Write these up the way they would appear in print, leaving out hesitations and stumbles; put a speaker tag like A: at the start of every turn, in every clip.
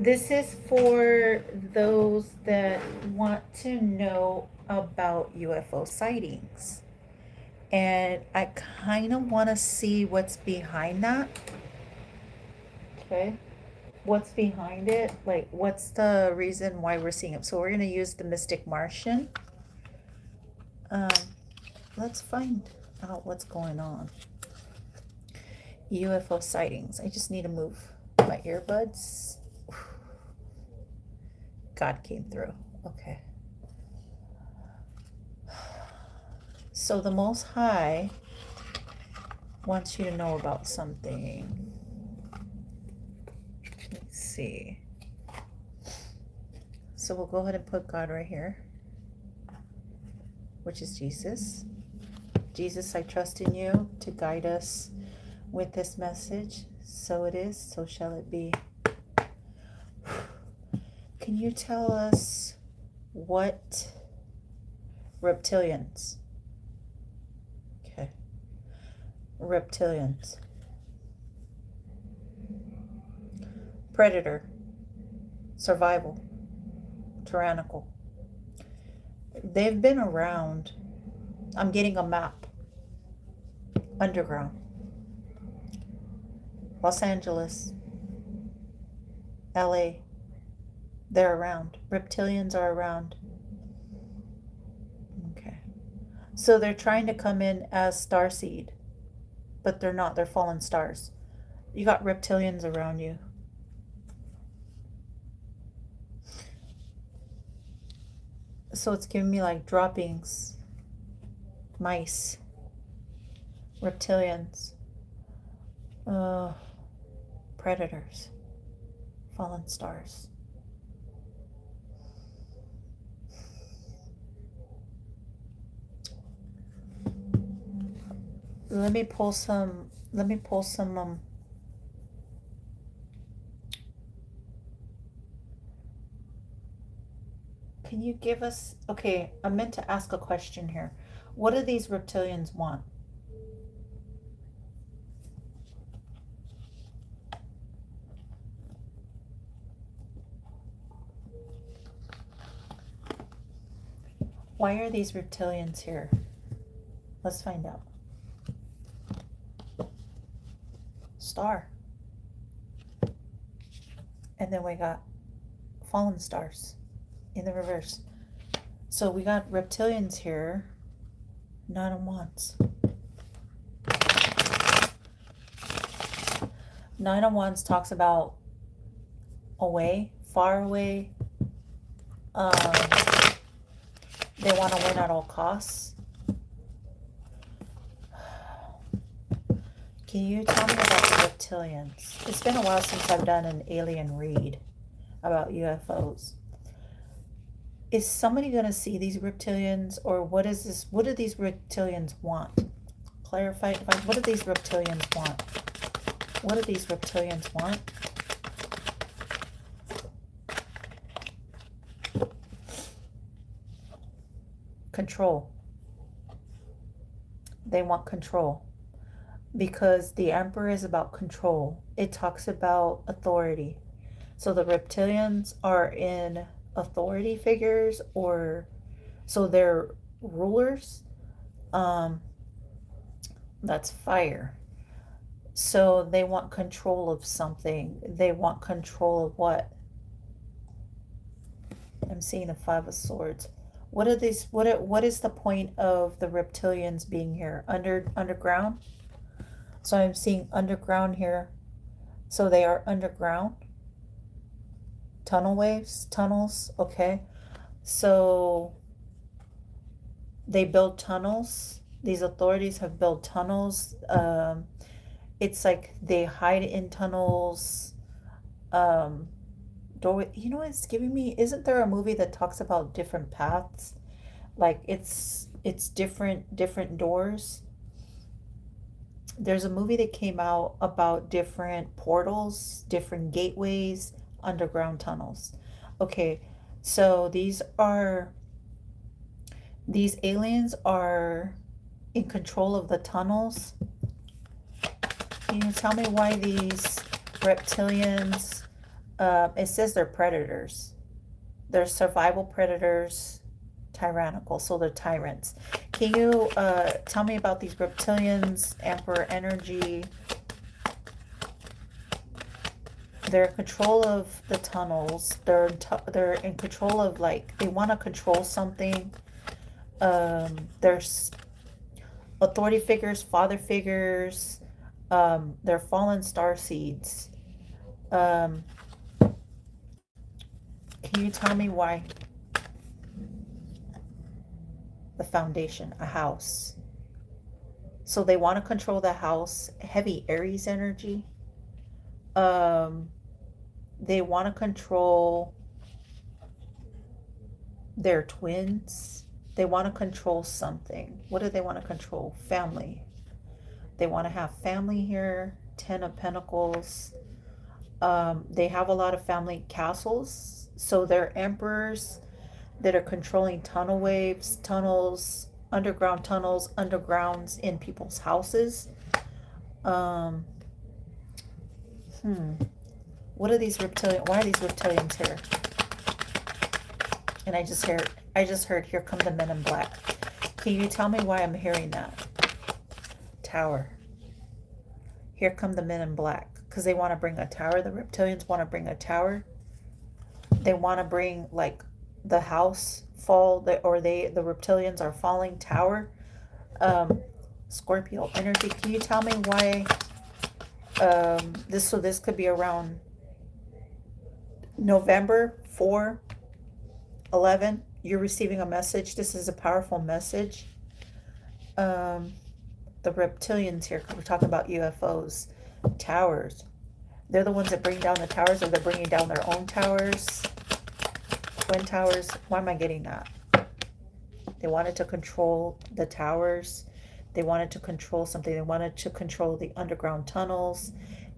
A: This is for those that want to know about UFO sightings. And I kind of want to see what's behind that. Okay. What's behind it? Like, what's the reason why we're seeing it? So we're going to use the Mystic Martian. Um, let's find out what's going on. UFO sightings. I just need to move my earbuds. God came through. Okay. So the Most High wants you to know about something. Let's see. So we'll go ahead and put God right here, which is Jesus. Jesus, I trust in you to guide us with this message. So it is, so shall it be. Can you tell us what reptilians? Okay. Reptilians. Predator. Survival. Tyrannical. They've been around. I'm getting a map. Underground. Los Angeles. LA. They're around. Reptilians are around. Okay. So they're trying to come in as starseed, but they're not. They're fallen stars. You got reptilians around you. So it's giving me like droppings. Mice. Reptilians. Predators. Fallen stars. Let me pull some can you give us, okay, I meant to ask a question here. What do these reptilians want? Why are these reptilians here? Let's find out. Star. And then we got fallen stars in the reverse. So we got reptilians here. Nine of Wands. Nine of Wands talks about away, far away. They want to win at all costs. Can you tell me about the reptilians? It's been a while since I've done an alien read about UFOs. Is somebody going to see these reptilians, or what is this? What do these reptilians want? Clarify. What do these reptilians want? What do these reptilians want? Control. They want control. Because the Emperor is about control. It talks about authority. So the reptilians are in authority figures, or so they're rulers. That's fire. So they want control of something. They want control of what? I'm seeing the Five of Swords. What are these? What is the point of the reptilians being here? Underground? So I'm seeing underground here. So they are underground. Tunnel waves, tunnels, okay. So they build tunnels. These authorities have built tunnels. It's like they hide in tunnels. Doorway. You know what it's giving me? Isn't there a movie that talks about different paths? Like it's different doors. There's a movie that came out about different portals, different gateways, underground tunnels. Okay, so these aliens are in control of the tunnels. Can you tell me why these reptilians It says they're predators. They're survival predators, tyrannical, so they're tyrants. Can you tell me about these reptilians, Emperor energy? They're in control of the tunnels. They're in control of, like, they want to control something. There's authority figures, father figures. They're fallen star seeds. Can you tell me why? The foundation, a house. So they want to control the house. Heavy Aries energy. They want to control their twins. They want to control something. What do they want to control? Family. They want to have family here. 10 of Pentacles. They have a lot of family castles. So they're emperors that are controlling tunnel waves, tunnels, undergrounds in people's houses. What are these reptilians? Why are these reptilians here? And I just heard, here come the men in black. Can you tell me why I'm hearing that? Tower. Here come the men in black. Because they want to bring a tower. The reptilians want to bring a tower. They want to bring, like, the house fall, the reptilians are falling tower. Scorpio energy. Can you tell me why this could be around November 4/11. You're receiving a message. This is a powerful message. The reptilians here, because we're talking about UFOs. Towers. They're the ones that bring down the towers, or they're bringing down their own towers. Twin towers. Why am I getting that? They wanted to control the towers. They wanted to control something. They wanted to control the underground tunnels.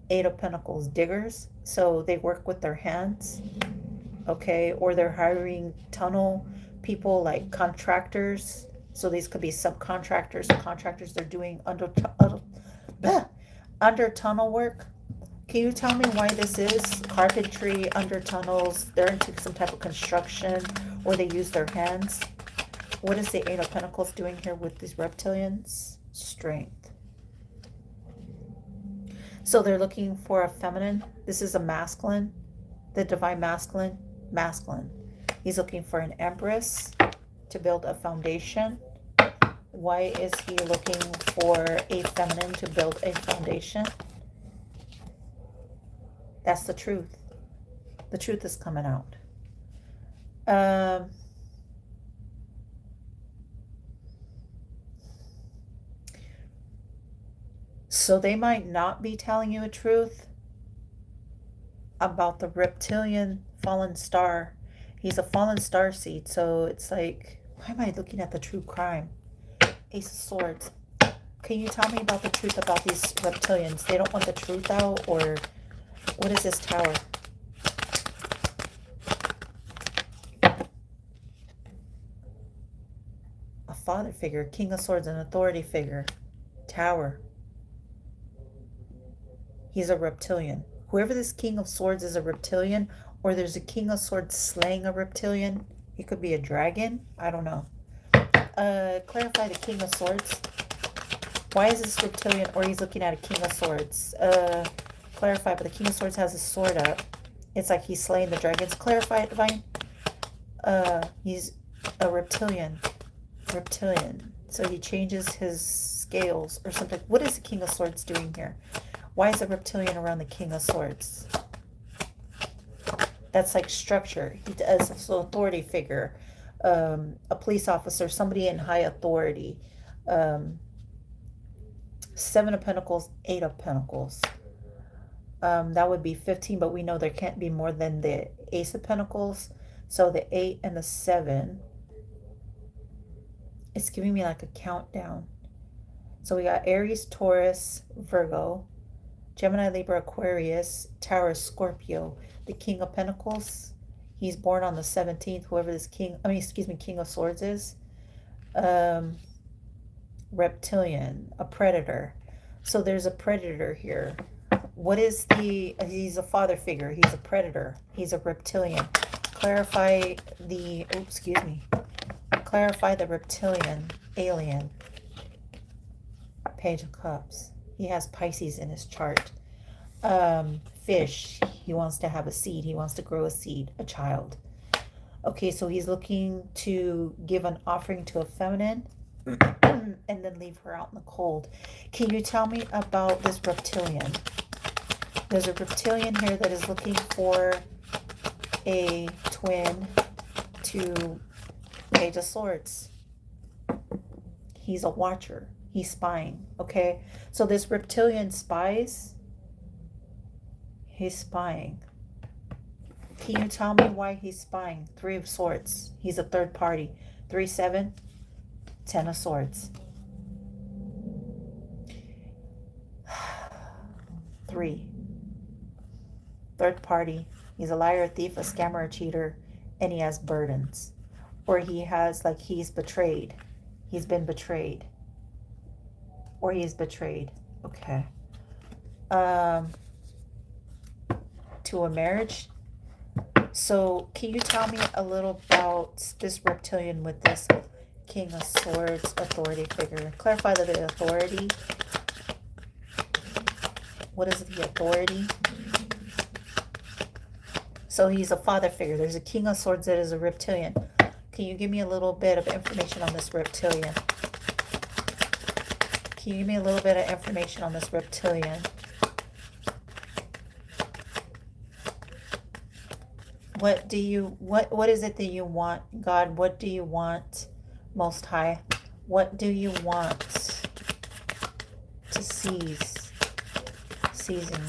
A: 8 of Pentacles, diggers. So they work with their hands. Okay. Or they're hiring tunnel people, like contractors. So these could be subcontractors, contractors. They're doing under tunnel work. Can you tell me why this is? Carpentry, under tunnels. They're into some type of construction, or they use their hands. What is the 8 of Pentacles doing here with these reptilians? Strength. So they're looking for a feminine. This is a masculine. The divine masculine. Masculine. He's looking for an empress to build a foundation. Why is he looking for a feminine to build a foundation? That's the truth. The truth is coming out. So they might not be telling you a truth about the reptilian fallen star. He's a fallen star seed. So it's like, why am I looking at the true crime? Ace of Swords. Can you tell me about the truth about these reptilians? They don't want the truth out, or what is this tower? A father figure, King of Swords, an authority figure. Tower. He's a reptilian. Whoever this King of Swords is a reptilian, or there's a King of Swords slaying a reptilian. He could be a dragon. I don't know. Clarify the King of Swords. Why is this reptilian, or he's looking at a King of Swords? Clarify, but the King of Swords has a sword up. It's like he's slaying the dragons. Clarify it, Divine. He's a reptilian. Reptilian. So he changes his scales or something. What is the King of Swords doing here? Why is a reptilian around the King of Swords? That's like structure. He does, so authority figure, a police officer, somebody in high authority. 7 of Pentacles, 8 of Pentacles. That would be 15, but we know there can't be more than the Ace of Pentacles. So the 8 and the 7. It's giving me like a countdown. So we got Aries, Taurus, Virgo, Gemini, Libra, Aquarius, Taurus, Scorpio. The King of Pentacles, he's born on the 17th, whoever this King of Swords is. Reptilian, a predator. So there's a predator here. What is the, he's a father figure, he's a predator, he's a reptilian. Clarify the, oops, excuse me. Clarify the reptilian, alien. Page of Cups. He has Pisces in his chart. Fish, he wants to have a seed, he wants to grow a seed, a child. Okay, so he's looking to give an offering to a feminine and then leave her out in the cold. Can you tell me about this reptilian? There's a reptilian here that is looking for a twin to Page of Swords. He's a watcher. He's spying, okay? So this reptilian spies. He's spying. Can you tell me why he's spying? 3 of Swords. He's a third party. 3, 7, 10 of Swords. 3. Third party. He's a liar, a thief, a scammer, a cheater, and he has burdens. Or he has, like, he's betrayed. He's been betrayed. Or he's betrayed. Okay. To a marriage. So can you tell me a little about this reptilian with this King of Swords authority figure? Clarify the authority. What is the authority? So he's a father figure. There's a King of Swords that is a reptilian. Can you give me a little bit of information on this reptilian? Can you give me a little bit of information on this reptilian? What do you, what is it that you want, God? What do you want, Most High? What do you want to season?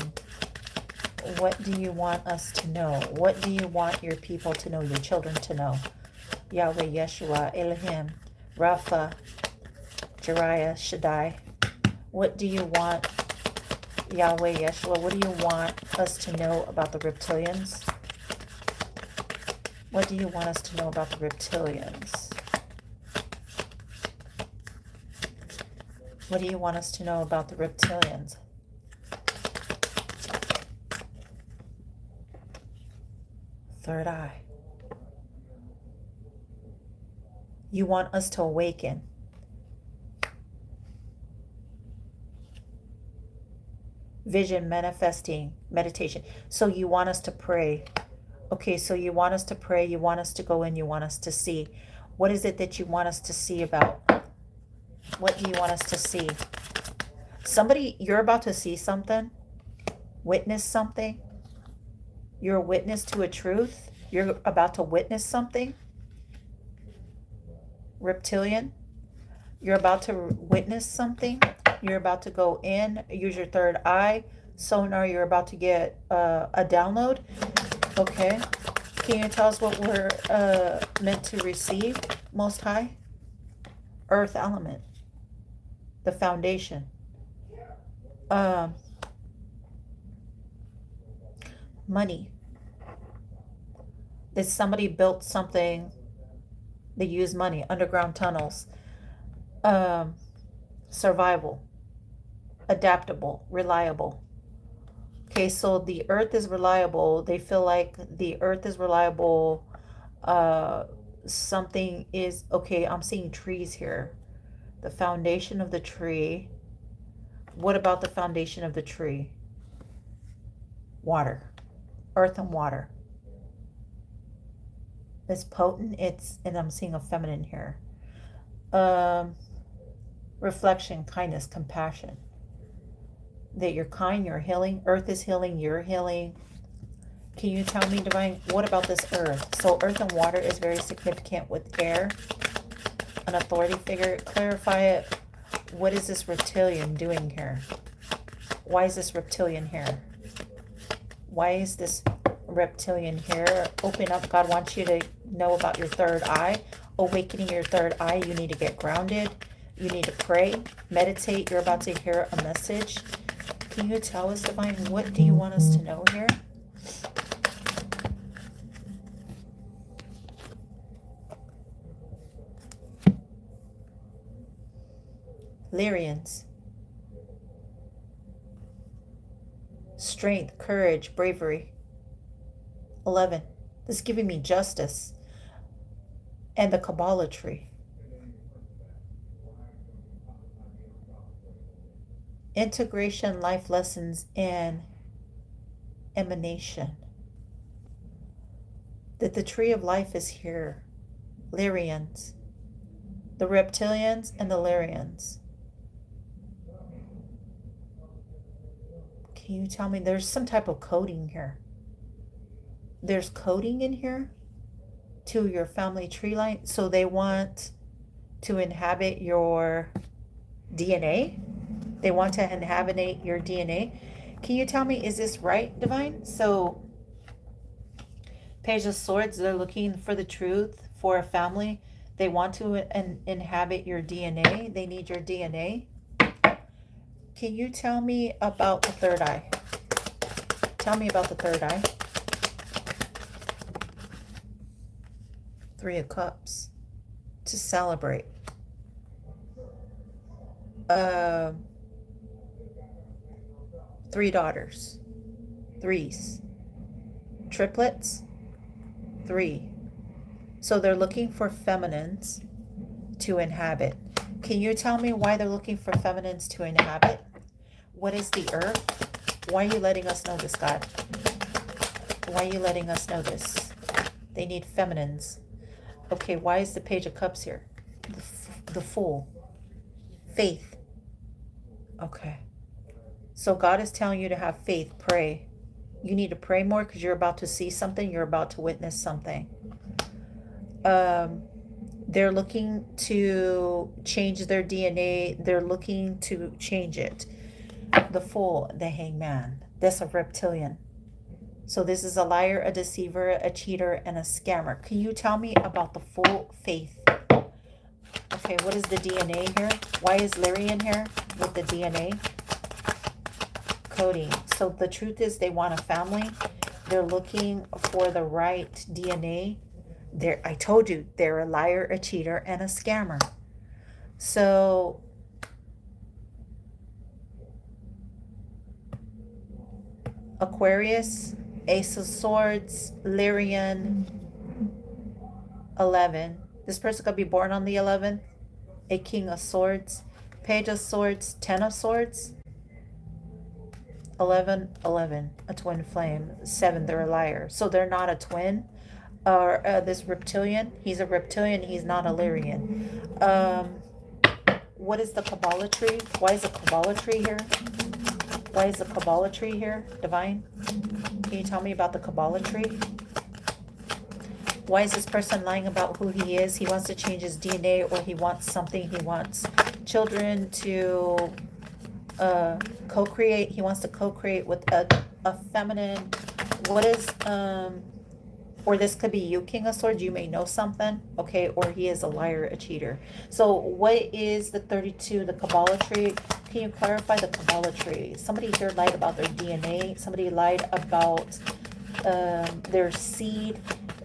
A: What do you want us to know? What do you want your people to know, your children to know? Yahweh, Yeshua, Elohim, Rapha, Jireh, Shaddai. What do you want, Yahweh, Yeshua? What do you want us to know about the reptilians? What do you want us to know about the reptilians? What do you want us to know about the reptilians? Third eye. You want us to awaken. Vision, manifesting, meditation. So you want us to pray. Okay, so you want us to pray, you want us to go in, you want us to see. What is it that you want us to see about? What do you want us to see? Somebody, you're about to see something, witness something. You're a witness to a truth. You're about to witness something. Reptilian, you're about to witness something. You're about to go in, use your third eye. Sonar, you're about to get a download. Okay. Can you tell us what we're meant to receive, Most High? Earth element. The foundation. Money. That somebody built something. They use money. Underground tunnels. Survival. Adaptable. Reliable. Okay, so the earth is reliable. They feel like the earth is reliable. Something is, okay, I'm seeing trees here. The foundation of the tree. What about the foundation of the tree? Water. Earth and water. It's potent. And I'm seeing a feminine here. Reflection, kindness, compassion. That you're kind, you're healing. Earth is healing, you're healing. Can you tell me, Divine, what about this earth? So earth and water is very significant with air. An authority figure. Clarify it. What is this reptilian doing here? Why is this reptilian here? Why is this reptilian here? Open up. God wants you to know about your third eye. Awakening your third eye. You need to get grounded. You need to pray. Meditate. You're about to hear a message. Can you tell us, Divine, what do you want us to know here? Lyrians. strength, courage, bravery. 11. This is giving me justice. And the Kabbalah tree. Integration, life lessons, and emanation. That the tree of life is here. Lyrians. The reptilians and the Lyrians. Can you tell me, there's some type of coding here? There's coding in here to your family tree line. So they want to inhabit your DNA. They want to inhabit your DNA. Can you tell me, is this right, Divine? So Page of Swords, they're looking for the truth for a family. They want to inhabit your DNA. They need your DNA. Can you tell me about the third eye? Tell me about the third eye. 3 of Cups. To celebrate. 3 daughters. 3s. Triplets. 3. So they're looking for feminines to inhabit. Can you tell me why they're looking for feminines to inhabit? What is the earth? Why are you letting us know this, God? Why are you letting us know this? They need feminines. Okay, why is the Page of Cups here? The Fool. Faith. Okay. So God is telling you to have faith. Pray. You need to pray more because you're about to see something. You're about to witness something. They're looking to change their DNA. They're looking to change it. The Fool, the Hangman. That's a reptilian. So this is a liar, a deceiver, a cheater, and a scammer. Can you tell me about the Fool? Faith. Okay, what is the DNA here? Why is Lyrian here with the DNA? Coding. So the truth is they want a family. They're looking for the right DNA. I told you, they're a liar, a cheater, and a scammer. So Aquarius, Ace of Swords, Lyrian, 11. This person could be born on the 11th. A King of Swords, Page of Swords, 10 of Swords, 11, 11, a twin flame. 7, they're a liar. So they're not a twin. Or this reptilian, he's a reptilian, he's not a Lyrian. What is the Kabbalah tree? Why is the Kabbalah tree here? Why is the Kabbalah tree here, Divine? Can you tell me about the Kabbalah tree? Why is this person lying about who he is? He wants to change his DNA, or he wants something. He wants children to co-create. He wants to co-create with a feminine. What is, or this could be you, King of Swords. You may know something, okay? Or he is a liar, a cheater. So what is the 32, the Kabbalah tree? Can you clarify the Kabbalah tree? Somebody here lied about their DNA. Somebody lied about their seed.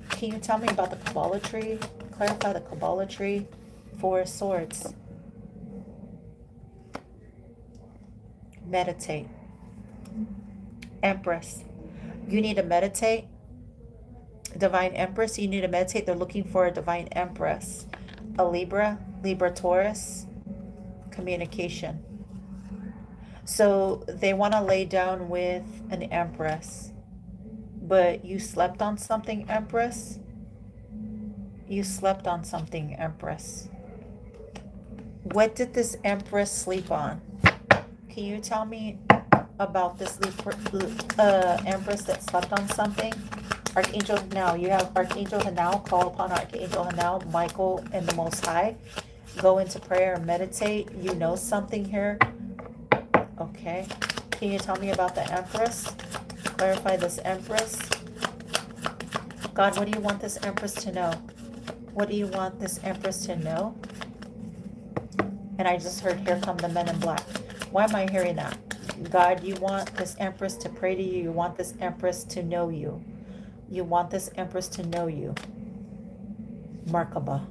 A: Can you tell me about the Kabbalah tree? Clarify the Kabbalah tree. 4 of Swords. Meditate. Empress. You need to meditate. Divine Empress, you need to meditate. They're looking for a Divine Empress. A Libra, Libra Taurus. Communication. So they want to lay down with an Empress. But you slept on something, Empress. You slept on something, Empress. What did this Empress sleep on? Can you tell me about this Empress that slept on something? Archangel Hanau. You have Archangel Hanau. Call upon Archangel Hanau, Michael, and the Most High. Go into prayer and meditate. You know something here. Okay. Can you tell me about the Empress? Clarify this Empress. God, what do you want this Empress to know? What do you want this Empress to know? And I just heard, here come the men in black. Why am I hearing that? God, you want this Empress to pray to you. You want this Empress to know you. You want this Empress to know you. Merkaba.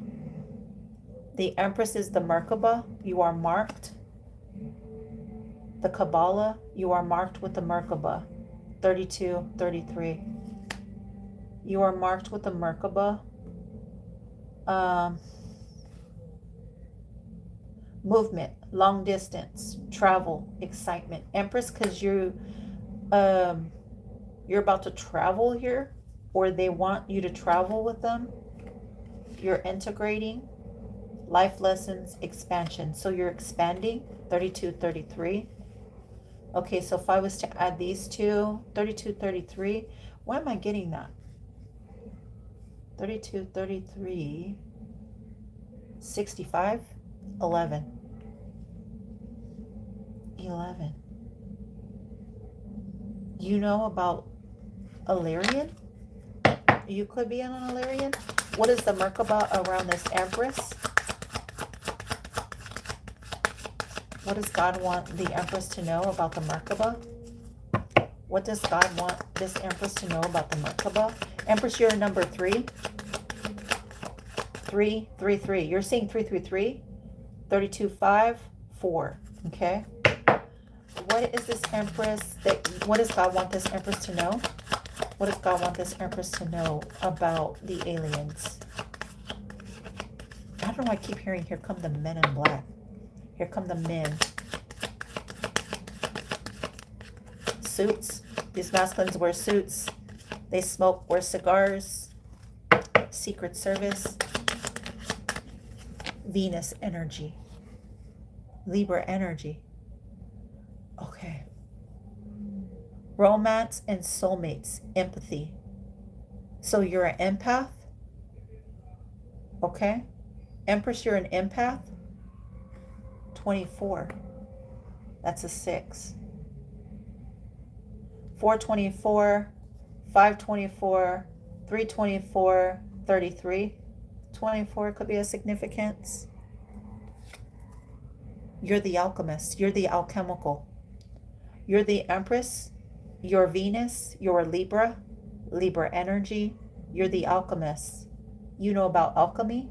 A: The Empress is the Merkaba. You are marked. The Kabbalah, you are marked with the Merkaba. 32, 33. You are marked with a Merkaba. Movement, long distance, travel, excitement. Empress, because you're about to travel here, or they want you to travel with them. You're integrating. Life lessons, expansion. So you're expanding. 32, 33. Okay, so if I was to add these two, 32, 33, why am I getting that? 32, 33, 65, 11. 11. You know about Illyrian? You could be an Illyrian. What is the Merkaba around this Empress? What does God want the Empress to know about the Merkaba? What does God want this Empress to know about the Merkaba? Empress, you're number 3. 3, 3, 3. You're seeing 3, 3, 3. 32, 5, 4. Okay. What is this Empress what does God want this Empress to know? What does God want this Empress to know about the aliens? I don't know why I keep hearing, here come the men in black. Here come the men. Suits. These masculines wear suits. They smoke, wear cigars. Secret Service. Venus energy. Libra energy. Okay. Romance and soulmates. Empathy. So you're an empath? Okay. Empress, you're an empath? 24. That's a 6. 424, 524, 324, 33. 24 could be a significance. You're the alchemist. You're the alchemical. You're the Empress. You're Venus. You're Libra. Libra energy. You're the alchemist. You know about alchemy.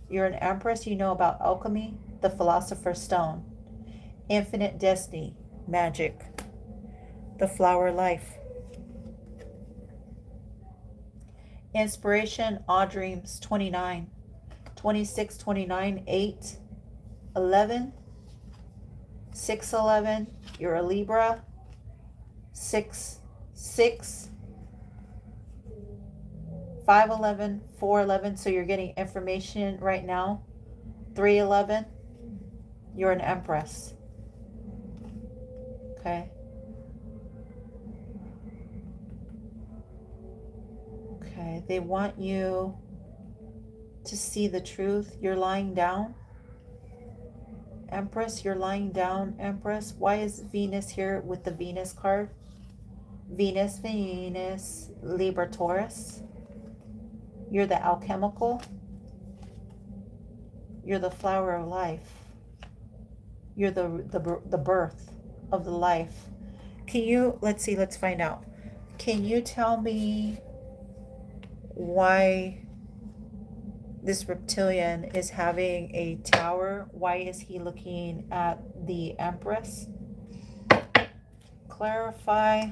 A: You're an Empress. You know about alchemy. The Philosopher's Stone. Infinite destiny. Magic. The flower life. Inspiration, odd dreams. 29. 26, 29, 8, 11. 6, 11. You're a Libra. 6, 6. 5, 11, 4, 11. So you're getting information right now. 3, 11. You're an Empress. Okay. Okay. They want you to see the truth. You're lying down. Empress, you're lying down, Empress. Why is Venus here with the Venus card? Venus, Venus, Libra, Taurus. You're the alchemical. You're the flower of life. You're the birth of the life. Can you, let's find out. Can you tell me why this reptilian is having a tower? Why is he looking at the Empress? Clarify.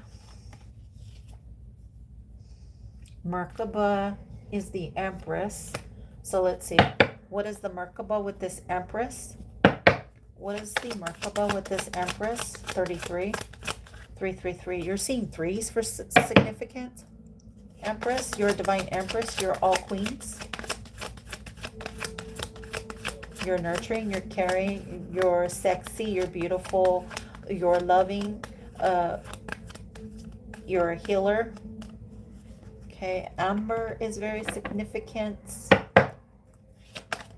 A: Merkaba is the Empress. So let's see. What is the Merkaba with this Empress? What is the Merkaba with this Empress? 33. 333. You're seeing threes for significance. Empress, you're a divine Empress. You're all queens. You're nurturing, you're caring, you're sexy, you're beautiful, you're loving, you're a healer. Okay, Amber is very significant.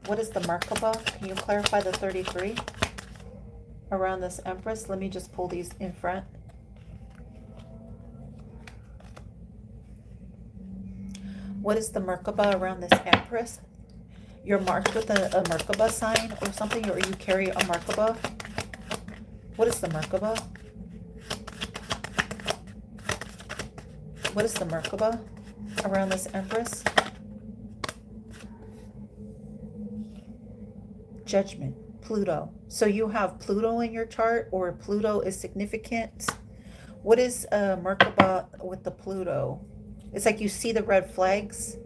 A: What is the Merkaba? Can you clarify the 33 around this Empress? Let me just pull these in front. What is the Merkaba around this Empress? You're marked with a Merkaba sign or something, or you carry a Merkaba. What is the Merkaba? What is the Merkaba around this Empress? Judgment, Pluto. So you have Pluto in your chart, or Pluto is significant. What is Merkaba with the Pluto? It's like you see the red flags.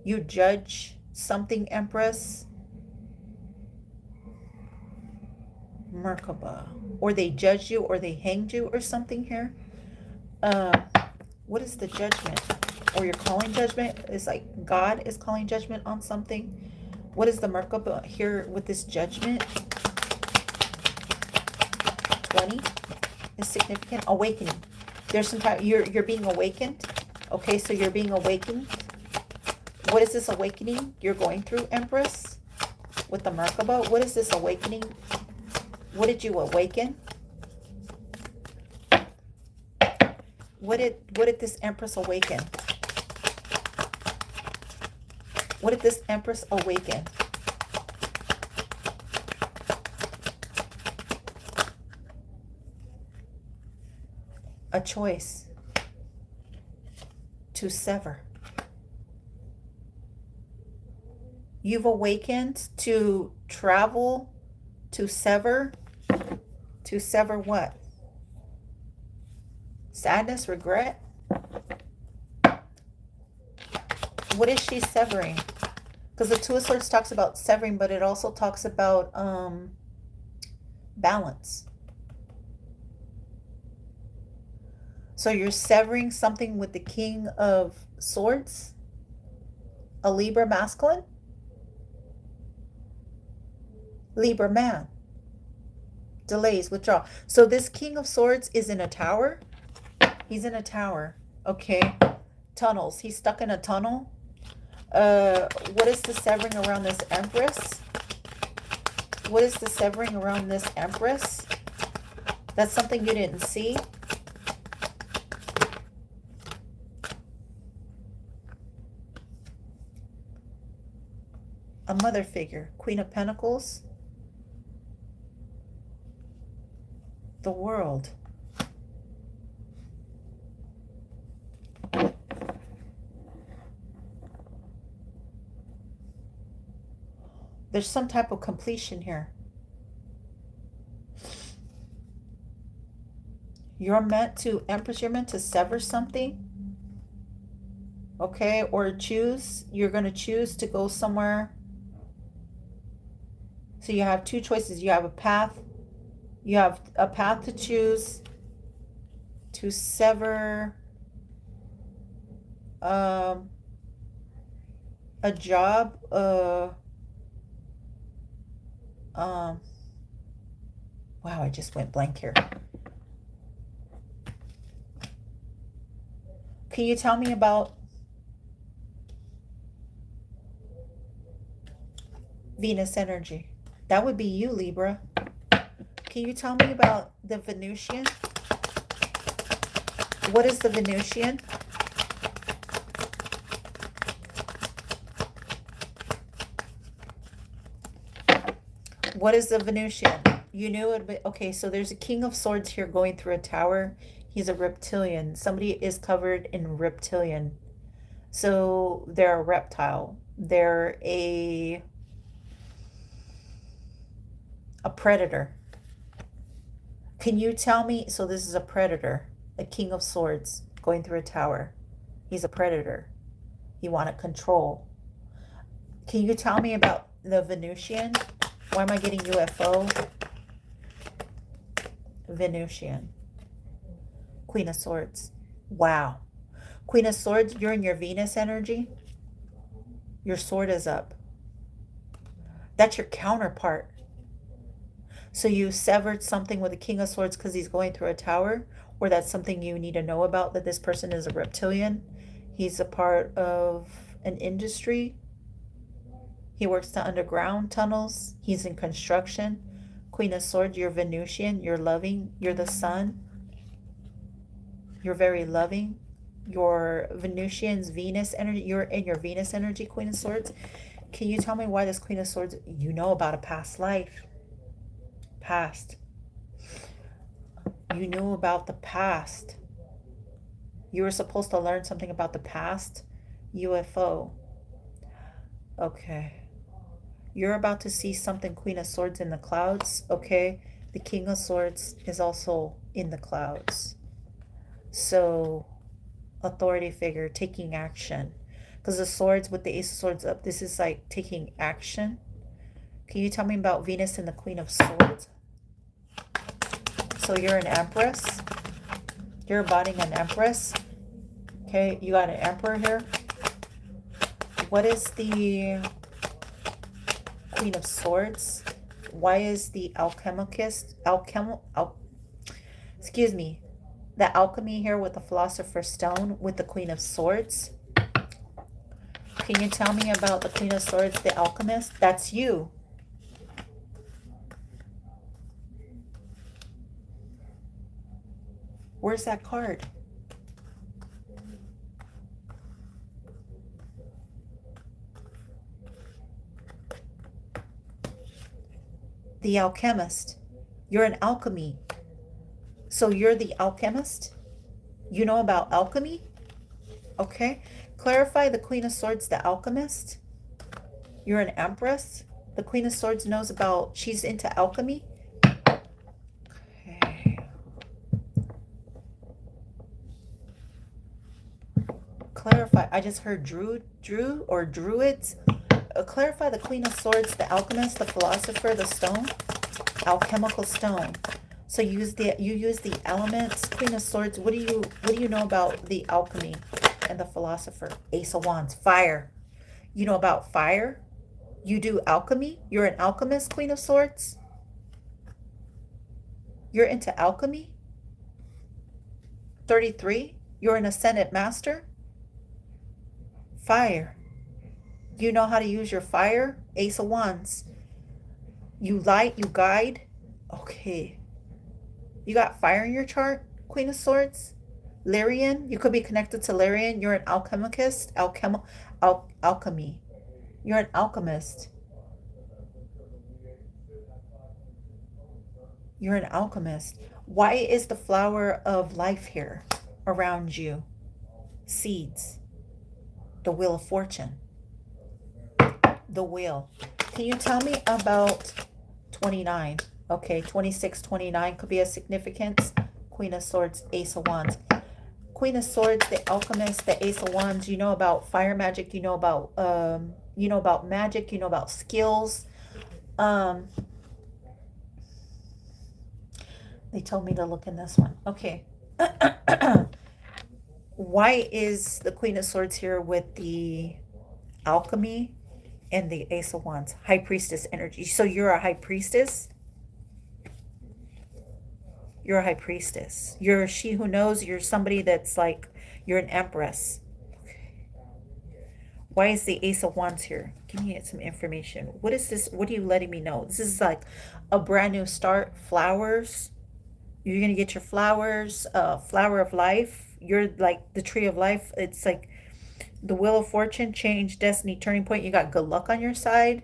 A: You judge something, Empress. Merkaba. Or they judged you or they hanged you or something here. Uh, what is the judgment? Or you're calling judgment? It's like God is calling judgment on something. What is the Merkaba here with this judgment? 20 is significant. Awakening. There's some type, you're being awakened. Okay, so you're being awakened. What is this awakening you're going through, Empress? With the Merkaba, what is this awakening? What did you awaken? What did this Empress awaken? What did this Empress awaken? A choice to sever. You've awakened to travel, to sever. To sever what? Sadness, regret? What is she severing? Because the Two of Swords talks about severing, but it also talks about balance. So you're severing something with the King of Swords? A Libra masculine? Libra man. Delays, withdrawal. So this King of Swords is in a tower? He's in a tower. Okay. Tunnels. He's stuck in a tunnel. What is the severing around this Empress? What is the severing around this Empress? That's something you didn't see. A mother figure. Queen of Pentacles. The World. There's some type of completion here. You're meant to, Empress, you're meant to sever something. Okay, or choose. You're going to choose to go somewhere. So you have two choices. You have a path. You have a path to choose to sever a job. Wow, I just went blank here. Can you tell me about Venus energy? That would be you, Libra. Can you tell me about the Venusian? What is the Venusian? What is the Venusian? You knew it, but okay, so there's a King of Swords here going through a tower. He's a reptilian. Somebody is covered in reptilian. So they're a reptile. They're a predator. Can you tell me, so this is a predator, a King of Swords going through a tower. He's a predator. You want to control. Can you tell me about the Venusian? Why am I getting UFO? Venusian. Queen of Swords. Wow. Queen of Swords, you're in your Venus energy. Your sword is up. That's your counterpart. So you severed something with the King of Swords because he's going through a tower, or that's something you need to know about, that this person is a reptilian. He's a part of an industry. He works the underground tunnels. He's in construction. Queen of Swords, you're Venusian. You're loving. You're the sun. You're very loving. Your Venusian's Venus energy. You're in your Venus energy, Queen of Swords. Can you tell me why this Queen of Swords, you know about a past life? Past. You knew about the past. You were supposed to learn something about the past. UFO. Okay. You're about to see something, Queen of Swords, in the clouds. Okay. The King of Swords is also in the clouds. So, authority figure, taking action. Because the swords, with the Ace of Swords up, this is like taking action. Can you tell me about Venus and the Queen of Swords? So you're an Empress. You're embodying an Empress. Okay, you got an Emperor here. What is the Queen of Swords? Why is the excuse me, the alchemy here with the Philosopher's Stone with the Queen of Swords? Can you tell me about the Queen of Swords, the alchemist? That's you. Where's that card? The alchemist. You're an alchemy. So you're the alchemist? You know about alchemy? Okay. Clarify the Queen of Swords, the alchemist. You're an Empress. The Queen of Swords knows about, she's into alchemy. Okay. Clarify. I just heard druids. Clarify the Queen of Swords, the alchemist, the philosopher, the stone, alchemical stone. So you use the elements. Queen of Swords. What do you know about the alchemy and the philosopher? Ace of Wands. Fire. You know about fire. You do alchemy. You're an alchemist. Queen of Swords. You're into alchemy. 33. You're an ascended master. Fire. You know how to use your fire. Ace of Wands. You light. You guide. Okay. You got fire in your chart, Queen of Swords. Lyrian, you could be connected to Lyrian. You're an alchemist. Alchemy. You're an alchemist. You're an alchemist. Why is the flower of life here around you? Seeds. The wheel of fortune. The wheel. Can you tell me about 29? Okay, 26, 29 could be a significance. Queen of Swords, Ace of Wands. Queen of Swords, the alchemist, the Ace of Wands. You know about fire magic. You know about magic. You know about skills. They told me to look in this one. Okay. Why is the Queen of Swords here with the alchemy and the Ace of Wands? High Priestess energy. So you're a High Priestess. You're a High Priestess. You're she who knows. You're somebody that's like, you're an Empress. Okay. Why is the Ace of Wands here? Give me some information. What is this? What are you letting me know? This is like a brand new start. Flowers. You're going to get your flowers. Flower of life. You're like the tree of life. It's like the wheel of fortune, change, destiny, turning point. You got good luck on your side.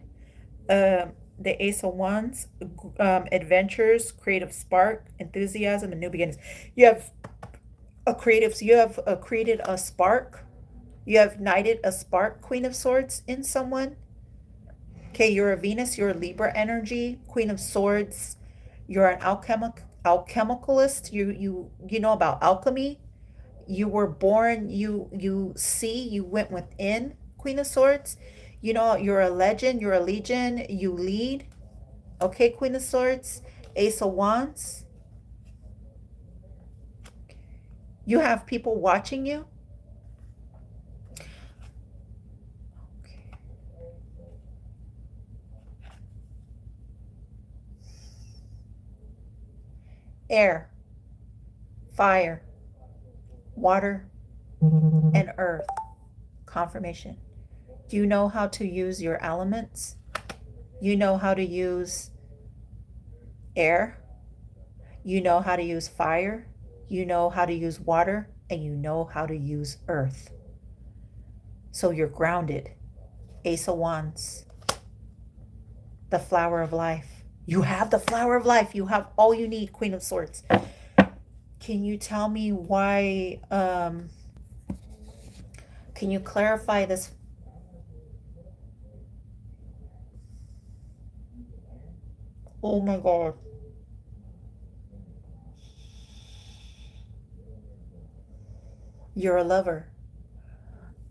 A: The Ace of Wands, adventures, creative spark, enthusiasm, and new beginnings. You have created a spark. You have ignited a spark, Queen of Swords, in someone. Okay, you're a Venus, you're a Libra energy, Queen of Swords. You're an alchemicalist. You know about alchemy. You were born, you went within, Queen of Swords. You know, you're a legend, you're a legion, you lead. Okay, Queen of Swords, Ace of Wands. You have people watching you. Okay. Air, fire, water, and earth. Confirmation. Do you know how to use your elements? You know how to use air. You know how to use fire. You know how to use water. And you know how to use earth. So you're grounded. Ace of Wands. The flower of life. You have the flower of life. You have all you need, Queen of Swords. Can you tell me why, can you clarify this? Oh my God. You're a lover.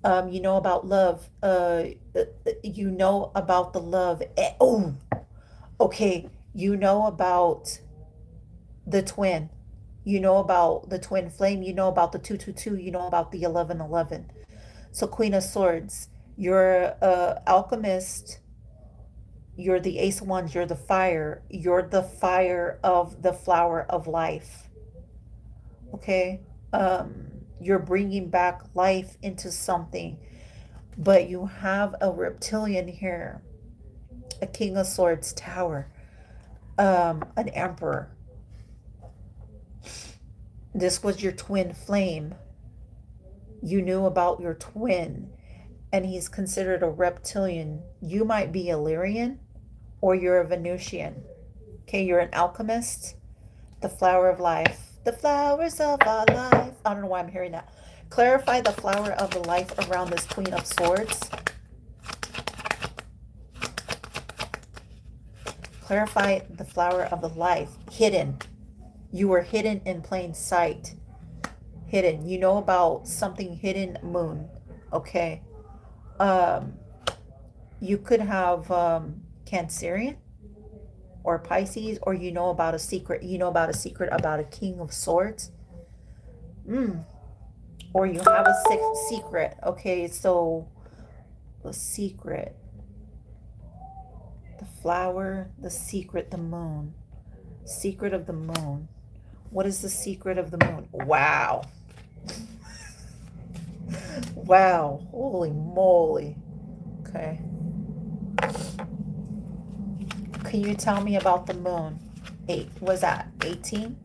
A: You know about love. You know about the love. Oh, okay. You know about the twin. You know about the twin flame. You know about the 222. You know about the 1111. So, Queen of Swords, you're a alchemist. You're the Ace of Wands. You're the fire. You're the fire of the flower of life. Okay. You're bringing back life into something, but you have a reptilian here, a King of Swords tower, an emperor. This was your twin flame. You knew about your twin, and he's considered a reptilian. You might be Illyrian or you're a Venusian. Okay, you're an alchemist, the flower of life. The flowers of our life. I don't know why I'm hearing that. Clarify the flower of the life around this Queen of Swords. Clarify the flower of the life. Hidden. You were hidden in plain sight. Hidden. You know about something hidden, moon. Okay. You could have Cancerian or Pisces, or you know about a secret. You know about a secret about a King of Swords. Or you have a secret. Okay, so the secret. The flower, the secret, the moon. Secret of the moon. What is the secret of the moon? Wow. Wow. Holy moly. Okay. Can you tell me about the moon? Was that 18?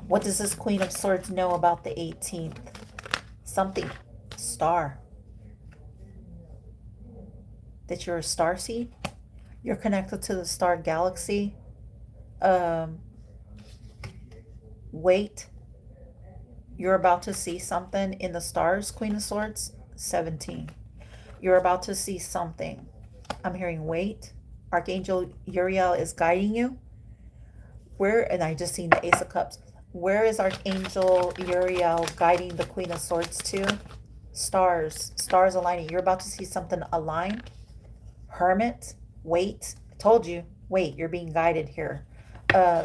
A: What does this Queen of Swords know about the 18th? Something. Star. That you're a star seed? You're connected to the star galaxy. Wait. You're about to see something in the stars, Queen of Swords. 17. You're about to see something. I'm hearing wait. Archangel Uriel is guiding you. Where, and I just seen the Ace of Cups. Where is Archangel Uriel guiding the Queen of Swords to? Stars. Stars aligning. You're about to see something align. Hermit. Wait. I told you. Wait. You're being guided here.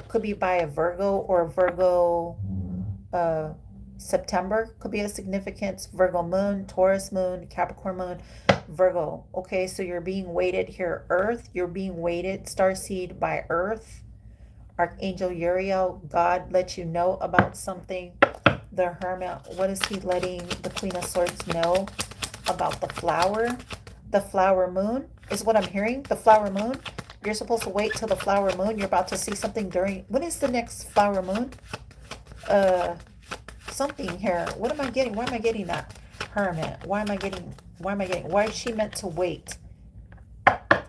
A: Could be by a Virgo or a Virgo September. Could be a significance. Virgo moon, Taurus moon, Capricorn moon, Virgo. Okay, so you're being weighted here. Earth. You're being weighted. Starseed by Earth. Archangel Uriel, God let you know about something. The Hermit, what is he letting the Queen of Swords know about the flower? The flower moon is what I'm hearing. The flower moon. You're supposed to wait till the flower moon. You're about to see something during. When is the next flower moon? Something here. What am I getting? Why am I getting that? Hermit. Why am I getting? Why is she meant to wait?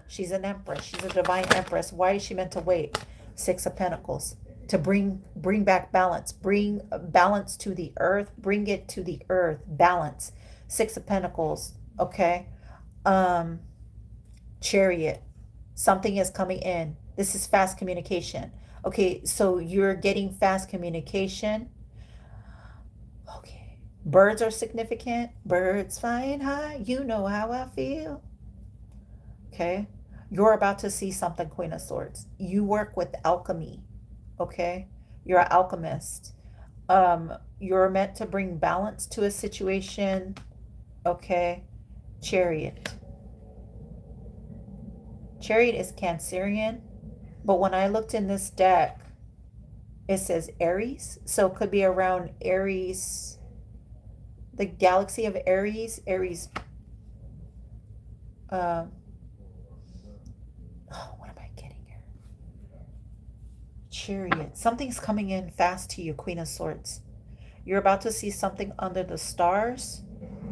A: She's an empress. She's a divine empress. Why is she meant to wait? Six of Pentacles, to bring back balance, bring balance to the earth, bring it to the earth, balance. Six of Pentacles. Okay. Chariot, something is coming in. This is fast communication. Okay, so you're getting fast communication. Okay, birds are significant. Birds flying high, you know how I feel. Okay, you're about to see something, Queen of Swords. You work with alchemy. Okay, you're an alchemist. You're meant to bring balance to a situation. Okay, Chariot. Chariot is Cancerian, but when I looked in this deck, it says Aries, so it could be around Aries, the galaxy of Aries. Aries. What am I getting here? Chariot. Something's coming in fast to you, Queen of Swords. You're about to see something under the stars.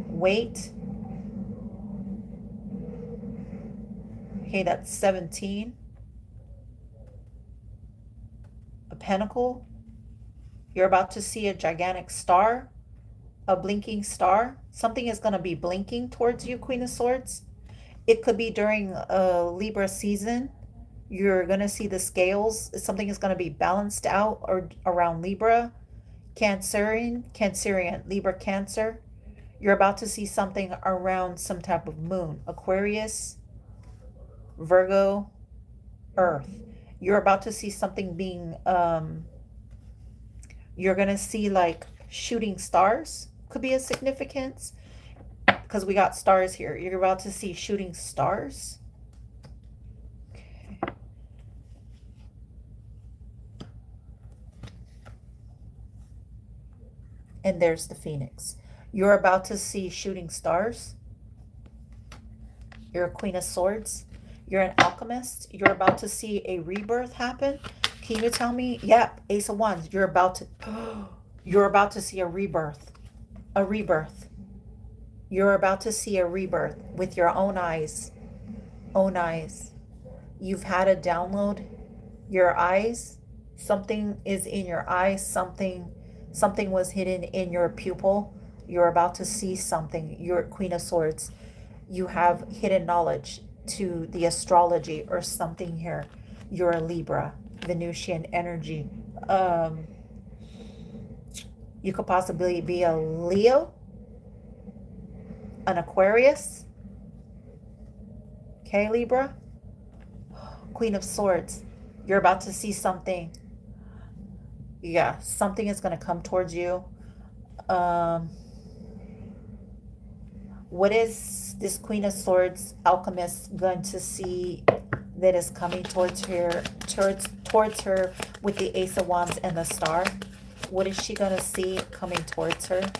A: Wait. Okay, that's 17. A pentacle. You're about to see a gigantic star, a blinking star. Something is going to be blinking towards you, Queen of Swords. It could be during a Libra season. You're going to see the scales. Something is going to be balanced out or around Libra. Cancerian, Libra, Cancer. You're about to see something around some type of moon. Aquarius, Virgo, Earth. You're about to see something being, you're going to see like shooting stars, could be a significance, because we got stars here. You're about to see shooting stars. And there's the Phoenix. You're about to see shooting stars. You're a Queen of Swords. You're an alchemist. You're about to see a rebirth happen. Can you tell me? Yep, Ace of Wands. You're about to see a rebirth. A rebirth. You're about to see a rebirth with your own eyes. Own eyes. You've had a download. Your eyes. Something is in your eyes. Something was hidden in your pupil. You're about to see something. You're Queen of Swords. You have hidden knowledge to the astrology or something here. You're a Libra, Venusian energy. You could possibly be a Leo, an Aquarius. Okay, Libra. Queen of Swords. You're about to see something. Yeah, something is going to come towards you. What is this Queen of Swords alchemist going to see that is coming towards her, towards her with the Ace of Wands and the Star? What is she going to see coming towards her?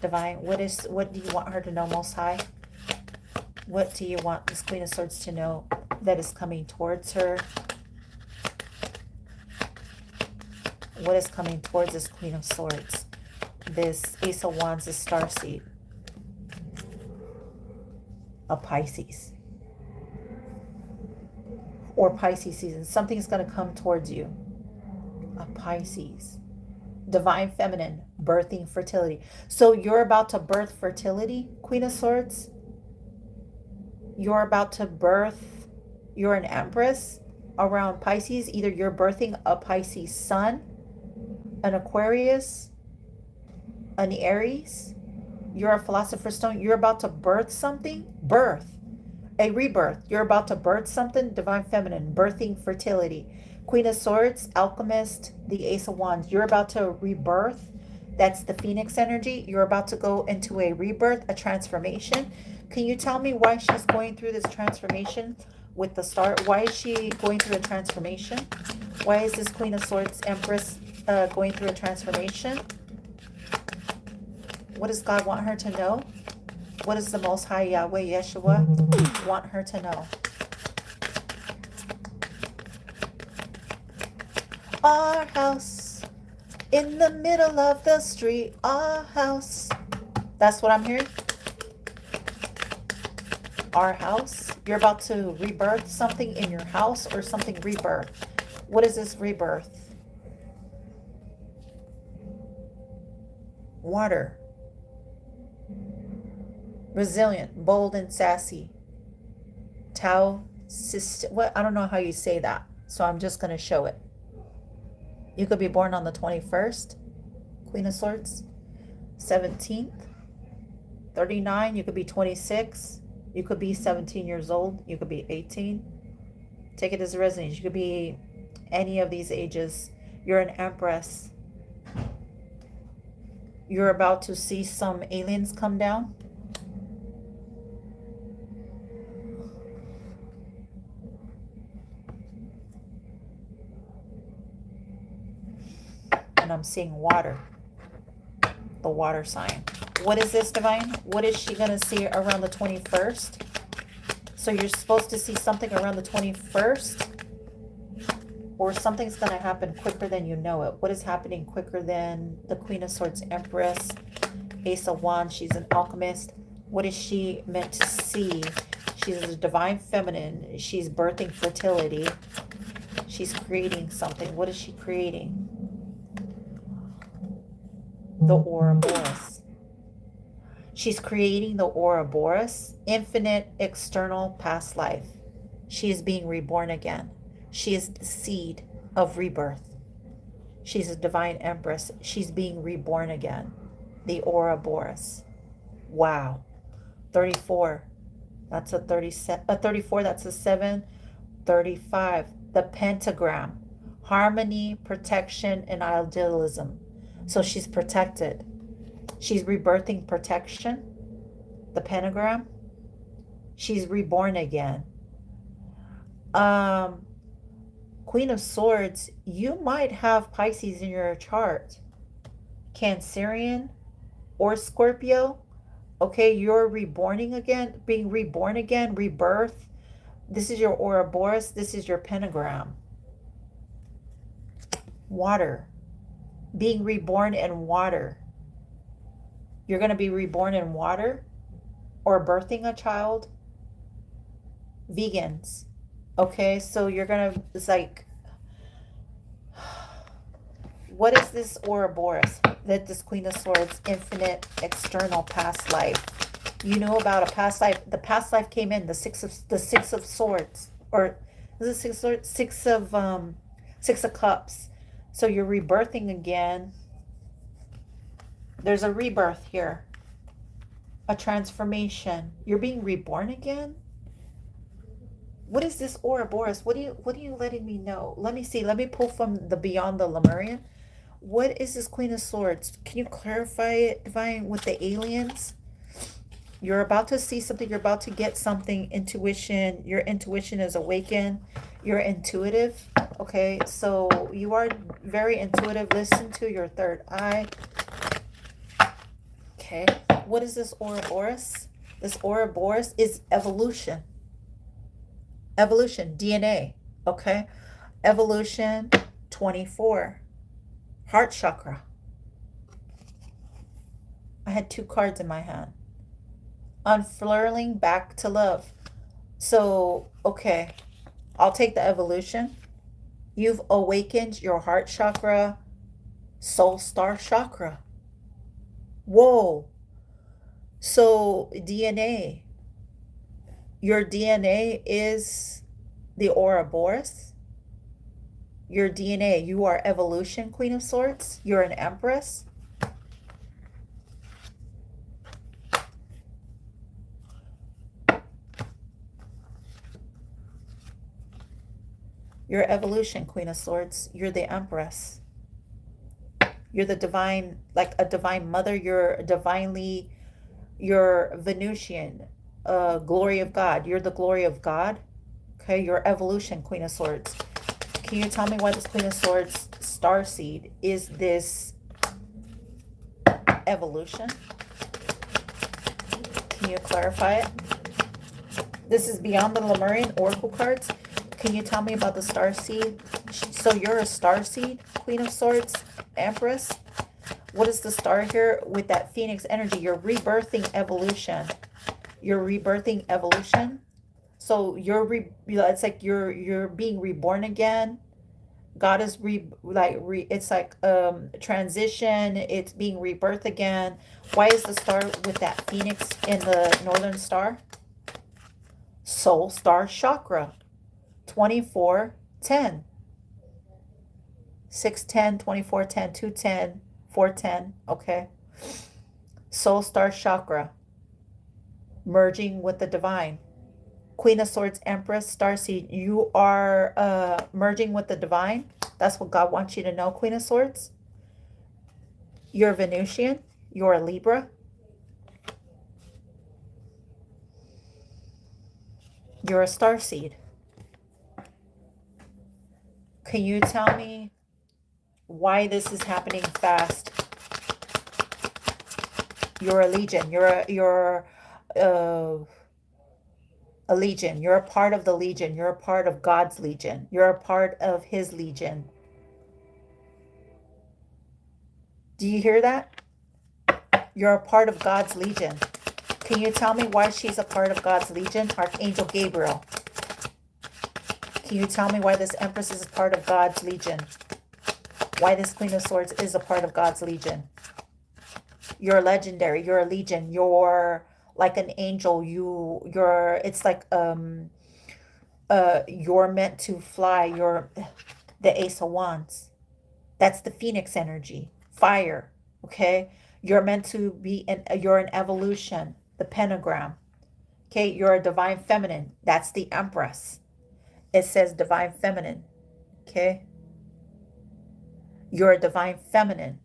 A: Divine, what do you want her to know, Most High? What do you want this Queen of Swords to know that is coming towards her? What is coming towards this Queen of Swords? This Ace of Wands, this starseed. A Pisces. Or Pisces season. Something's going to come towards you. A Pisces. Divine feminine. Birthing fertility. So you're about to birth fertility, Queen of Swords. You're about to birth. You're an Empress around Pisces. Either you're birthing a Pisces sun, an Aquarius, an Aries. You're a Philosopher's Stone. You're about to birth something. Birth. A rebirth. You're about to birth something. Divine feminine. Birthing fertility. Queen of Swords. Alchemist. The Ace of Wands. You're about to rebirth. That's the Phoenix energy. You're about to go into a rebirth, a transformation. Can you tell me why she's going through this transformation with the Star? Why is she going through a transformation? Why is this Queen of Swords Empress going through a transformation? What does God want her to know? What does the Most High Yahweh Yeshua want her to know? Our house in the middle of the street. Our house. That's what I'm hearing. Our house. You're about to rebirth something in your house or something rebirth. What is this rebirth? Water. Resilient, bold, and sassy. Tau, what? I don't know how you say that, so I'm just going to show it. You could be born on the 21st, Queen of Swords, 17th, 39. You could be 26. You could be 17 years old. You could be 18. Take it as a resonance. You could be any of these ages. You're an Empress. You're about to see some aliens come down. And I'm seeing water. The water sign. What is this, Divine? What is she going to see around the 21st? So you're supposed to see something around the 21st? Or something's going to happen quicker than you know it. What is happening quicker than the Queen of Swords Empress? Ace of Wands, she's an alchemist. What is she meant to see? She's a divine feminine. She's birthing fertility. She's creating something. What is she creating? The Ouroboros. She's creating the Ouroboros, infinite external past life. She is being reborn again. She is the seed of rebirth. She's a divine empress. She's being reborn again. The Ouroboros. Wow. 34. That's a 37. A 34. That's a 7. 35. The pentagram. Harmony, protection, and idealism. So she's protected. She's rebirthing protection. The pentagram. She's reborn again. Um, Queen of Swords, you might have Pisces in your chart. Cancerian or Scorpio. Okay, you're reborning again, being reborn again, rebirth. This is your Ouroboros. This is your pentagram. Water. Being reborn in water. You're going to be reborn in water or birthing a child. Vegans. Okay, so you're going to, it's like, what is this Ouroboros? That this Queen of Swords, infinite external past life. You know about a past life. The past life came in the six of swords, or is it six of swords? Six of cups. So you're rebirthing again. There's a rebirth here, a transformation. You're being reborn again. What is this Ouroboros? What are you letting me know? Let me see. Let me pull from the Beyond the Lemurian. What is this Queen of Swords? Can you clarify it, Divine, with the aliens? You're about to see something. You're about to get something. Intuition. Your intuition is awakened. You're intuitive. Okay, so you are very intuitive. Listen to your third eye. Okay, what is this Ouroboros? This Ouroboros is evolution. Evolution, DNA. Okay, evolution 24. Heart chakra. I had 2 cards in my hand. Unfurling back to love. So, okay, I'll take the evolution. You've awakened your heart chakra, soul star chakra. Whoa. So, DNA. Your DNA is the Ouroboros. Your DNA, you are evolution, Queen of Swords. You're an empress. You're evolution, Queen of Swords. You're the empress. You're the divine, like a divine mother. You're divinely, you're Venusian, glory of God. You're the glory of God. Okay, you're evolution, Queen of Swords. Can you tell me why this Queen of Swords starseed is this evolution? Can you clarify it? This is Beyond the Lemurian Oracle cards. Can you tell me about the starseed? So you're a starseed, Queen of Swords, Empress. What is the star here with that Phoenix energy? You're rebirthing evolution. You're rebirthing evolution. So it's like you're being reborn again. God is it's like transition. It's being rebirth again. Why is the star with that Phoenix in the Northern Star? Soul star chakra. 2410. 610, 2410, 210, 410. Okay. Soul star chakra. Merging with the divine. Queen of Swords, Empress, Starseed, you are merging with the divine. That's what God wants you to know, Queen of Swords. You're Venusian. You're a Libra. You're a starseed. Can you tell me why this is happening fast? You're a legion. You're a legion. You're a part of the legion. You're a part of God's legion. You're a part of his legion. Do you hear that? You're a part of God's legion. Can you tell me why she's a part of God's legion? Archangel Gabriel. Can you tell me why this Empress is a part of God's legion? Why this Queen of Swords is a part of God's legion? You're legendary. You're a legion. You're like an angel. It's like you're meant to fly. You're the Ace of Wands. That's the phoenix energy, fire. Okay, you're meant to be you're an evolution, the pentagram. Okay, you're a divine feminine. That's the empress. It says divine feminine. Okay, you're a divine feminine,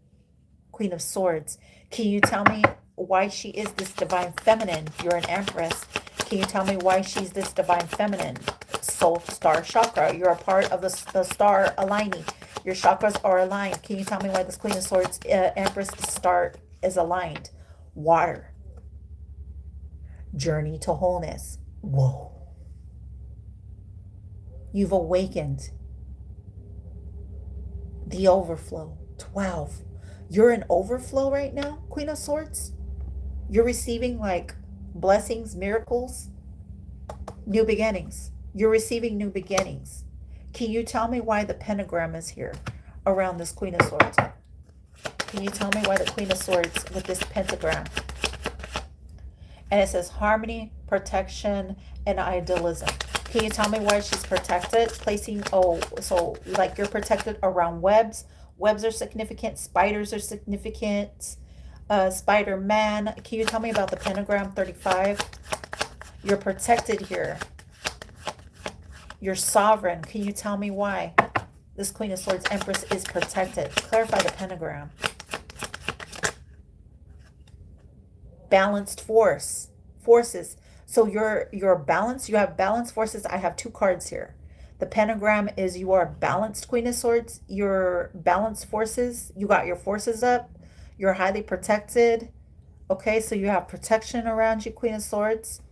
A: queen of swords. Can you tell me why she is this divine feminine? You're an empress. Can you tell me why she's this divine feminine? Soul star chakra. You're a part of the star aligning. Your chakras are aligned. Can you tell me why this queen of swords, empress star is aligned? Water. Journey to wholeness. Whoa. You've awakened. The overflow. 12. You're in overflow right now, Queen of Swords. You're receiving like blessings, miracles, new beginnings. You're receiving new beginnings. Can you tell me why the pentagram is here around this Queen of Swords? Can you tell me why the Queen of Swords with this pentagram? And it says harmony, protection, and idealism. Can you tell me why she's protected? Placing, oh, so like you're protected around webs. Webs are significant. Spiders are significant. Spider-Man. Can you tell me about the pentagram 35? You're protected here. You're sovereign. Can you tell me why this Queen of Swords Empress is protected? Clarify the pentagram. Balanced forces. So you're balanced. You have balanced forces. I have two cards here. The pentagram is you are balanced, Queen of Swords. Your balanced forces. You got your forces up. You're highly protected. Okay, so you have protection around you, Queen of Swords.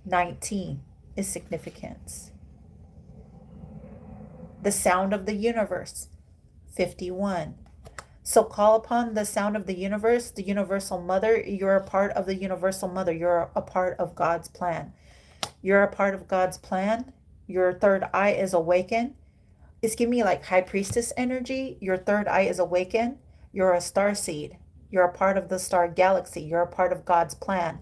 A: 19 is significance. The sound of the universe. 51. So call upon the sound of the universe, the universal mother. You're a part of the universal mother. You're a part of God's plan. You're a part of God's plan. Your third eye is awakened. It's giving me like high priestess energy. Your third eye is awakened. You're a star seed. You're a part of the star galaxy. You're a part of God's plan.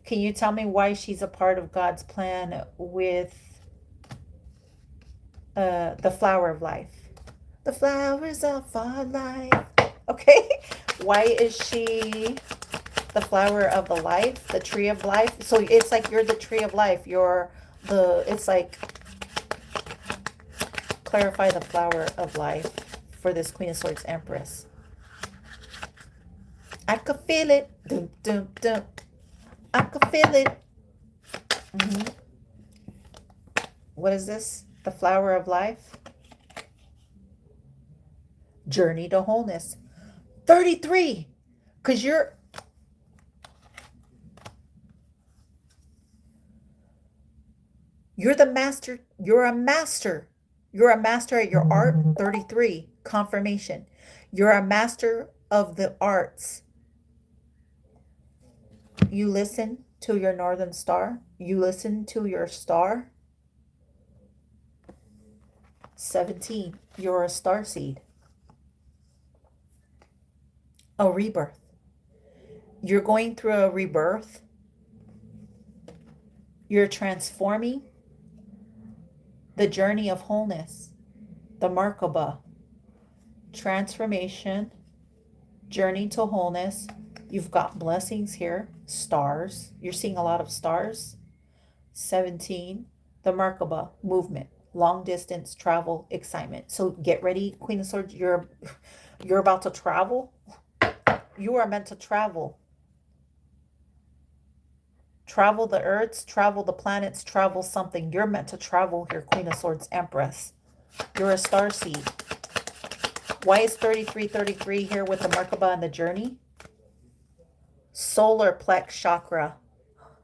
A: Can you tell me why she's a part of God's plan with the flower of life? The flowers of our life. Okay, why is she the flower of the life, the tree of life? So it's like you're the tree of life. You're the, it's like, clarify the flower of life for this Queen of Swords Empress. I could feel it. Dum, dum, dum. I could feel it. What is this? The flower of life. Journey to wholeness. 33. Because you're the master. You're a master. You're a master at your art. 33. Confirmation. You're a master of the arts. You listen to your northern star. You listen to your star. 17. You're a star seed. A rebirth. You're going through a rebirth. You're transforming. The journey of wholeness. The Merkaba. Transformation. Journey to wholeness. You've got blessings here. Stars. You're seeing a lot of stars. 17. The Merkaba. Movement. Long distance travel. Excitement. So get ready, Queen of Swords. You're about to travel. You are meant to travel. Travel the earths, travel the planets, travel something. You're meant to travel here, Queen of Swords Empress. You're a star seed. Why is 3333 here with the Merkaba and the journey? Solar plex chakra.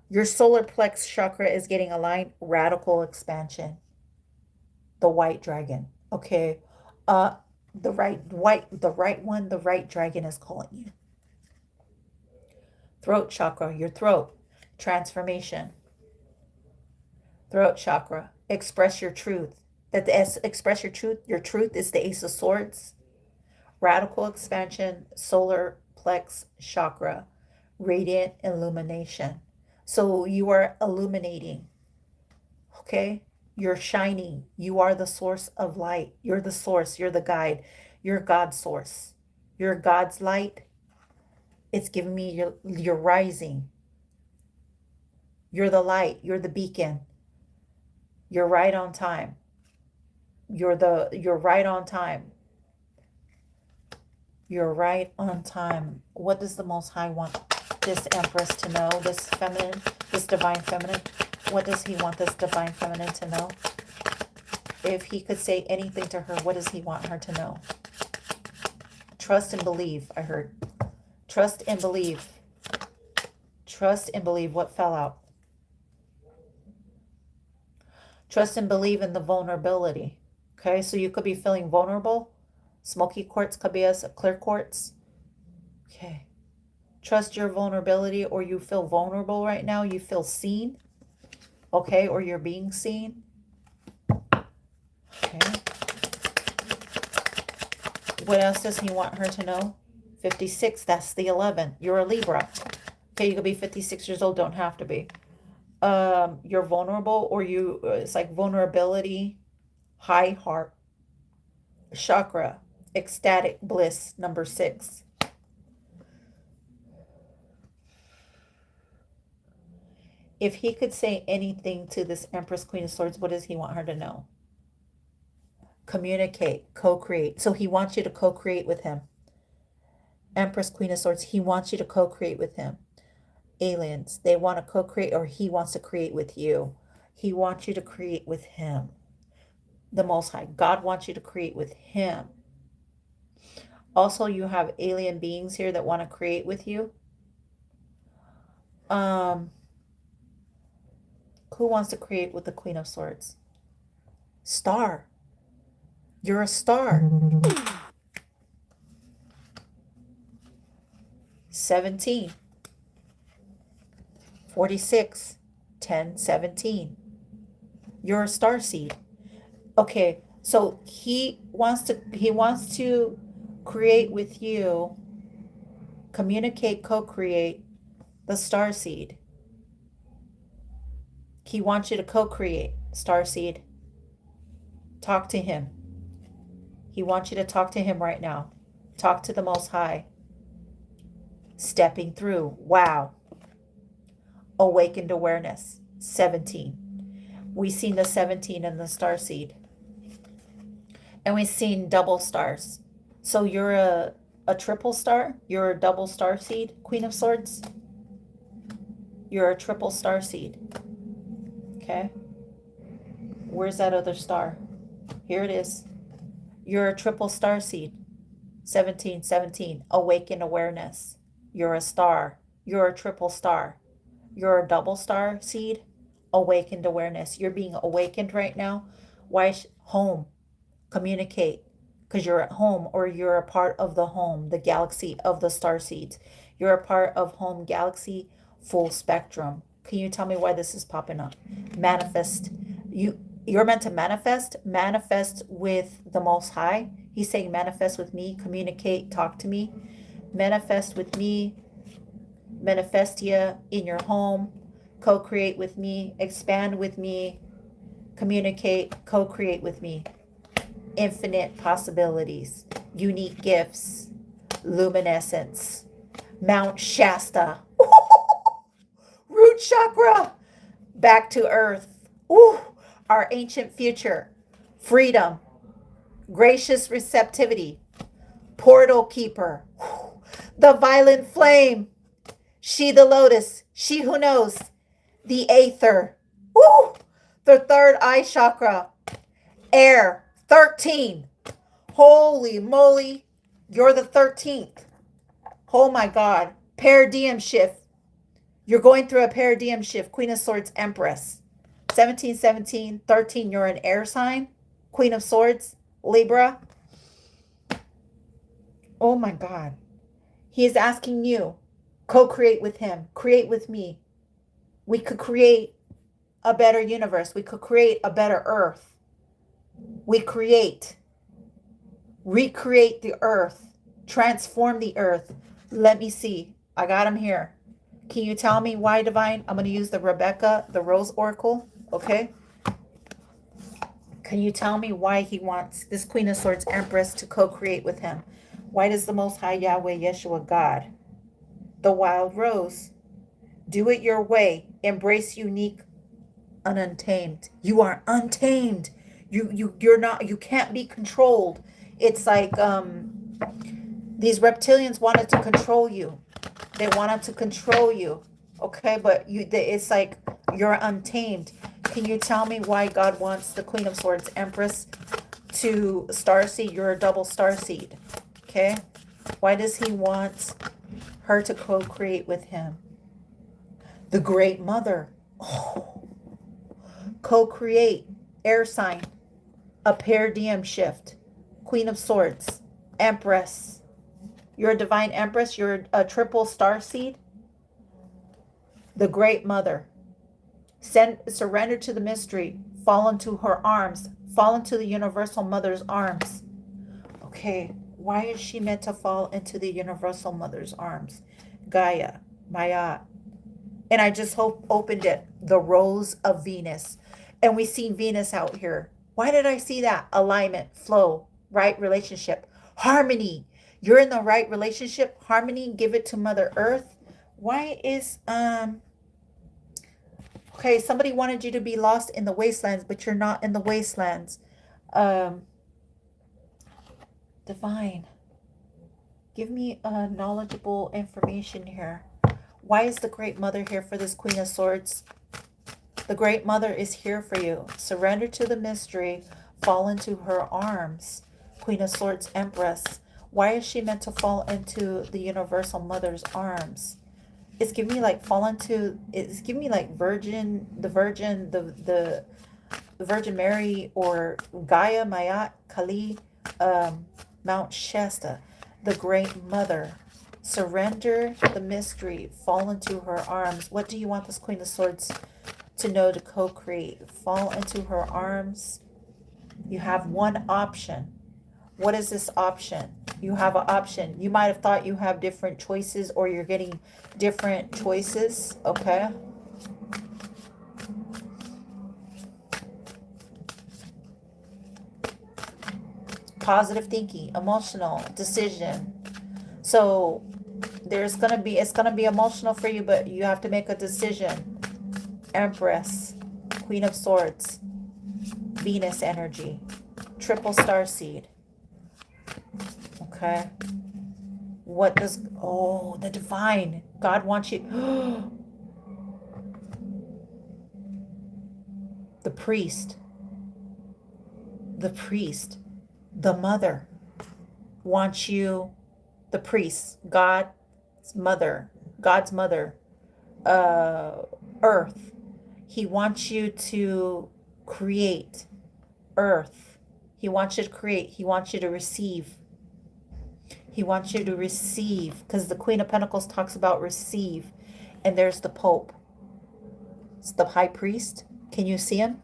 A: Your solar plex chakra is getting aligned. Radical expansion. The white dragon. Okay. The right dragon is calling you. Throat chakra, your throat. Transformation. Throat chakra. Express your truth. Express your truth. Your truth is the Ace of Swords. Radical expansion. Solar plex chakra. Radiant illumination. So you are illuminating. Okay? You're shining. You are the source of light. You're the source. You're the guide. You're God's source. You're God's light. It's giving me your rising. You're the light. You're the beacon. You're right on time. You're right on time. You're right on time. What does the Most High want this Empress to know? This feminine, this divine feminine. What does he want this divine feminine to know? If he could say anything to her, what does he want her to know? Trust and believe, I heard. Trust and believe. Trust and believe. What fell out? Trust and believe in the vulnerability. Okay, so you could be feeling vulnerable. Smoky quartz could be a clear quartz. Okay. Trust your vulnerability, or you feel vulnerable right now. You feel seen. Okay, or you're being seen. Okay. What else does he want her to know? 56, that's the 11. You're a Libra. Okay, you could be 56 years old, don't have to be. You're vulnerable, or it's like vulnerability, high heart, chakra, ecstatic bliss, number 6. If he could say anything to this Empress, Queen of Swords, what does he want her to know? Communicate, co-create. So he wants you to co-create with him. Empress, Queen of Swords, he wants you to co-create with him. Aliens, they want to co-create, or he wants to create with you. He wants you to create with him. The Most High. God wants you to create with him. Also, you have alien beings here that want to create with you. Who wants to create with the Queen of Swords? Star. You're a star. 17. 46. 10, 17. You're a star seed. Okay, so he wants to create with you, communicate, co-create the star seed. He wants you to co-create, star seed. Talk to him. He wants you to talk to him right now. Talk to the Most High. Stepping through. Wow. Awakened awareness. 17. We've seen the 17 in the star seed. And we've seen double stars. So you're a triple star? You're a double star seed, Queen of Swords? You're a triple star seed. Okay. Where's that other star? Here it is. You're a triple star seed. 17, 17. Awakened awareness. You're a star. You're a triple star. You're a double star seed. Awakened awareness. You're being awakened right now. Why? Home. Communicate. Because you're at home, or you're a part of the home, the galaxy of the star seeds. You're a part of home galaxy, full spectrum. Can you tell me why this is popping up? Manifest. You're meant to manifest. Manifest with the Most High. He's saying manifest with me. Communicate. Talk to me. Manifest with me. Manifestia in your home. Co-create with me. Expand with me. Communicate. Co-create with me. Infinite possibilities. Unique gifts. Luminescence. Mount Shasta. Root chakra. Back to earth. Ooh, our ancient future. Freedom. Gracious receptivity. Portal keeper. The violent flame. She the lotus. She who knows. The aether. Ooh, the third eye chakra. Air. 13. Holy moly. You're the 13th. Oh my God. Paradigm shift. You're going through a paradigm shift. Queen of Swords, Empress. 17, 17, 13. You're an air sign. Queen of Swords, Libra. Oh my God. He is asking you, co-create with him. Create with me. We could create a better universe. We could create a better earth. We create. Recreate the earth. Transform the earth. Let me see. I got him here. Can you tell me why, Divine? I'm going to use the Rebecca, the Rose Oracle. Okay. Can you tell me why he wants this Queen of Swords Empress to co-create with him? Why does the Most High Yahweh Yeshua God, the wild rose, do it your way, embrace unique, untamed? You are untamed. You're not, you can't be controlled. It's like these reptilians wanted to control you. They wanted to control you. Okay, but it's like you're untamed. Can you tell me why God wants the Queen of Swords Empress to starseed? You're a double starseed. Okay, why does he want her to co-create with him? The Great Mother. Oh, co-create, air sign, a paradigm shift. Queen of Swords, Empress. You're a divine Empress. You're a triple starseed. The Great Mother. Surrender to the mystery. Fall into her arms. Fall into the Universal Mother's arms. Okay, why is she meant to fall into the Universal Mother's arms? Gaia, Maya. And I just opened it. The Rose of Venus. And we see Venus out here. Why did I see that? Alignment, flow, right relationship, harmony. You're in the right relationship, harmony. Give it to Mother Earth. Why is okay, somebody wanted you to be lost in the wastelands, but you're not in the wastelands. Divine, give me knowledgeable information here. Why is the Great Mother here for this Queen of Swords? The Great Mother is here for you. Surrender to the mystery. Fall into her arms. Queen of Swords Empress. Why is she meant to fall into the Universal Mother's arms? It's giving me like fall into, it's giving me like Virgin, the Virgin Mary, or Gaia, Mayat, Kali, Mount Shasta, the Great Mother. Surrender the mystery. Fall into her arms. What do you want this Queen of Swords to know to co-create? Fall into her arms. You have one option. What is this option? You have an option. You might have thought you have different choices, or you're getting different choices. Okay. Positive thinking, emotional decision. So it's gonna be emotional for you, but you have to make a decision. Empress, Queen of Swords, Venus energy, triple star seed. Okay. What does, oh, the divine. God wants you. The priest. The priest. The mother wants you. The priest. God's mother. God's mother. Earth. He wants you to create. Earth. He wants you to create. He wants you to receive. He wants you to receive, because the Queen of Pentacles talks about receive. And there's the Pope. It's the High Priest. Can you see him?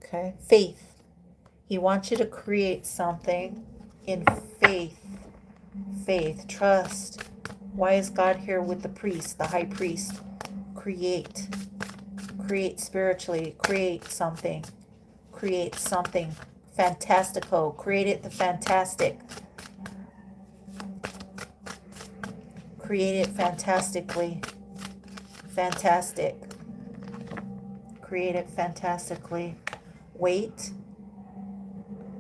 A: Okay. Faith. He wants you to create something in faith. Faith. Trust. Why is God here with the priest, the High Priest? Create. Create spiritually. Create something. Create something. Fantastico. Create it the fantastic. Create it fantastically. Fantastic. Create it fantastically. Wait.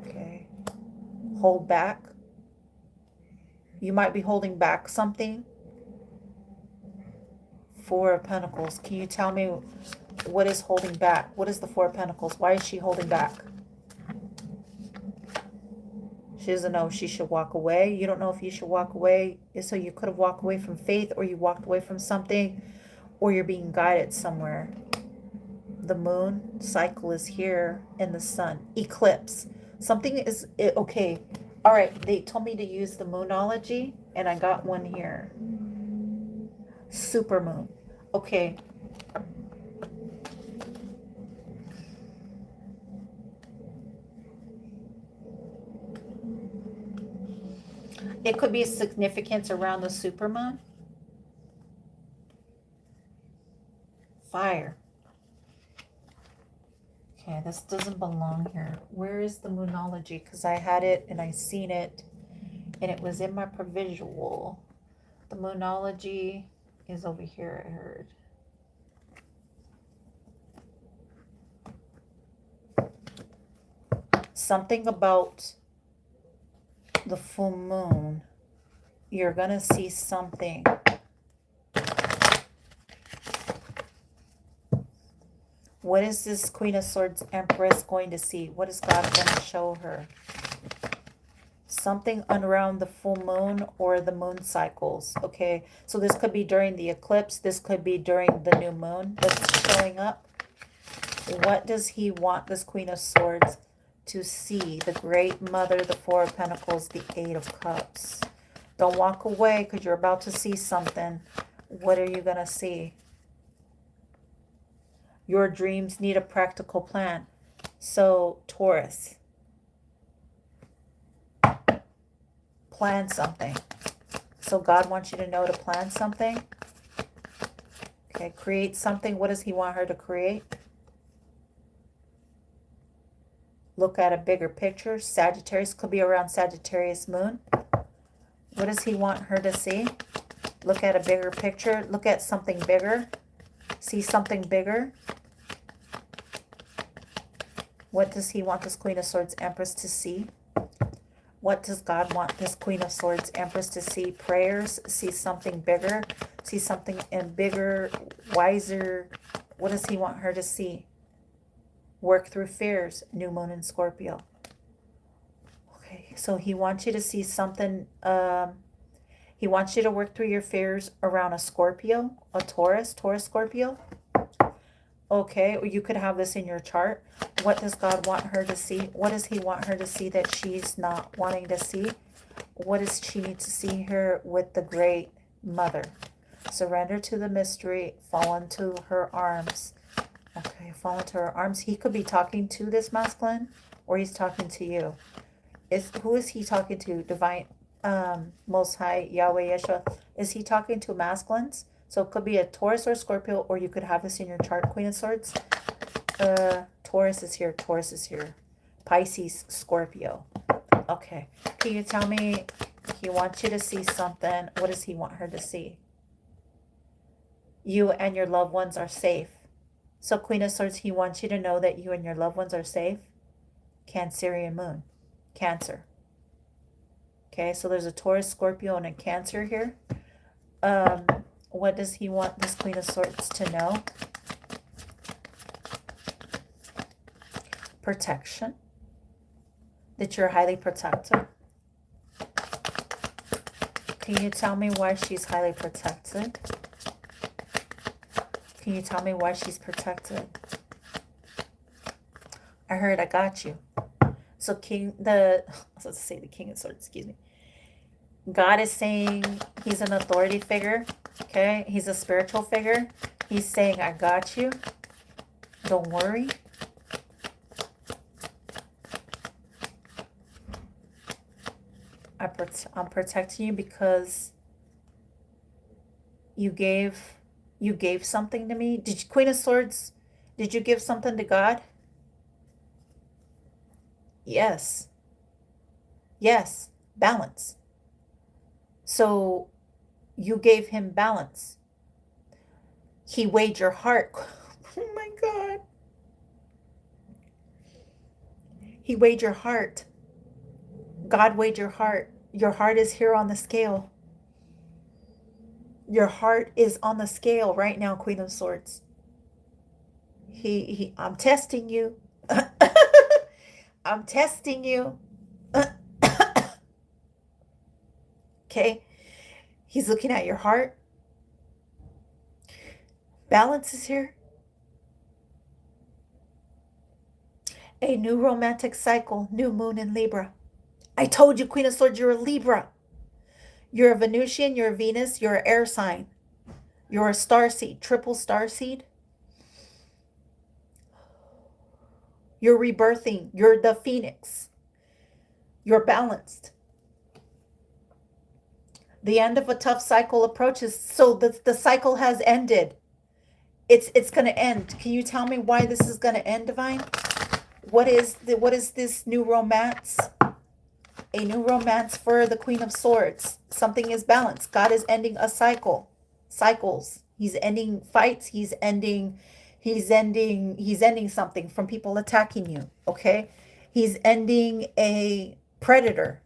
A: Okay. Hold back. You might be holding back something. Four of Pentacles. Can you tell me what is holding back? What is the Four of Pentacles? Why is she holding back? She doesn't know if she should walk away. You don't know if you should walk away. So you could have walked away from faith, or you walked away from something, or you're being guided somewhere. The moon cycle is here, and the sun. Eclipse. Something is, okay. All right. They told me to use the moonology, and I got one here. Supermoon. Okay. It could be significance around the supermoon. Fire. Okay, this doesn't belong here. Where is the moonology? Because I had it and I seen it and it was in my provisual. The moonology is over here, I heard. Something about the full moon. You're going to see something. What is this Queen of Swords Empress going to see? What is God going to show her? Something around the full moon or the moon cycles. Okay, so this could be during the eclipse. This could be during the new moon that's showing up. What does he want this Queen of Swords to see? The Great Mother, the Four of Pentacles, the Eight of Cups. Don't walk away because you're about to see something. What are you going to see? Your dreams need a practical plan. So, Taurus, plan something. So God wants you to know to plan something. Okay, create something. What does he want her to create? Look at a bigger picture. Sagittarius could be around Sagittarius moon. What does he want her to see? Look at a bigger picture. Look at something bigger. See something bigger. What does he want this Queen of Swords Empress to see? What does God want this Queen of Swords Empress to see? Prayers. See something bigger. See something in bigger, wiser. What does he want her to see? Work through fears. New moon in Scorpio. Okay, so he wants you to see something. He wants you to work through your fears around a Scorpio, a Taurus, Scorpio. Okay, or you could have this in your chart. What does God want her to see? What does he want her to see that she's not wanting to see? What does she need to see here with the Great Mother? Surrender to the mystery. Fall into her arms. Okay, fall into her arms. He could be talking to this masculine, or he's talking to you. Who is he talking to? Divine, Most High, Yahweh, Yeshua. Is he talking to masculines? So it could be a Taurus or Scorpio, or you could have this in your chart, Queen of Swords. Taurus is here. Taurus is here. Pisces, Scorpio. Okay. Can you tell me, he wants you to see something. What does he want her to see? You and your loved ones are safe. So Queen of Swords, he wants you to know that you and your loved ones are safe. Cancerian moon. Cancer. Okay, so there's a Taurus, Scorpio, and a Cancer here. What does he want this Queen of Swords to know? Protection. That you're highly protected. Can you tell me why she's highly protected? Can you tell me why she's protected? I heard I got you. So I was about to say the King of Swords, excuse me. God is saying he's an authority figure. Okay, he's a spiritual figure. He's saying, I got you. Don't worry. I'm protecting you because you gave something to me. Queen of Swords, did you give something to God? Yes. Yes. Balance. So you gave him balance. He weighed your heart. Oh my God. He weighed your heart. God weighed your heart. Your heart is here on the scale. Your heart is on the scale right now, Queen of Swords. I'm testing you. I'm testing you. Okay. He's looking at your heart. Balance is here. A new romantic cycle. New moon in Libra. I told you, Queen of Swords, you're a Libra. You're a Venusian. You're a Venus. You're an air sign. You're a starseed. Triple starseed. You're rebirthing. You're the phoenix. You're balanced. The end of a tough cycle approaches. So the cycle has ended. It's going to end. Can you tell me why this is going to end, Divine? What is this new romance? A new romance for the Queen of Swords. Something is balanced. God is ending a cycle. Cycles. He's ending fights. He's ending something from people attacking you. Okay? He's ending a predator.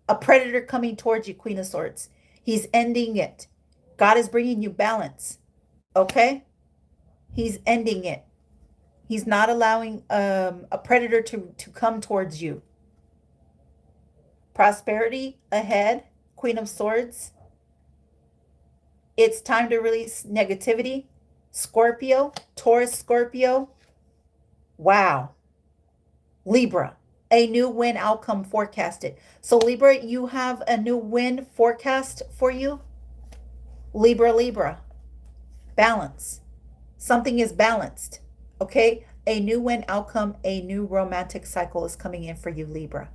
A: A predator coming towards you, Queen of Swords. He's ending it. God is bringing you balance. Okay? He's ending it. He's not allowing a predator to come towards you. Prosperity ahead, Queen of Swords. It's time to release negativity. Scorpio, Taurus, Scorpio. Wow. Libra, a new win outcome forecasted. So Libra, you have a new win forecast for you. Libra, balance. Something is balanced. Okay? A new win outcome, a new romantic cycle is coming in for you, Libra.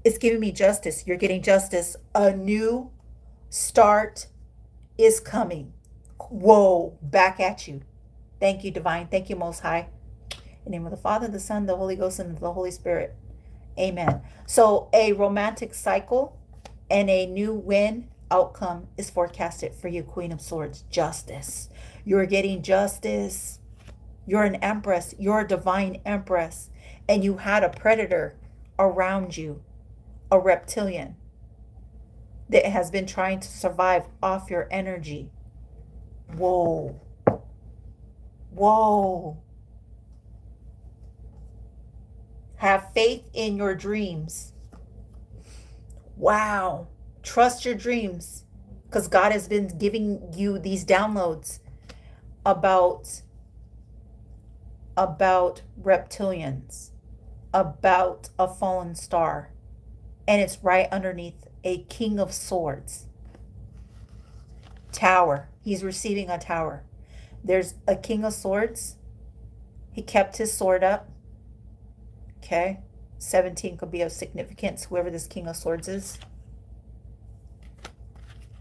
A: It's giving me justice. You're getting justice. A new start is coming. Whoa, back at you. Thank you, Divine. Thank you, Most High. In the name of the Father, the Son, the Holy Ghost, and the Holy Spirit. Amen. So a romantic cycle and a new win outcome is forecasted for you, Queen of Swords. Justice. You're getting justice. You're an empress. You're a divine empress. And you had a predator around you. A reptilian that has been trying to survive off your energy. Whoa. Whoa. Have faith in your dreams. Wow. Trust your dreams, because God has been giving you these downloads about reptilians, about a fallen star. And it's right underneath a King of Swords. Tower. He's receiving a tower. There's a King of Swords. He kept his sword up. Okay. 17 could be of significance, whoever this King of Swords is.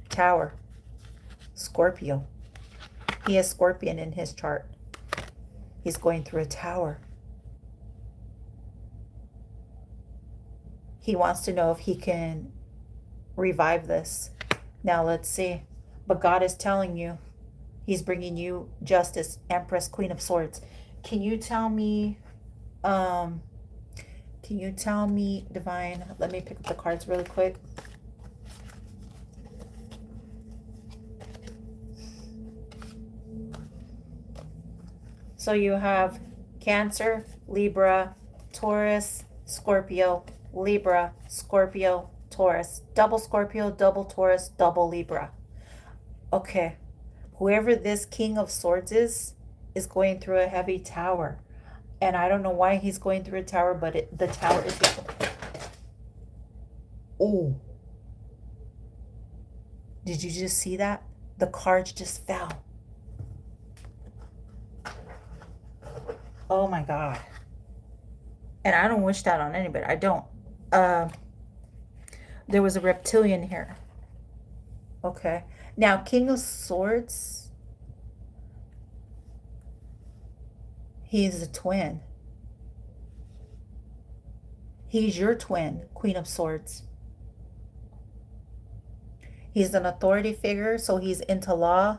A: Tower. Scorpio. He has Scorpion in his chart. He's going through a tower. He wants to know if he can revive this. Now let's see. But God is telling you, he's bringing you justice, Empress, Queen of Swords. Can you tell me, Divine? Let me pick up the cards really quick. So you have Cancer, Libra, Taurus, Scorpio, Libra, Scorpio, Taurus, double Scorpio, double Taurus, double Libra. Okay, whoever this King of Swords is going through a heavy tower. And I don't know why he's going through a tower, but the tower is... Oh. Did you just see that? The cards just fell. Oh my God. And I don't wish that on anybody. I don't. There was a reptilian here. Okay. Now, King of Swords. He's a twin. He's your twin, Queen of Swords. He's an authority figure, so he's into law.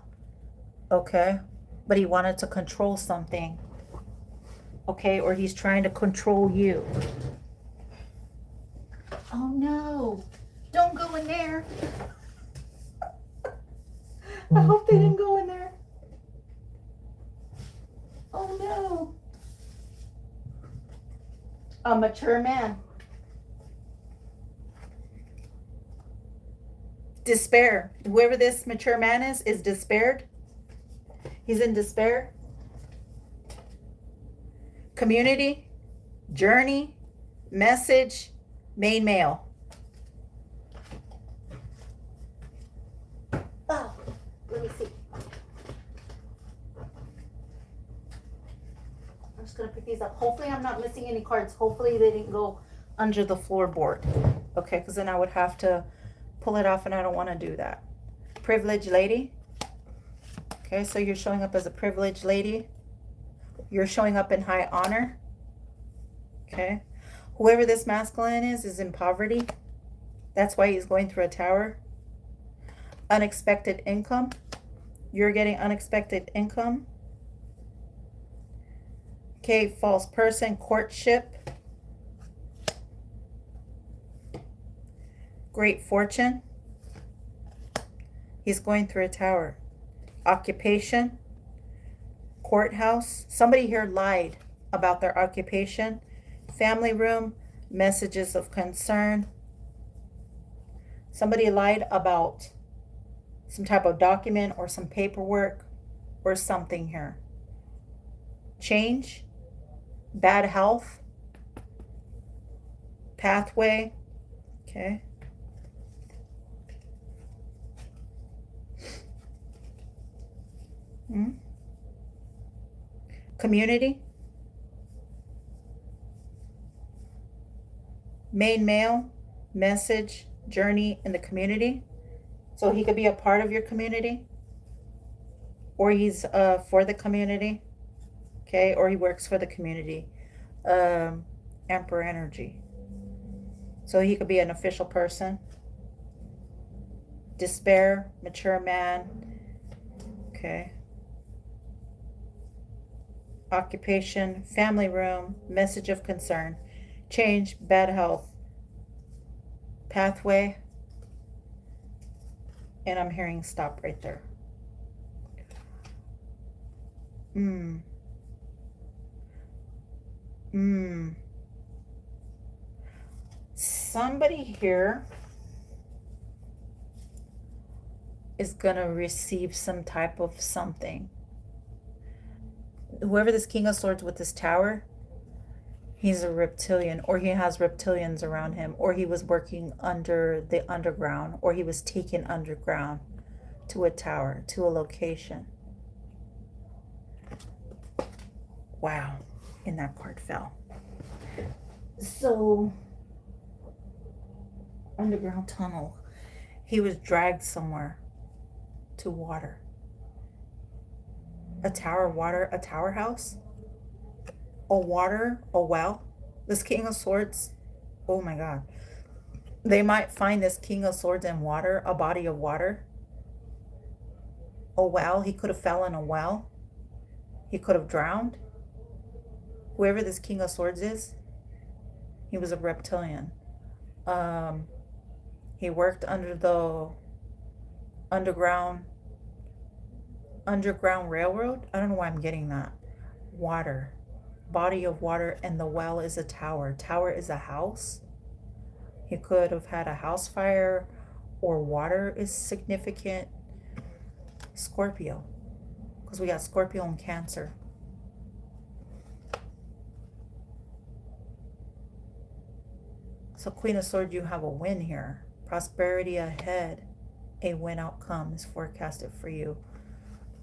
A: Okay. But he wanted to control something. Okay, or he's trying to control you. Oh no, don't go in there. I hope they didn't go in there. Oh no. A mature man. Despair. Whoever this mature man is despaired. He's in despair. Community, journey, message, main male. Oh, let me see. I'm just going to pick these up. Hopefully I'm not missing any cards. Hopefully they didn't go under the floorboard. Okay, because then I would have to pull it off, and I don't want to do that. Privileged lady. Okay, so you're showing up as a privileged lady. You're showing up in high honor. Okay. Whoever this masculine is in poverty. That's why he's going through a tower. Unexpected income. You're getting unexpected income. Okay, false person, courtship. Great fortune. He's going through a tower. Occupation. Courthouse. Somebody here lied about their occupation. Family room. Messages of concern. Somebody lied about some type of document or some paperwork or something here. Change. Bad health. Pathway. Okay. Community. Main male. Message. Journey in the community. So he could be a part of your community. Or he's for the community. Okay. Or he works for the community. Emperor energy. So he could be an official person. Despair. Mature man. Okay. Occupation, family room, message of concern, change, bad health, pathway, and I'm hearing stop right there. Somebody here is gonna receive some type of something. Whoever this King of Swords with this tower, he's a reptilian, or he has reptilians around him, or he was working under the underground, or he was taken underground to a tower, to a location. Wow, and that card fell. So, underground tunnel. He was dragged somewhere to water. A tower, water, a tower house, a water, a well. This King of Swords, oh my God. They might find this King of Swords in water, a body of water. A well, he could have fell in a well. He could have drowned. Whoever this King of Swords is, he was a reptilian. He worked under the underground railroad. I don't know why I'm getting that. Water, body of water, and the well is a tower. Tower is a house. He could have had a house fire, or water is significant. Scorpio, because we got Scorpio and Cancer. So Queen of Swords, you have a win here. Prosperity ahead. A win outcome is forecasted for you.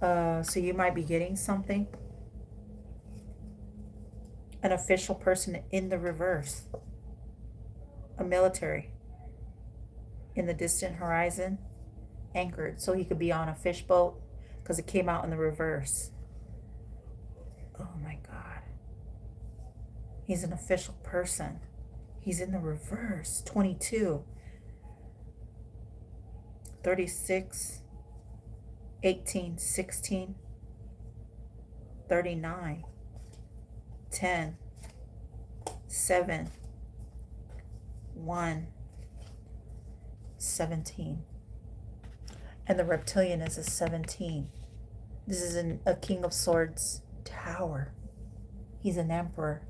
A: So you might be getting something. An official person in the reverse. A military. In the distant horizon. Anchored. So he could be on a fish boat because it came out in the reverse. Oh my God. He's an official person. He's in the reverse. 22. 36. 18. 16. 39. 10. 7. 1. 17. And the reptilian is a 17. This is a King of Swords tower. He's an emperor.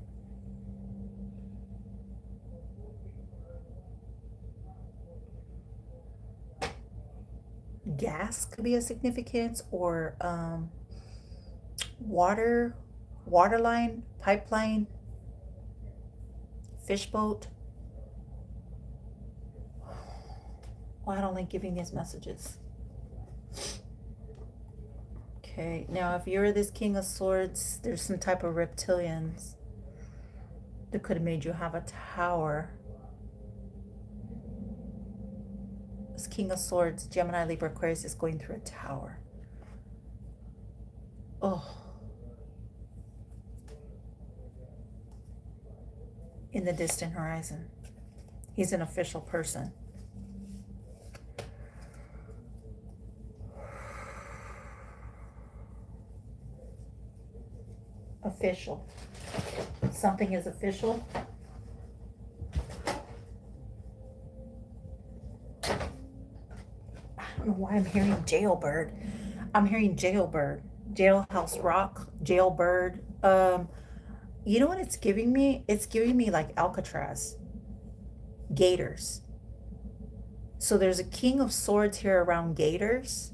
A: Gas could be a significance, or water line, pipeline, fish boat. Well, I don't like giving these messages. Okay, now if you're this King of Swords, there's some type of reptilians that could have made you have a tower. This King of Swords, Gemini, Libra, Aquarius, is going through a tower. Oh. in the distant horizon. He's an official person. Official. Something is official. I don't know why I'm hearing jailbird. I'm hearing jailbird. Jailhouse rock. Jailbird. You know what it's giving me? It's giving me like Alcatraz. Gators. So there's a king of swords here around gators.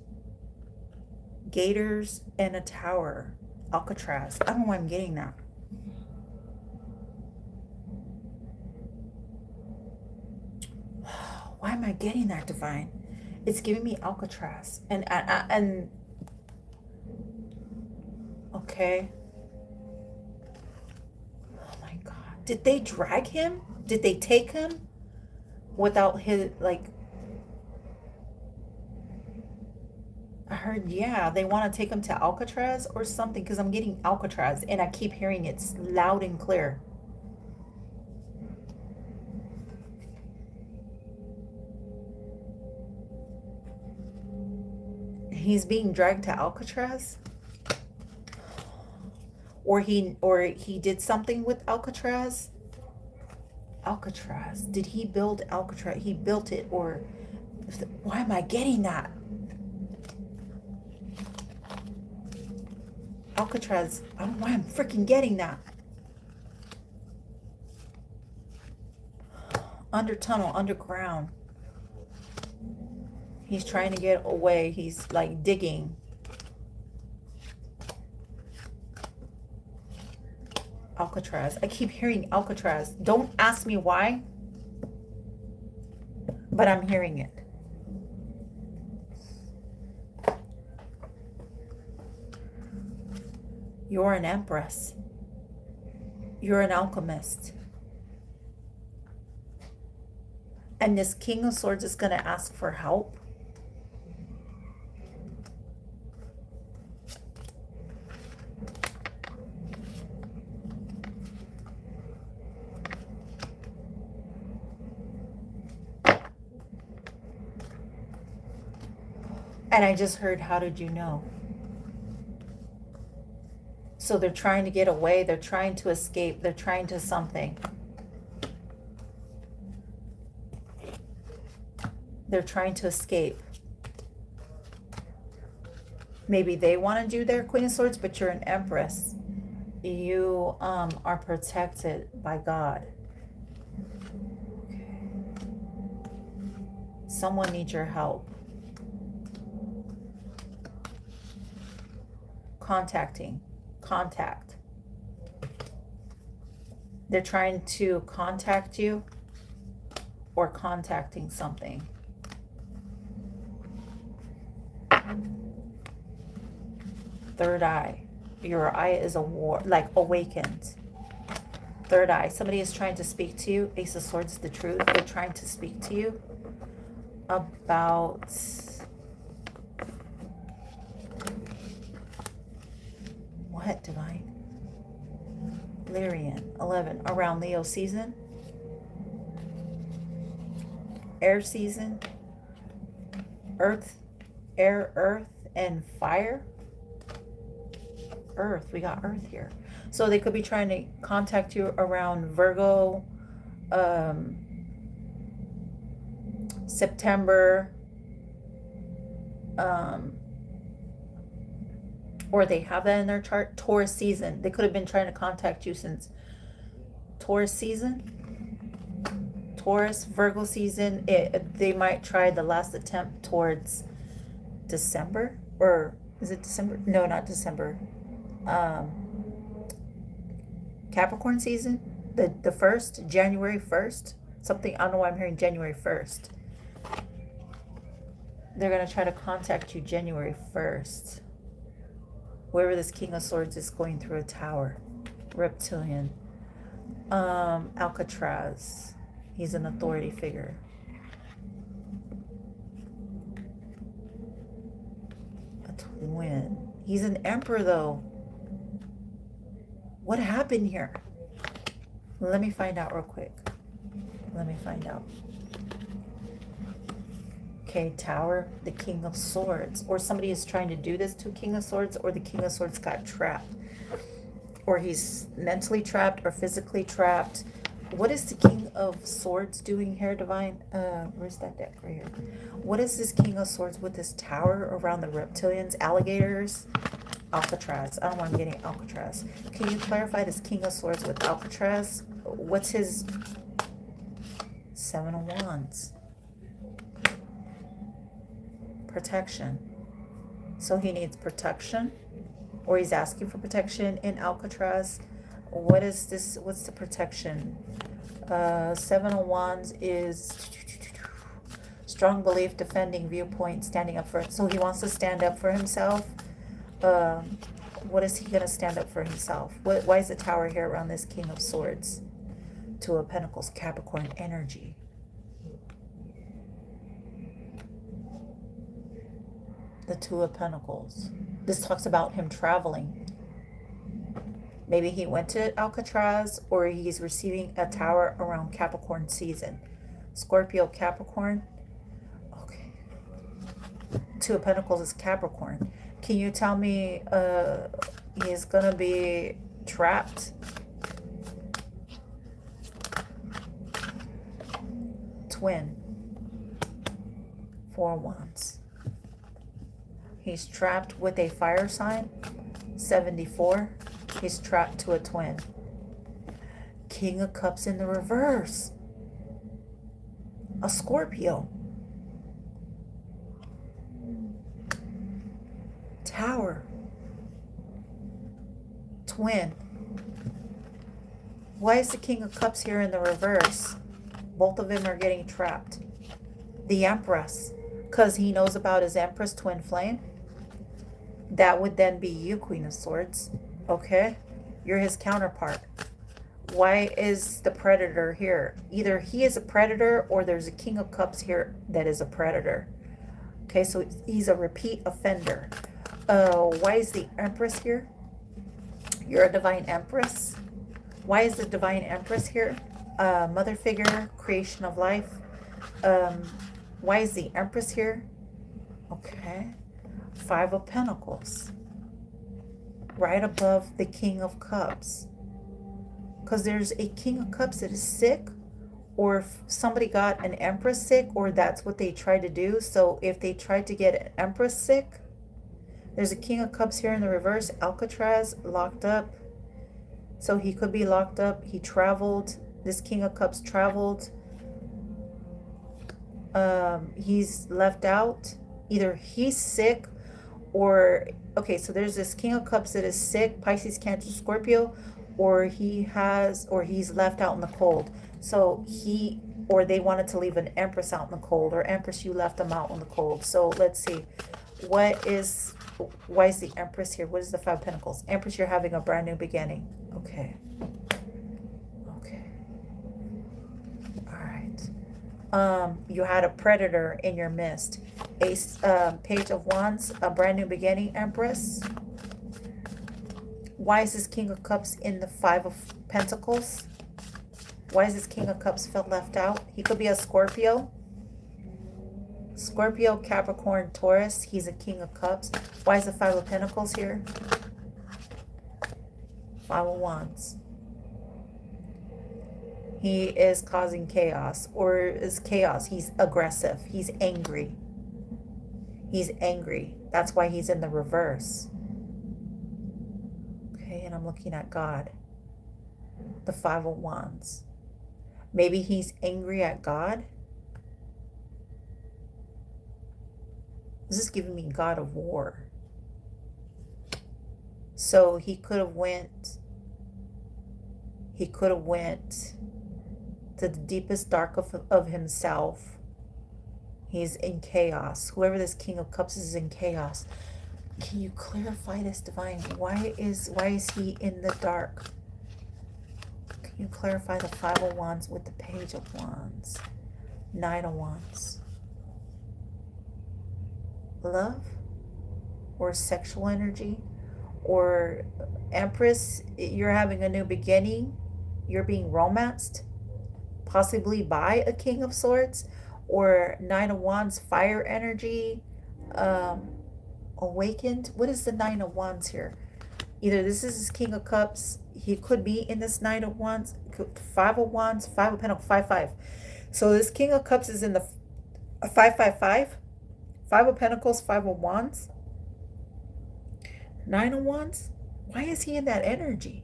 A: Gators and a tower. Alcatraz. I don't know why I'm getting that. Why am I getting that, divine? It's giving me Alcatraz. And okay. Oh my God. Did they drag him? Did they take him without his, like, I heard, yeah, they want to take him to Alcatraz or something, because I'm getting Alcatraz and I keep hearing it loud and clear. He's being dragged to Alcatraz? Or he did something with Alcatraz? Alcatraz. Did he build Alcatraz? He built it, or why am I getting that? Alcatraz. I don't know why I'm freaking getting that. Under tunnel, underground. He's trying to get away. He's like digging. Alcatraz. I keep hearing Alcatraz. Don't ask me why, but I'm hearing it. You're an empress. You're an alchemist. And this King of Swords is going to ask for help. And I just heard, how did you know? So they're trying to get away. They're trying to escape. They're trying to something. They're trying to escape. Maybe they want to do their Queen of Swords, but you're an Empress. You are protected by God. Okay. Someone needs your help. Contact. They're trying to contact you or contacting something. Third eye. Your eye is like awakened. Third eye. Somebody is trying to speak to you. Ace of Swords is the truth. They're trying to speak to you about what, divine? Lyrian. 11. Around Leo season. Air season. Earth. Air, earth, and fire. Earth. We got earth here. So they could be trying to contact you around Virgo, September, or they have that in their chart. Taurus season. They could have been trying to contact you since Taurus season. Taurus, Virgo season. They might try the last attempt towards December, or is it December? No, not December. Capricorn season, the first, January 1st, something. I don't know why I'm hearing January 1st. They're going to try to contact you January 1st. Wherever this King of Swords is going through a tower. Reptilian. Alcatraz. He's an authority figure. A twin. He's an emperor, though. What happened here? Let me find out real quick. Let me find out. Okay, Tower, the King of Swords. Or somebody is trying to do this to King of Swords, or the King of Swords got trapped. Or he's mentally trapped or physically trapped. What is the King of Swords doing here, Divine? Where's that deck right here? What is this King of Swords with this tower around the reptilians, alligators, Alcatraz? I don't want him getting Alcatraz. Can you clarify this King of Swords with Alcatraz? What's his Seven of Wands? Protection. So he needs protection, or he's asking for protection in Alcatraz. What is this? What's the protection? Seven of Wands is strong belief, defending viewpoint, standing up for it. So he wants to stand up for himself. What is he going to stand up for himself? Why is the Tower here around this King of Swords? Two of Pentacles, Capricorn energy. The Two of Pentacles. This talks about him traveling. Maybe he went to Alcatraz, or he's receiving a tower around Capricorn season. Scorpio, Capricorn. Okay. Two of Pentacles is Capricorn. Can you tell me he's going to be trapped? Twin. Four of Wands. He's trapped with a fire sign. 74. He's trapped to a twin. King of Cups in the reverse. A Scorpio. Tower. Twin. Why is the King of Cups here in the reverse? Both of them are getting trapped. The Empress. Because he knows about his Empress twin flame. That would then be you, Queen of Swords. Okay? You're his counterpart. Why is the Predator here? Either he is a predator, or there's a King of Cups here that is a predator. Okay, so he's a repeat offender. Why is the Empress here? You're a Divine Empress. Why is the Divine Empress here? Mother figure, creation of life. Why is the Empress here? Okay. Five of Pentacles. Right above the King of Cups. Because there's a King of Cups that is sick, or if somebody got an Empress sick, or that's what they tried to do. So if they tried to get an Empress sick, there's a King of Cups here in the reverse. Alcatraz, locked up. So he could be locked up. He traveled. This King of Cups traveled. He's left out. Either he's sick, or okay, so there's this King of Cups that is sick, Pisces, Cancer, Scorpio, or he's left out in the cold. So or they wanted to leave an Empress out in the cold, or Empress, you left them out in the cold. So let's see, why is the Empress here? What is the Five of Pentacles? Empress, you're having a brand new beginning. Okay. You had a predator in your midst. Ace, Page of Wands, a brand new beginning, Empress. Why is this King of Cups in the Five of Pentacles? Why is this King of Cups felt left out? He could be a Scorpio. Scorpio, Capricorn, Taurus. He's a King of Cups. Why is the Five of Pentacles here? Five of Wands. He is causing chaos, or is chaos. He's aggressive. He's angry. He's angry. That's why he's in the reverse. Okay, and I'm looking at God. The Five of Wands. Maybe he's angry at God. This is giving me God of War. So he could have went to the deepest dark of himself. He's in chaos. Whoever this King of Cups is in chaos. Can you clarify this, Divine? Why is he in the dark? Can you clarify the Five of Wands with the Page of Wands? Nine of Wands. Love? Or sexual energy? Or Empress, you're having a new beginning. you're being romanced, possibly by a King of Swords, or Nine of Wands, fire energy, um, awakened. What is the Nine of Wands here? Either this is his King of Cups. He could be in this Nine of Wands, Five of Wands, Five of Pentacles, 5-5. So this King of Cups is in the 5-5-5. Five of Pentacles, Five of Wands, Nine of Wands. Why is he in that energy?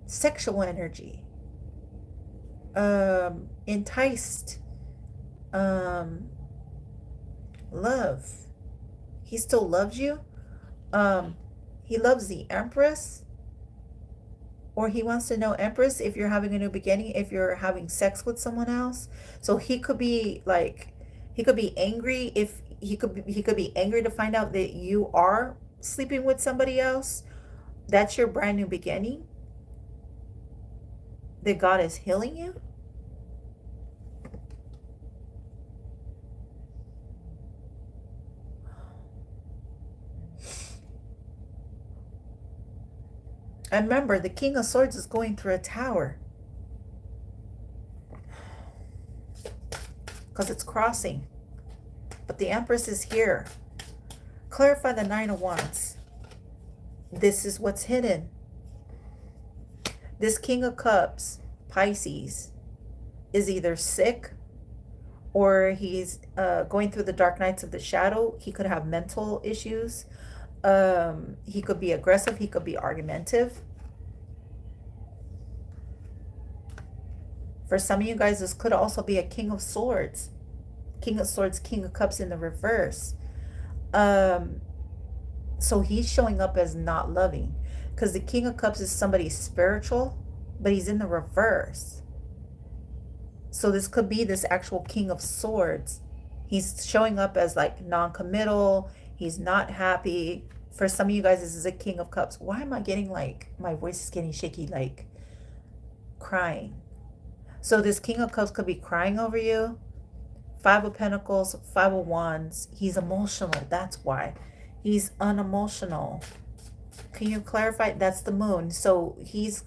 A: Sexual energy. Enticed. Love. He still loves you. He loves the Empress, or he wants to know, Empress, if you're having a new beginning, if you're having sex with someone else. So he could be like, he could be angry if he could be angry to find out that you are sleeping with somebody else. That's your brand new beginning, that God is healing you. And remember, the King of Swords is going through a tower, because it's crossing. But the Empress is here. Clarify the Nine of Wands. This is what's hidden. This King of Cups, Pisces, is either sick, or he's going through the dark nights of the shadow. He could have mental issues. He could be aggressive. He could be argumentative. For some of you guys, this could also be a King of Swords. King of Swords, King of Cups in the reverse. So he's showing up as not loving, because the King of Cups is somebody spiritual, but he's in the reverse. So this could be this actual King of Swords. He's showing up as like non-committal. He's not happy. For some of you guys, this is a King of Cups. Why am I getting like, my voice is getting shaky, like crying? So this King of Cups could be crying over you. Five of Pentacles, Five of Wands. He's emotional. That's why. He's unemotional. Can you clarify? That's the moon. So he's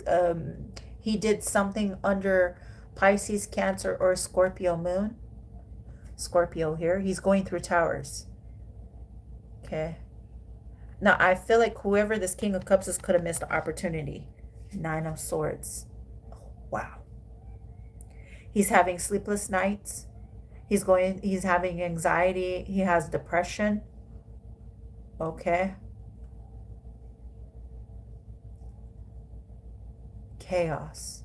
A: he did something under Pisces, Cancer, or Scorpio moon. Scorpio here. He's going through towers. Okay. Now, I feel like whoever this King of Cups is could have missed the opportunity. Nine of Swords. Wow. He's having sleepless nights. He's having anxiety. He has depression. Okay. Chaos.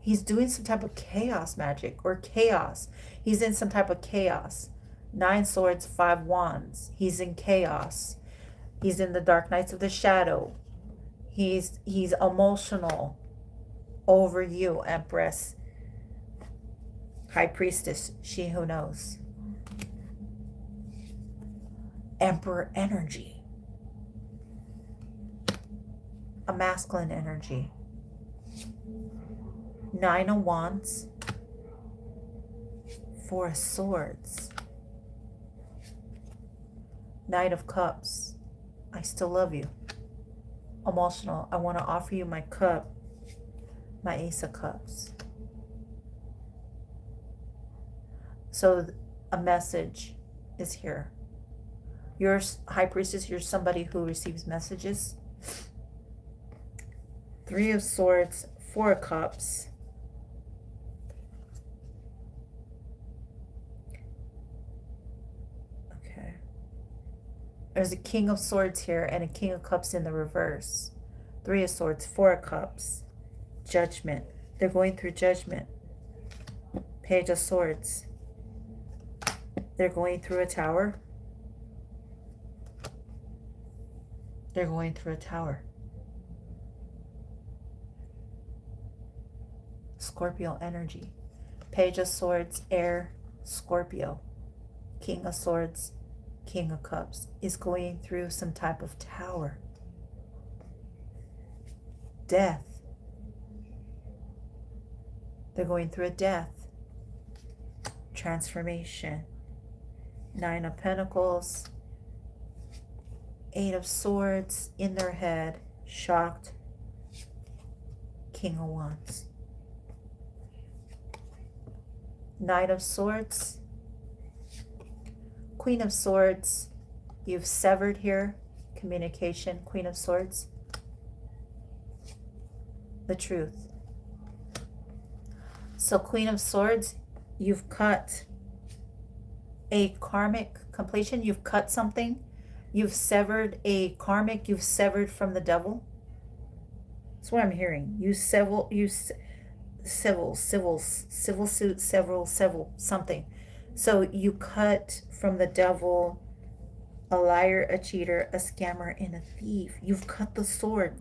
A: He's doing some type of chaos magic, or chaos. He's in some type of chaos. Nine Swords, Five Wands. He's in chaos. He's in the dark nights of the shadow. He's emotional over you, Empress. High Priestess, she who knows. Emperor energy. A masculine energy. Nine of Wands. Four of Swords. Knight of Cups. I still love you. Emotional. I want to offer you my cup. My Ace of Cups. So a message is here. You're High Priestess. You're somebody who receives messages. Three of Swords. Four of Cups. Okay. There's a King of Swords here and a King of Cups in the reverse. Three of Swords. Four of Cups. Judgment. They're going through judgment. Page of Swords. They're going through a tower. They're going through a tower. Scorpio energy. Page of Swords, Air, Scorpio. King of Swords, King of Cups is going through some type of tower. Death. They're going through a death. Transformation. Nine of Pentacles. Eight of Swords in their head. Shocked. King of Wands. Knight of Swords. Queen of Swords. You've severed here. Communication. Queen of Swords. The truth. So Queen of Swords, you've cut a karmic completion. You've cut something. You've severed a karmic. You've severed from the devil. That's what I'm hearing. Civil suit, several, something. So you cut from the devil, a liar, a cheater, a scammer, and a thief. You've cut the sword.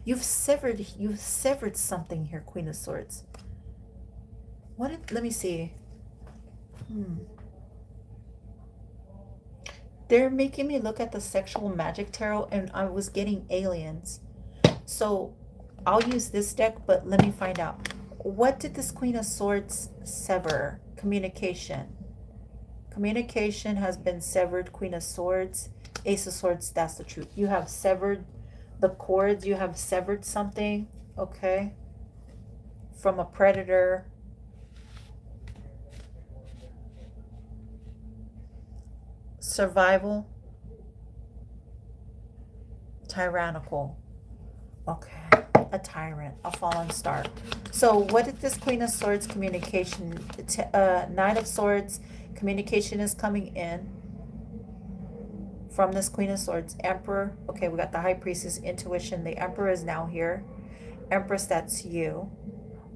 A: You've severed something here, Queen of Swords. Let me see. They're making me look at the sexual magic tarot, and I was getting aliens. So I'll use this deck, but let me find out. What did this Queen of Swords sever? Communication. Communication has been severed, Queen of Swords. Ace of Swords, that's the truth. You have severed the cords. You have severed something, okay? From a predator. Survival. Tyrannical. Okay. A tyrant, a fallen star. So what did this Queen of Swords communication, Knight of Swords, communication is coming in from this Queen of Swords. Emperor, okay, we got the High Priestess, intuition. The Emperor is now here. Empress, that's you.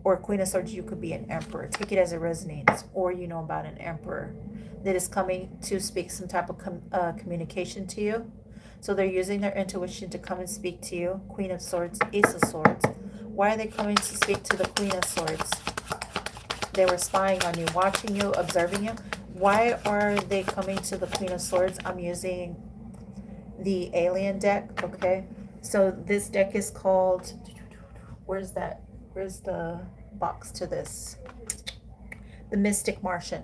A: Or Queen of Swords, you could be an emperor. Take it as it resonates. Or you know about an emperor that is coming to speak some type of communication to you. So they're using their intuition to come and speak to you. Queen of Swords, Ace of Swords. Why are they coming to speak to the Queen of Swords? They were spying on you, watching you, observing you. Why are they coming to the Queen of Swords? I'm using the alien deck, okay? So this deck is called, where's that? Where's the box to this? The Mystic Martian.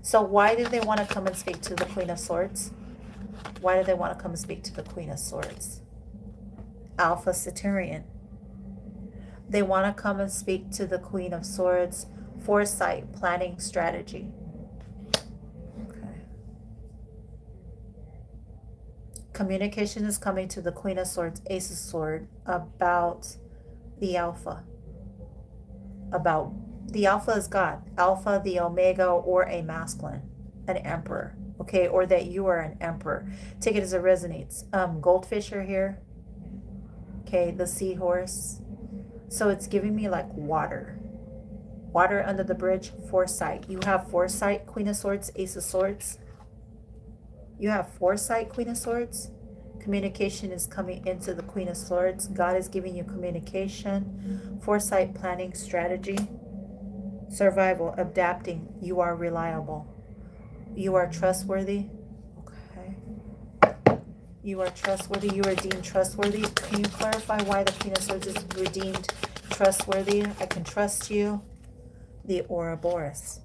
A: So why did they want to come and speak to the Queen of Swords? Why do they want to come and speak to the Queen of Swords? Alpha Saturnian. They want to come and speak to the Queen of Swords. Foresight, planning, strategy. Okay. Communication is coming to the Queen of Swords, Ace of Swords, about the Alpha. About the Alpha is God. Alpha, the Omega, or a masculine, an emperor. Okay, or that you are an emperor. Take it as it resonates. Goldfish are here. Okay, the seahorse. So it's giving me like water. Water under the bridge, foresight. You have foresight, Queen of Swords, Ace of Swords. You have foresight, Queen of Swords. Communication is coming into the Queen of Swords. God is giving you communication. Foresight, planning, strategy. Survival, adapting. You are reliable. You are trustworthy. Okay. You are trustworthy. You are deemed trustworthy. Can you clarify why the Queen of Swords is redeemed trustworthy? I can trust you. The Ouroboros.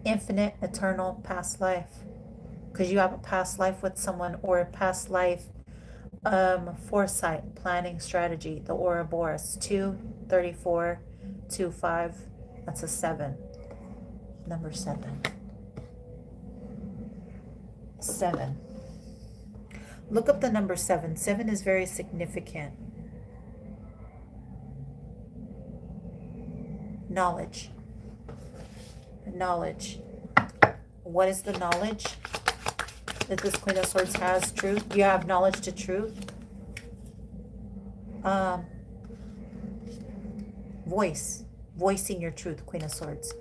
A: Infinite, eternal, past life. Because you have a past life with someone, or a past life foresight, planning, strategy. The Ouroboros. 2, 34, 2, 5. That's a 7. Number 7. 7. Look up the number 7. 7 is very significant. Knowledge. Knowledge. What is the knowledge that this Queen of Swords has? Truth. You have knowledge to truth. Voice. Voicing your truth, Queen of Swords.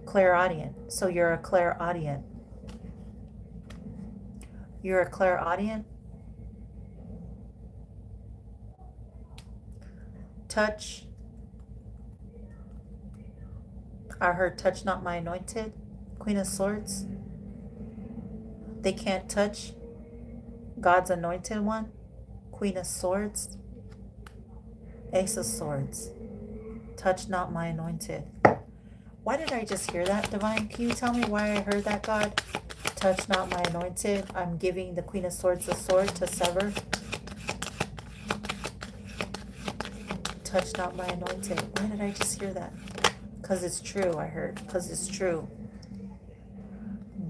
A: Clairaudient. So you're a clairaudient. You're a clairaudient. Touch. I heard touch not my anointed. Queen of Swords. They can't touch God's anointed one. Queen of Swords. Ace of Swords. Touch not my anointed. Why did I just hear that, Divine? Can you tell me why I heard that, God? Touch not my anointed. I'm giving the Queen of Swords the sword to sever. Touch not my anointed. Why did I just hear that? Because it's true, I heard. Because it's true.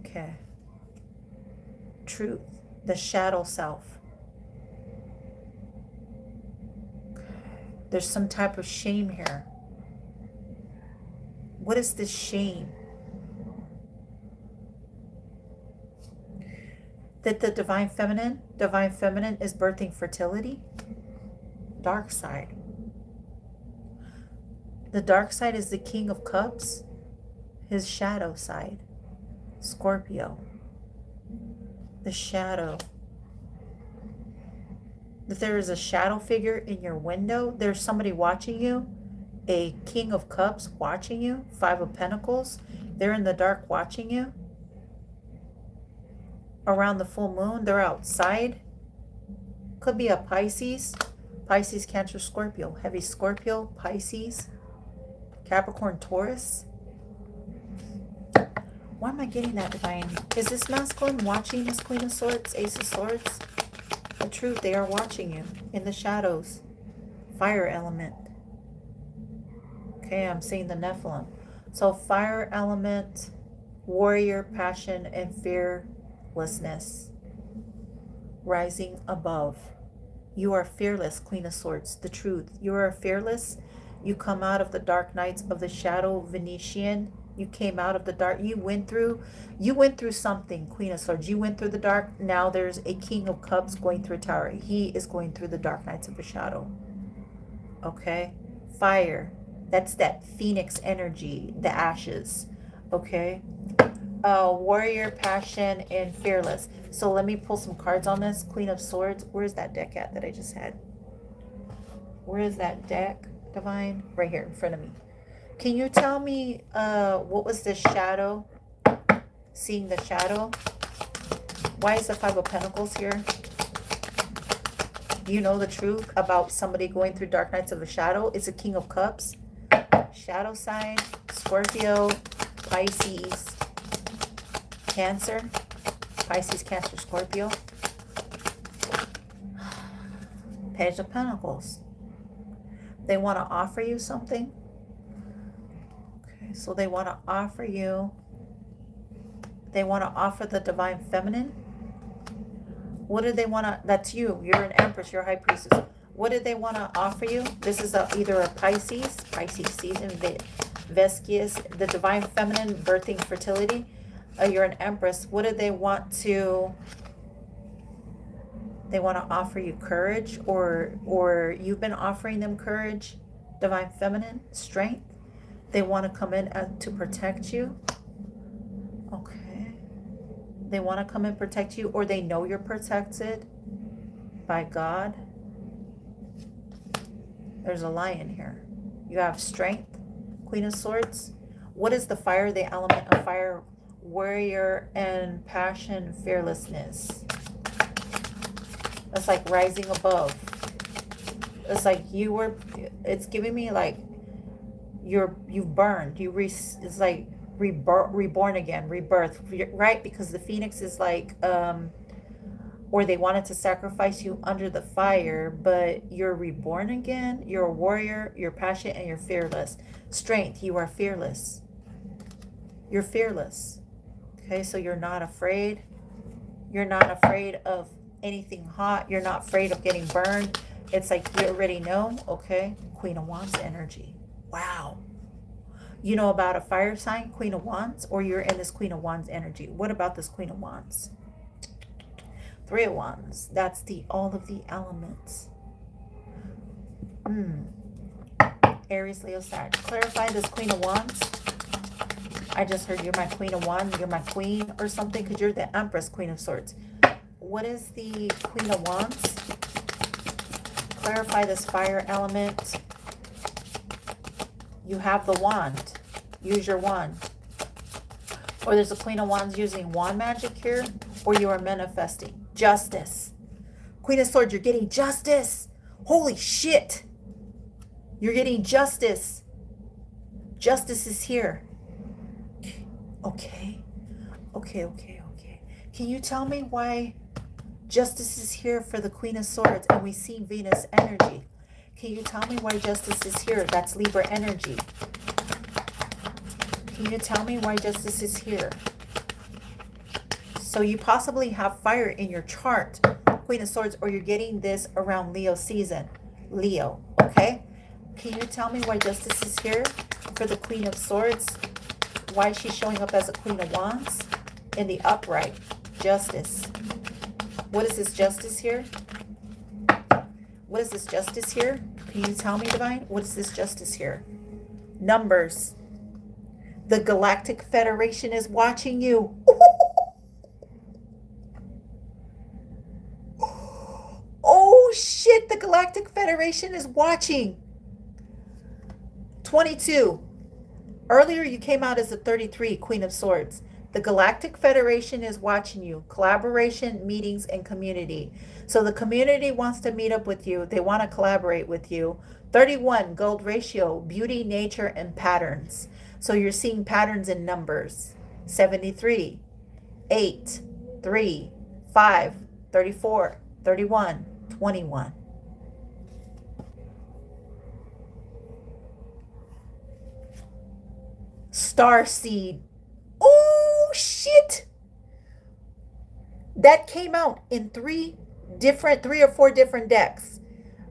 A: Okay. Truth. The shadow self. There's some type of shame here. What is this shame? That the divine feminine is birthing fertility. Dark side. The dark side is the King of Cups. His shadow side. Scorpio. The shadow. That there is a shadow figure in your window. There's somebody watching you. A King of Cups watching you. 5 of Pentacles. They're in the dark watching you. Around the full moon, they're outside. Could be a Pisces. Pisces, Cancer, Scorpio. Heavy Scorpio, Pisces, Capricorn, Taurus. Why am I getting that, divine? Is this masculine watching this Queen of Swords, Ace of Swords? The truth, they are watching you in the shadows. Fire element. Okay, I'm seeing the Nephilim. So fire element, warrior, passion, and fearlessness. Rising above. You are fearless, Queen of Swords. The truth. You are fearless. You come out of the dark nights of the shadow, Venetian. You came out of the dark. You went through something, Queen of Swords. You went through the dark. Now there's a King of Cups going through a tower. He is going through the dark nights of the shadow. Okay? Fire. That's that phoenix energy, the ashes. Okay? Warrior, passion, and fearless. So let me pull some cards on this. Queen of Swords. Where's that deck at that I just had? Where is that deck, divine? Right here in front of me. Can you tell me what was this shadow? Seeing the shadow. Why is the 5 of Pentacles here? You know the truth about somebody going through dark nights of the shadow. It's a King of Cups. Shadow sign. Scorpio. Pisces. Cancer. Pisces, Cancer, Scorpio. Page of Pentacles. They want to offer you something. Okay, so they want to offer you. They want to offer the divine feminine. What do they want to? That's you. You're an empress. You're a high priestess. What do they want to offer you? This is either a Pisces season, Vescius, the divine feminine, birthing fertility. You're an empress. What do they want to? They want to offer you courage, or you've been offering them courage, divine feminine, strength. They want to come in to protect you. Okay. They want to come and protect you, or they know you're protected by God. There's a lion here. You have strength, Queen of Swords. What is the fire? The element of fire, warrior, and passion, fearlessness. It's like rising above. It's like you were, it's giving me like you've burned. It's like reborn again, rebirth, right? Because the phoenix is like, or they wanted to sacrifice you under the fire, but you're reborn again. You're a warrior, you're passionate, and you're fearless. Strength, you are fearless. You're fearless. Okay, so you're not afraid. You're not afraid of anything hot. You're not afraid of getting burned. It's like you already know. Okay, Queen of Wands energy. Wow. You know about a fire sign, Queen of Wands, or you're in this Queen of Wands energy. What about this Queen of Wands? 3 of Wands. That's all of the elements. Aries, Leo, Sag. Clarify this Queen of Wands. I just heard you're my Queen of Wands. You're my queen or something, because you're the Empress, Queen of Swords. What is the Queen of Wands? Clarify this fire element. You have the wand. Use your wand. Or there's a Queen of Wands using wand magic here. Or you are manifesting justice. Queen of Swords, you're getting justice. Holy shit. You're getting justice. Justice is here. Okay. Okay. Can you tell me why Justice is here for the Queen of Swords and we see Venus energy? Can you tell me why Justice is here? That's Libra energy. Can you tell me why Justice is here? So you possibly have fire in your chart, Queen of Swords, or you're getting this around Leo season. Leo, okay? Can you tell me why Justice is here for the Queen of Swords? Why she's showing up as a Queen of Wands in the upright? Justice. What is this Justice here? What is this Justice here? Can you tell me, Divine? What is this Justice here? Numbers. The Galactic Federation is watching you. Oh shit, the Galactic Federation is watching. 22. Earlier you came out as a 33, Queen of Swords. The Galactic Federation is watching you. Collaboration, meetings, and community. So the community wants to meet up with you. They want to collaborate with you. 31, gold ratio, beauty, nature, and patterns. So you're seeing patterns in numbers. 73, 8, 3, 5, 34, 31, 21. Star seed. Oh shit. That came out in three or four different decks.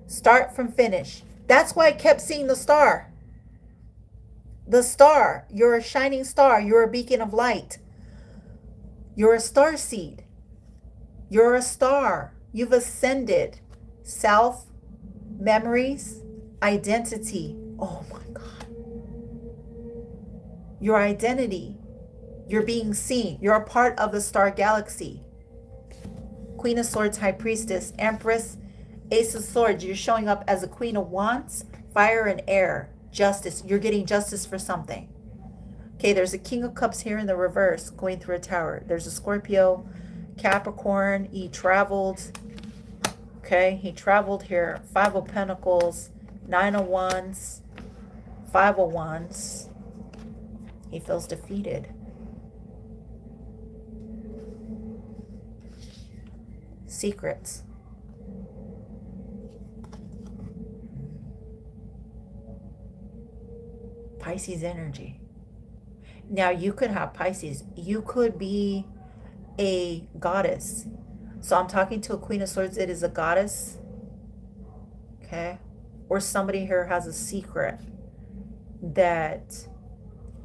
A: Start from finish. That's why I kept seeing the star. The star. You're a shining star. You're a beacon of light. You're a star seed. You're a star. You've ascended. Self, memories, identity. Oh my God. Your identity. You're being seen. You're a part of the star galaxy. Queen of Swords, High Priestess, Empress, Ace of Swords. You're showing up as a Queen of Wands, fire and air. Justice. You're getting justice for something. Okay, there's a King of Cups here in the reverse going through a tower. There's a Scorpio, Capricorn. He traveled. Okay, he traveled here. 5 of Pentacles, 9 of Wands, 5 of Wands. He feels defeated. Secrets. Pisces energy. Now you could have Pisces. You could be a goddess. So I'm talking to a Queen of Swords. It is a goddess. Okay. Or somebody here has a secret that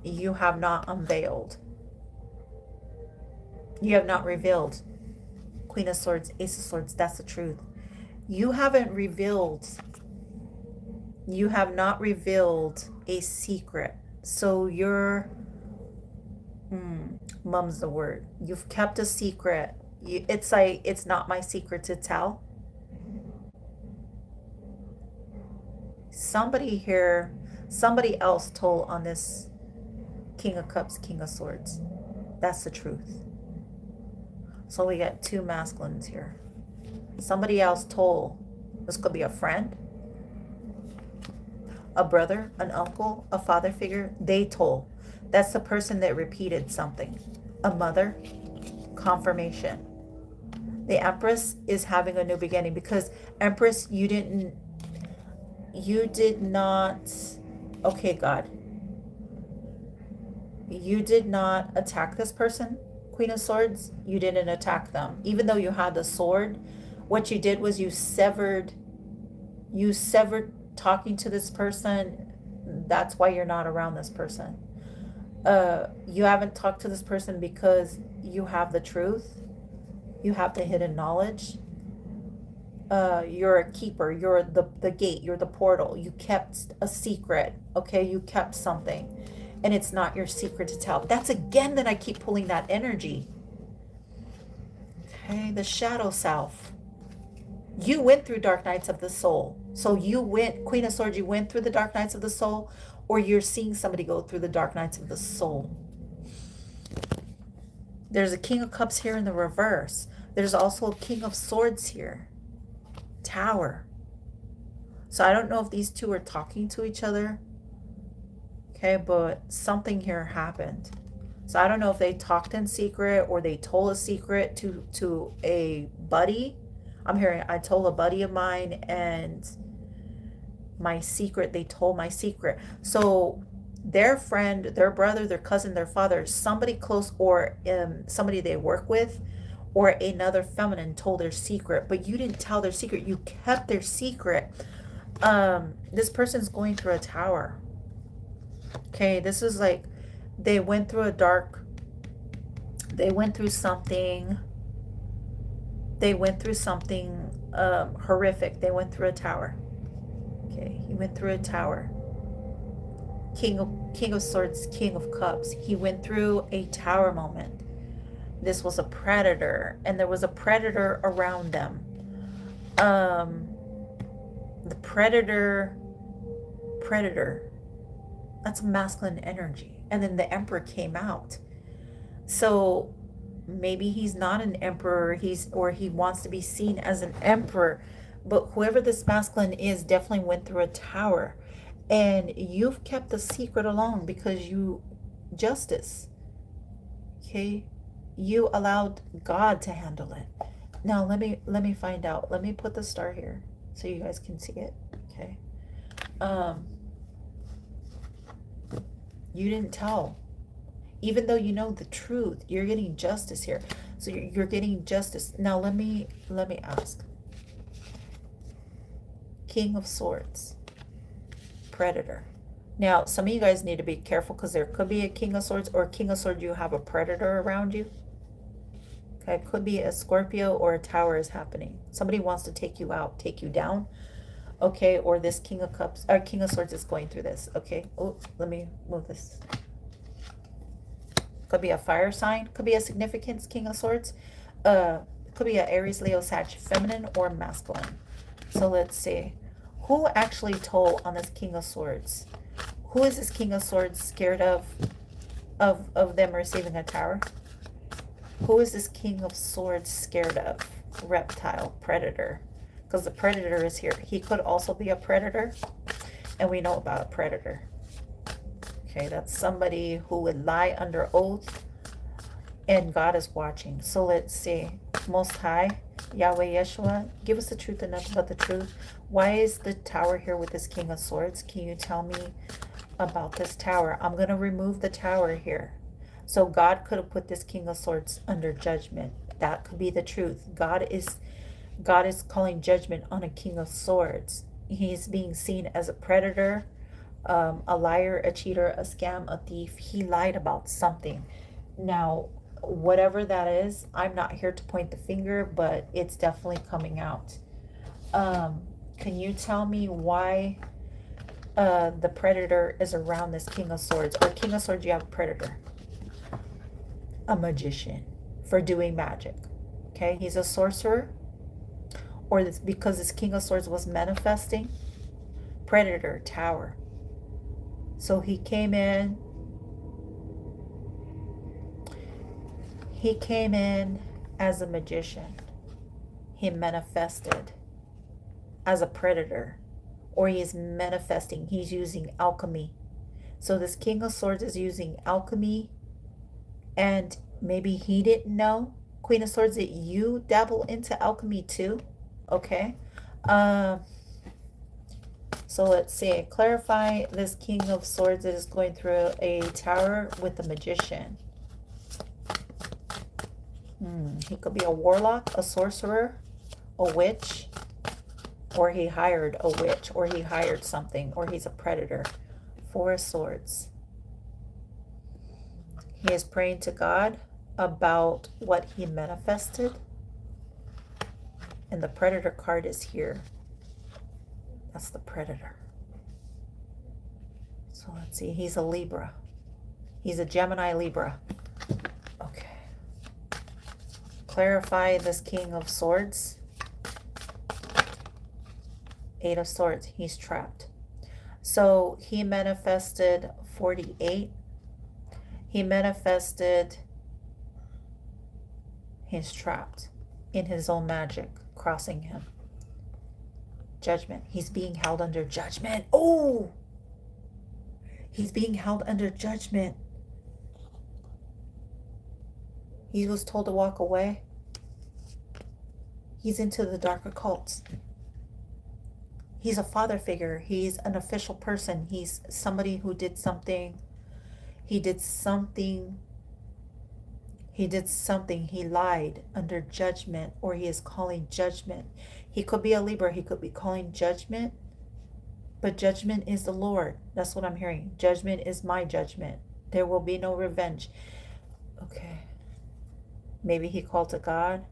A: you have not unveiled. You have not revealed. Queen of Swords, Ace of Swords. That's the truth. You haven't revealed. You have not revealed a secret. So you're, mum's the word. You've kept a secret. It's like, it's not my secret to tell. Somebody here, somebody else told on this King of Cups, King of Swords. That's the truth. So we got 2 masculines here. Somebody else told. This could be a friend, a brother, an uncle, a father figure. They told. That's the person that repeated something. A mother. Confirmation. The Empress is having a new beginning because Empress, you did not, okay, God. You did not attack this person, Queen of Swords. You didn't attack them. Even though you had the sword, what you did was you severed talking to this person. That's why you're not around this person. You haven't talked to this person because you have the truth. You have the hidden knowledge. You're a keeper. You're the gate. You're the portal. You kept a secret. Okay, you kept something. And it's not your secret to tell. That's again that I keep pulling that energy. Okay, the shadow self. You went through dark nights of the soul. So you went, Queen of Swords, you went through the dark nights of the soul, or you're seeing somebody go through the dark nights of the soul. There's a King of Cups here in the reverse. There's also a King of Swords here. Tower. So I don't know if these two are talking to each other. Okay, but something here happened. So I don't know if they talked in secret or they told a secret to a buddy. I'm hearing I told a buddy of mine and my secret, they told my secret. So their friend, their brother, their cousin, their father, somebody close, or somebody they work with, or another feminine told their secret, but you didn't tell their secret. You kept their secret. This person's going through a tower. Okay, this is like they went through a dark, they went through something, they went through something horrific. They went through a tower. Okay, he went through a tower. King of Swords, King of Cups. He went through a tower moment. This was a predator, and there was a predator around them. The predator, that's masculine energy. And then the Emperor came out. So maybe he's not an emperor, or he wants to be seen as an emperor. But whoever this masculine is definitely went through a tower. And you've kept the secret along because justice. Okay? You allowed God to handle it. Now let me find out. Let me put the star here so you guys can see it. Okay. You didn't tell. Even though you know the truth, you're getting justice here. So you're getting justice. Now let me ask. King of Swords. Predator. Now, some of you guys need to be careful because there could be a King of Swords, or a King of Swords, you have a predator around you. Okay, it could be a Scorpio, or a tower is happening. Somebody wants to take you out, take you down. Okay, or this King of Cups, or King of Swords is going through this. Okay, oh, let me move this. Could be a fire sign, could be a significance, King of Swords. Could be a Aries, Leo, Sag, feminine or masculine. So let's see. Who actually told on this King of Swords? Who is this King of Swords scared of them receiving a tower? Who is this King of Swords scared of? Reptile, predator. Because the predator is here. He could also be a predator. And we know about a predator. Okay, that's somebody who would lie under oath. And God is watching. So let's see. Most High, Yahweh Yeshua, give us the truth and nothing but the truth. Why is the tower here with this King of Swords? Can you tell me about this tower? I'm going to remove the tower here. So God could have put this King of Swords under judgment. That could be the truth. God is calling judgment on a King of Swords. He's being seen as a predator, a liar, a cheater, a scam, a thief. He lied about something. Now, whatever that is, I'm not here to point the finger, but it's definitely coming out. Can you tell me why the predator is around this King of Swords? Or King of Swords, you have a predator. A magician for doing magic. Okay, he's a sorcerer. Or this, because this King of Swords was manifesting. Predator, tower. So he came in. He came in as a magician. He manifested as a predator. Or he is manifesting. He's using alchemy. So this King of Swords is using alchemy. And maybe he didn't know. Queen of Swords, that you dabble into alchemy too. Okay. So let's see. Clarify this King of Swords that is going through a tower with a magician. He could be a warlock, a sorcerer, a witch, or he hired a witch, or he hired something, or he's a predator. Four of Swords. He is praying to God about what he manifested. And the predator card is here. That's the predator. So let's see. He's a Libra. He's a Gemini Libra. Okay. Clarify this King of Swords. Eight of Swords. He's trapped. So he manifested 48. He manifested. He's trapped in his own magic, crossing him. Judgment. He's being held under judgment. Oh! He's being held under judgment. He was told to walk away. He's into the dark occults. He's a father figure. He's an official person. He's somebody who did something. He did something. He did something. He lied under judgment, or he is calling judgment. He could be a Libra. He could be calling judgment. But judgment is the Lord. That's what I'm hearing. Judgment is my judgment. There will be no revenge. Okay. Maybe he called to God.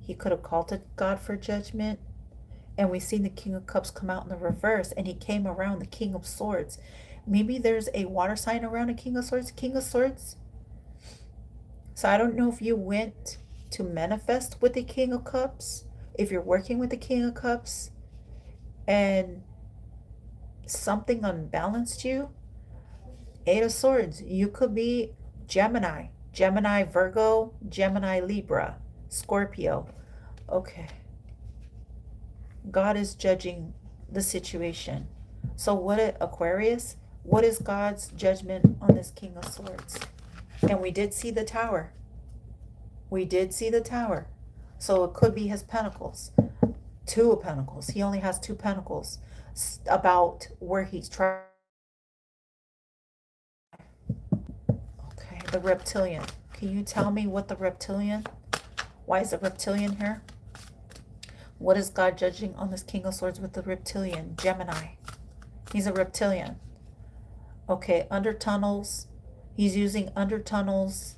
A: He could have called to God for judgment. And we've seen the King of Cups come out in the reverse. And he came around the King of Swords. Maybe there's a water sign around a King of Swords. King of Swords. So I don't know if you went to manifest with the King of Cups. If you're working with the King of Cups. And something unbalanced you. Eight of Swords. You could be Gemini. Gemini, Virgo, Gemini, Libra, Scorpio. Okay. God is judging the situation. So what, Aquarius? What is God's judgment on this King of Swords? And we did see the Tower. We did see the Tower. So it could be his pentacles. Two of Pentacles. He only has two pentacles. About where he's trying. Okay, the reptilian. Can you tell me what the reptilian? Why is the reptilian here? What is God judging on this King of Swords with the reptilian? Gemini. He's a reptilian. Okay, under tunnels. He's using under tunnels.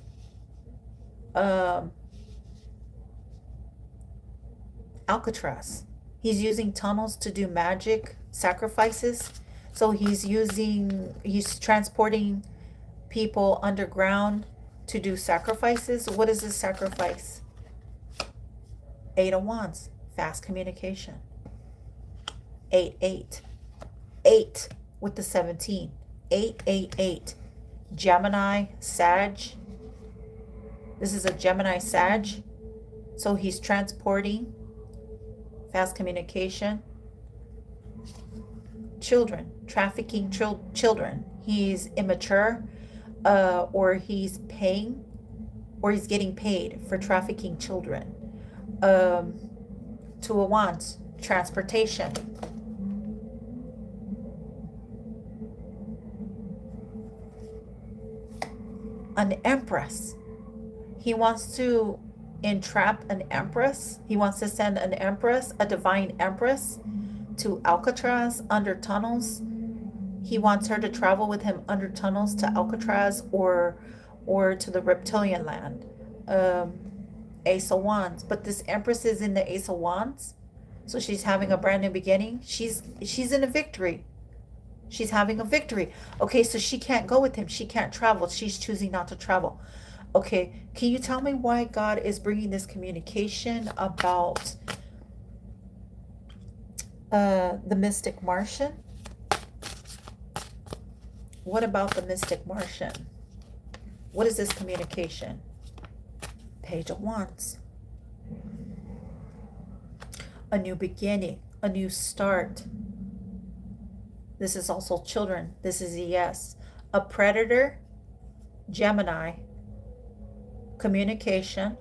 A: Alcatraz. He's using tunnels to do magic sacrifices. So he's transporting people underground to do sacrifices. What is this sacrifice? Eight of Wands. Fast communication. 8, 8. 8 with the 17. 8, 8, 8. Gemini, Sag. This is a Gemini, Sag. So he's transporting. Fast communication. Children. Trafficking children. He's immature. Or he's paying. Or he's getting paid for trafficking children. Two of Wands. Transportation. An Empress. He wants to entrap an Empress. He wants to send an Empress, a divine Empress, to Alcatraz under tunnels. He wants her to travel with him under tunnels to Alcatraz or to the reptilian land. Ace of Wands. But this Empress is in the Ace of Wands. So she's having a brand new beginning. She's in a victory. She's having a victory. Okay, so she can't go with him. She can't travel. She's choosing not to travel. Okay, can you tell me why God is bringing this communication about the mystic Martian? What about the mystic Martian? What is this communication? Page of Wands. A new beginning, a new start. This is also children. This is a yes. A predator, Gemini, communication.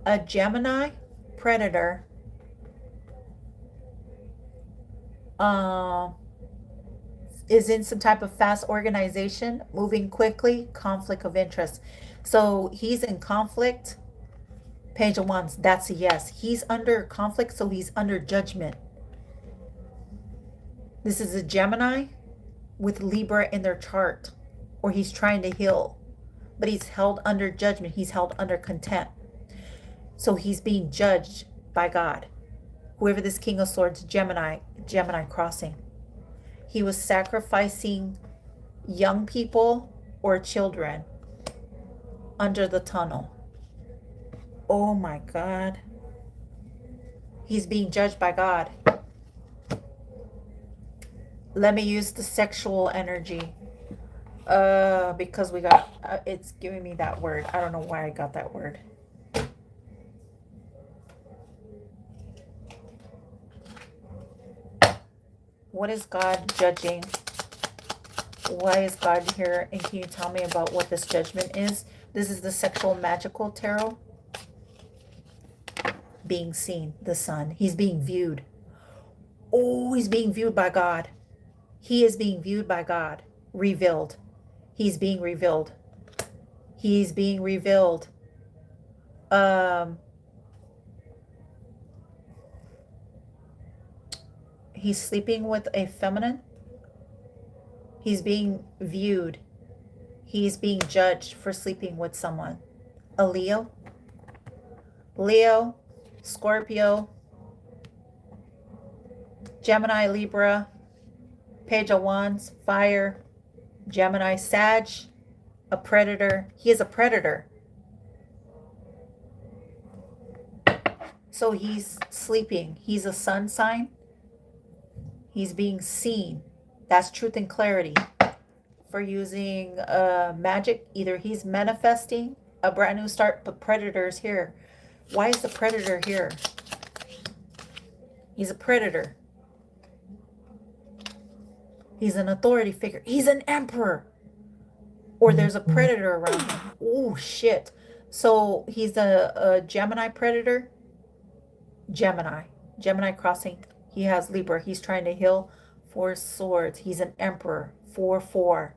A: A Gemini predator is in some type of fast organization, moving quickly, conflict of interest. So he's in conflict. Page of Wands, that's a yes. He's under conflict, so he's under judgment. This is a Gemini with Libra in their chart, or he's trying to heal, but he's held under judgment. He's held under contempt. So he's being judged by God. Whoever this King of Swords, Gemini crossing. He was sacrificing young people or children under the tunnel. Oh my God. He's being judged by God. Let me use the sexual energy. Because we got, it's giving me that word. I don't know why I got that word. What is God judging Why is God here? And can you tell me about what this judgment is? This is the sexual magical tarot. Being seen, the sun. He's being viewed. Oh, he's being viewed by God. He is being viewed by God. Revealed. He's being revealed. He's being revealed. He's sleeping with a feminine. He's being viewed. He's being judged for sleeping with someone. A Leo. Leo, Scorpio, Gemini, Libra, Page of Wands, Fire, Gemini, Sag, a predator. He is a predator. So he's sleeping. He's a sun sign. He's being seen. That's truth and clarity. For using magic, either he's manifesting a brand new start, but predator's here. Why is the predator here? He's a predator. He's an authority figure. He's an emperor. Or there's a predator around him. Oh, shit. So he's a Gemini predator. Gemini crossing. He has Libra. He's trying to heal 4 swords. He's an emperor. 4-4.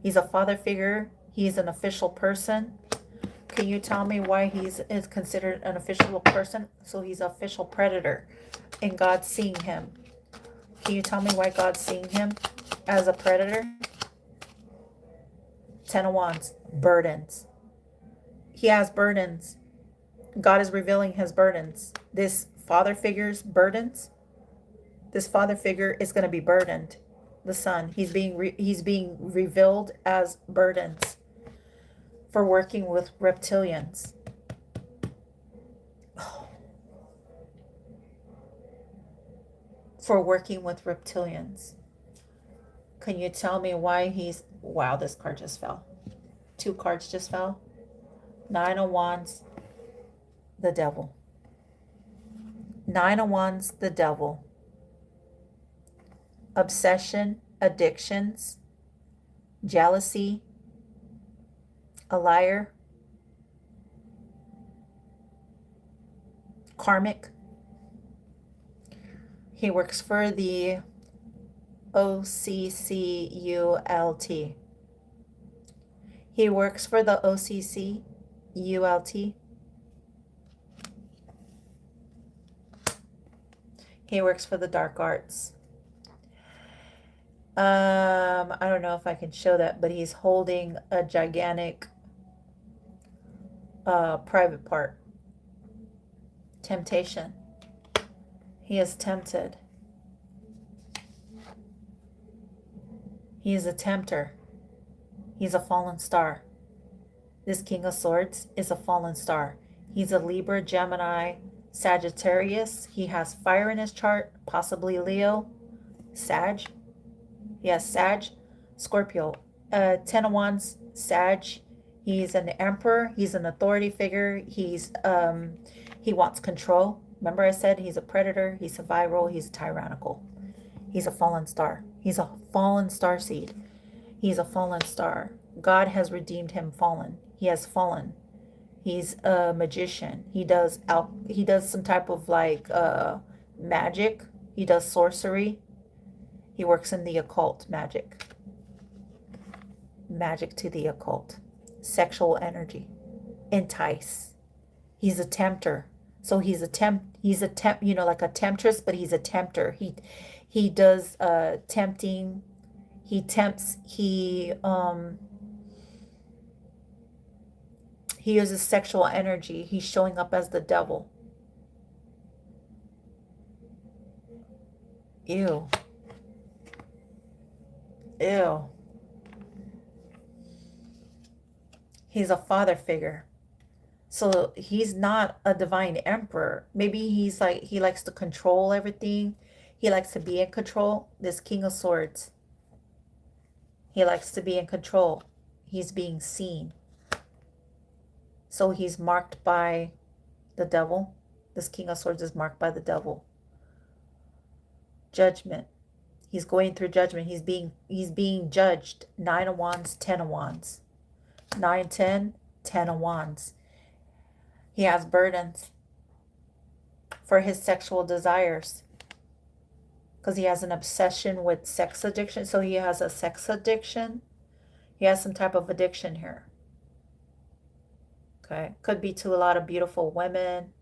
A: He's a father figure. He's an official person. Can you tell me why is considered an official person? So he's an official predator. And God's seeing him. Can you tell me why God's seeing him as a predator? 10 of Wands. Burdens. He has burdens. God is revealing his burdens. This father figure's burdens. This father figure is going to be burdened. The sun. He's being revealed as burdens for working with reptilians. For working with reptilians. Can you tell me why he's... Wow, this card just fell. 2 cards just fell. 9 of Wands. The devil. 9 of Wands, the devil. Obsession, addictions, jealousy, a liar, karmic. He works for the OCCULT. He works for the OCCULT. He works for the dark arts. I don't know if I can show that, but he's holding a gigantic private part. Temptation. He is tempted. He is a tempter. He's a fallen star. This King of Swords is a fallen star. He's a Libra, Gemini, Sagittarius. He has fire in his chart, possibly Leo, Sag. He has Sag, Scorpio, 10 of Wands, Sag. He's an emperor. He's an authority figure. He wants control. Remember I said he's a predator. He's a viral. He's tyrannical. He's a fallen star. He's a fallen star seed. He's a fallen star. God has redeemed him fallen. He has fallen. He's a magician. He does some type of like magic. He does sorcery. He works in the occult magic. Magic to the occult. Sexual energy. Entice. He's a tempter. So he's a you know, like a temptress, but he's a tempter. He does tempting. He tempts, he uses sexual energy. He's showing up as the devil. Ew. Ew. He's a father figure. So he's not a divine emperor. Maybe he's like, he likes to control everything. He likes to be in control. This King of Swords. He likes to be in control. He's being seen. So he's marked by the devil. This King of Swords is marked by the devil. Judgment. He's going through judgment. He's being judged. 9 of Wands, 10 of Wands. 9, 10, 10 of Wands. He has burdens for his sexual desires because he has an obsession with sex addiction. So he has a sex addiction. He has some type of addiction here. Okay. Could be to a lot of beautiful women.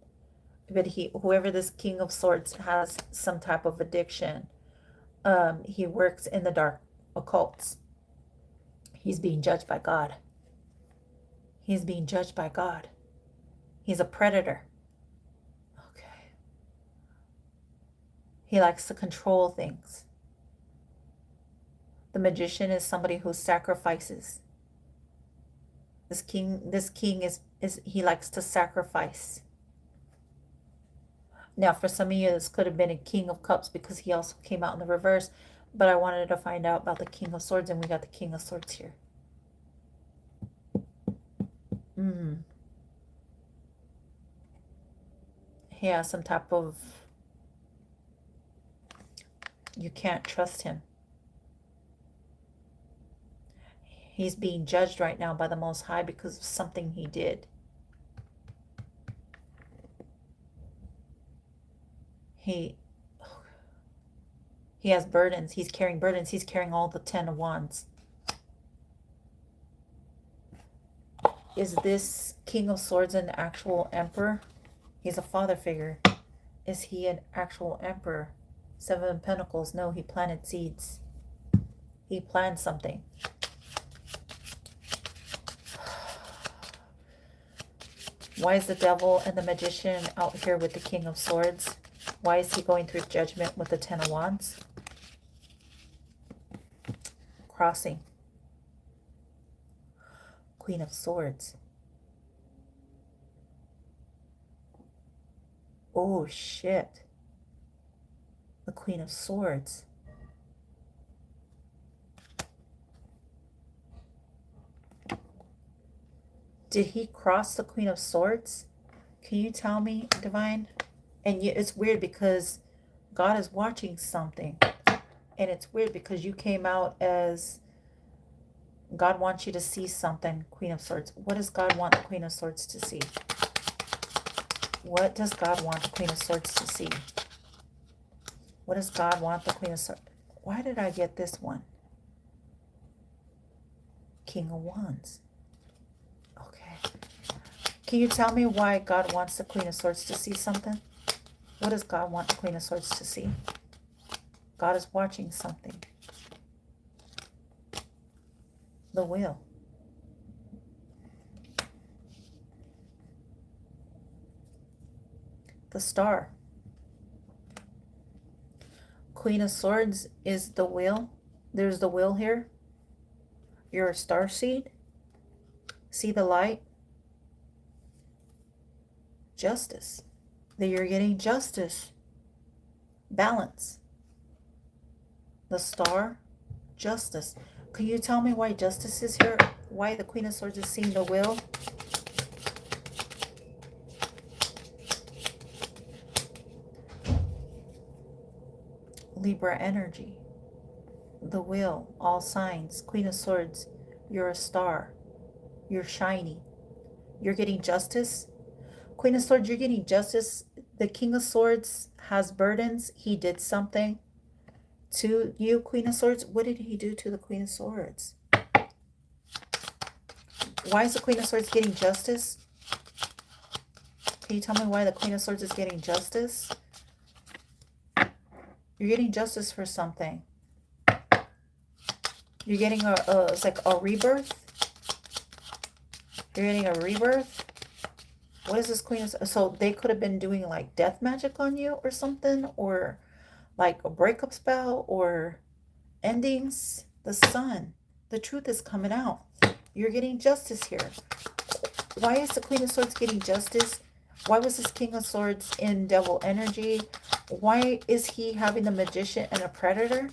A: But whoever this King of Swords has some type of addiction. He works in the dark occults. He's being judged by God. He's being judged by God. He's a predator. Okay. He likes to control things. The magician is somebody who sacrifices. This king is he likes to sacrifice. Now, for some of you, this could have been a King of Cups because he also came out in the reverse. But I wanted to find out about the King of Swords, and we got the King of Swords here. He has some type of... You can't trust him. He's being judged right now by the Most High because of something he did. He has burdens. He's carrying burdens. He's carrying all the 10 of Wands. Is this King of Swords an actual emperor? He's a father figure. Is he an actual emperor? 7 of Pentacles. No, he planted seeds. He planned something. Why is the devil and the magician out here with the King of Swords? Why is he going through judgment with the 10 of Wands? Crossing. Queen of Swords. Oh, shit. The Queen of Swords. Did he cross the Queen of Swords? Can you tell me, Divine? And it's weird because God is watching something. And it's weird because you came out as God wants you to see something, Queen of Swords. What does God want the Queen of Swords to see? What does God want the Queen of Swords to see? What does God want the Queen of Swords? Why did I get this one? King of Wands. Okay. Can you tell me why God wants the Queen of Swords to see something? What does God want the Queen of Swords to see? God is watching something. The wheel. The star. Queen of Swords is the wheel. There's the wheel here. You're a star seed. See the light? Justice. That you're getting justice. Balance. The star. Justice. Can you tell me why justice is here? Why the Queen of Swords is seeing the wheel? Libra energy. The wheel. All signs. Queen of Swords. You're a star. You're shiny. You're getting justice. Queen of Swords, you're getting justice. The King of Swords has burdens. He did something to you, Queen of Swords. What did he do to the Queen of Swords? Why is the Queen of Swords getting justice? Can you tell me why the Queen of Swords is getting justice? You're getting justice for something. You're getting it's like a rebirth. You're getting a rebirth. What is this Queen of... So they could have been doing like death magic on you or something, or like a breakup spell or endings. The Sun. The truth is coming out. You're getting justice here. Why is the Queen of Swords getting justice? Why was this King of Swords in devil energy? Why is he having the magician and a predator?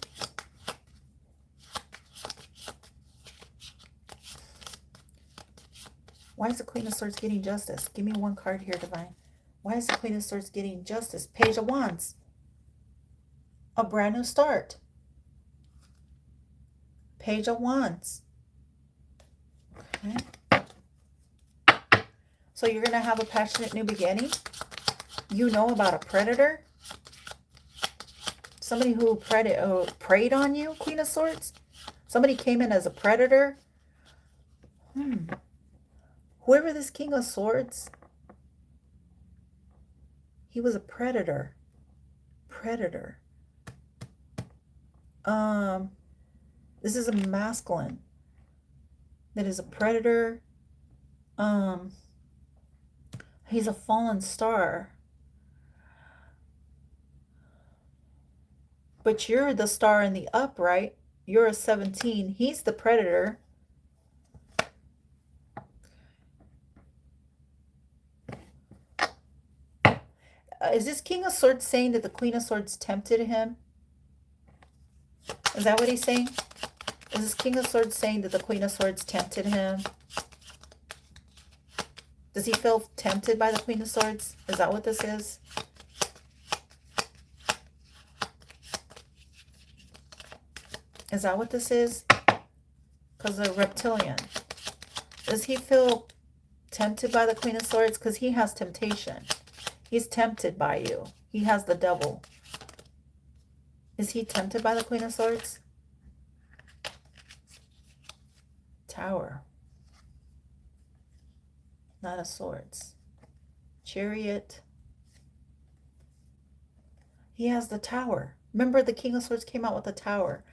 A: Why is the Queen of Swords getting justice? Give me one card here, Divine. Why is the Queen of Swords getting justice? Page of Wands. A brand new start. Page of Wands. Okay. So you're going to have a passionate new beginning. You know about a predator. Somebody who preyed on you, Queen of Swords. Somebody came in as a predator. Whoever this King of Swords, he was a predator. Predator. This is a masculine that is a predator. He's a fallen star. But you're the star in the upright. You're a 17. He's the predator. Is this King of Swords saying that the Queen of Swords tempted him? Is that what he's saying? Is this King of Swords saying that the Queen of Swords tempted him? Does he feel tempted by the Queen of Swords? Is that what this is? Is that what this is? Because they're reptilian. Does he feel tempted by the Queen of Swords? Because he has temptation. He's tempted by you. He has the devil. Is he tempted by the Queen of Swords? Tower. Knight of Swords. Chariot. He has the Tower. Remember, the King of Swords came out with the Tower.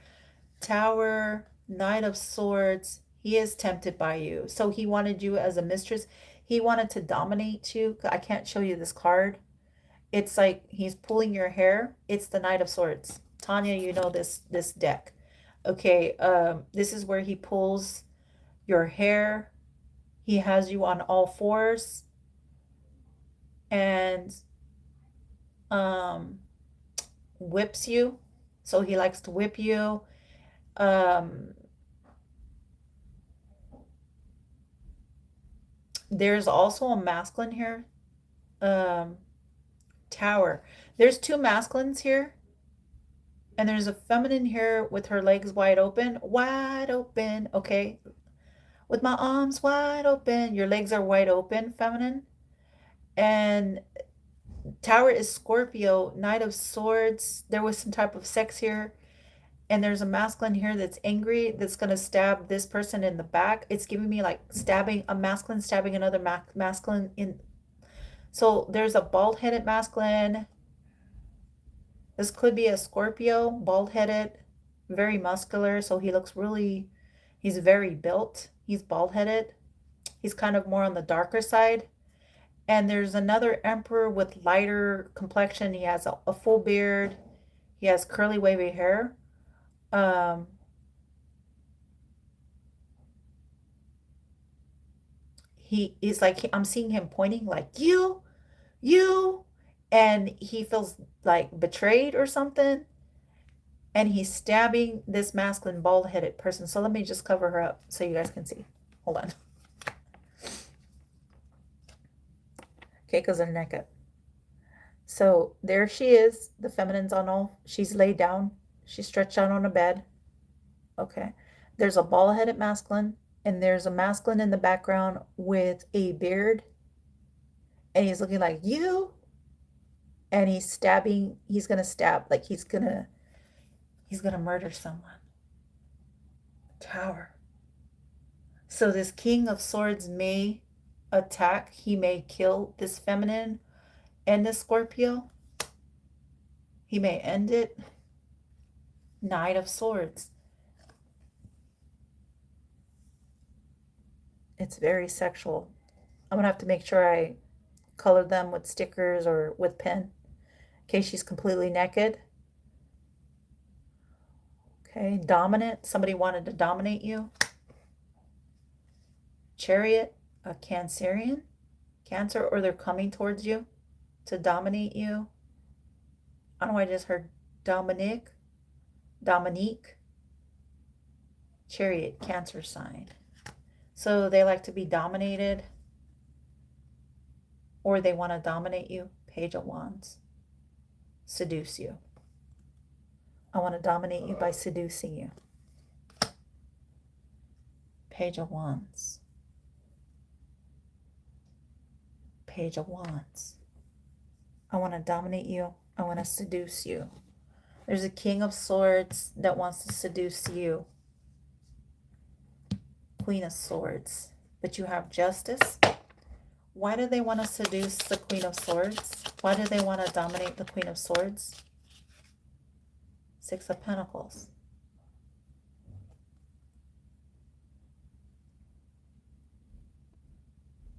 A: Tower, Knight of Swords. He is tempted by you. So he wanted you as a mistress. He wanted to dominate you. I can't show you this card. It's like he's pulling your hair. It's the Knight of Swords. Tanya, you know this deck. Okay, this is where he pulls your hair. He has you on all fours. And whips you. So he likes to whip you. There's also a masculine here. Tower. There's two masculines here. And there's a feminine here with her legs wide open. Wide open. Okay. With my arms wide open. Your legs are wide open, feminine. And Tower is Scorpio. Knight of Swords. There was some type of sex here. And there's a masculine here that's angry, that's going to stab this person in the back. It's giving me like stabbing, a masculine stabbing another masculine in. So there's a bald-headed masculine. This could be a Scorpio, bald-headed, very muscular. So he looks really, he's very built. He's bald-headed. He's kind of more on the darker side. And there's another emperor with lighter complexion. He has a full beard. He has curly, wavy hair. He is like, I'm seeing him pointing like, you, and he feels like betrayed or something. And he's stabbing this masculine bald-headed person. So let me just cover her up so you guys can see. Hold on. Okay, because they're naked. So there she is. The feminine's on all. She's laid down. She's stretched out on a bed. Okay. There's a bald-headed masculine. And there's a masculine in the background with a beard. And he's looking like, you. And he's stabbing. He's going to stab. Like he's going to murder someone. Tower. So this King of Swords may attack. He may kill this feminine and this Scorpio. He may end it. Knight of Swords. It's very sexual. I'm going to have to make sure I color them with stickers or with pen. Okay, she's completely naked. Okay, dominant. Somebody wanted to dominate you. Chariot, a Cancerian. Cancer, or they're coming towards you to dominate you. I don't know why I just heard Dominique. Chariot, Cancer sign. So they like to be dominated, or they want to dominate you. Page of Wands. Seduce you. I want to dominate you by seducing you. Page of Wands. Page of Wands. I want to dominate you. I want to seduce you. There's a King of Swords that wants to seduce you. Queen of Swords. But you have Justice. Why do they want to seduce the Queen of Swords? Why do they want to dominate the Queen of Swords? Six of Pentacles.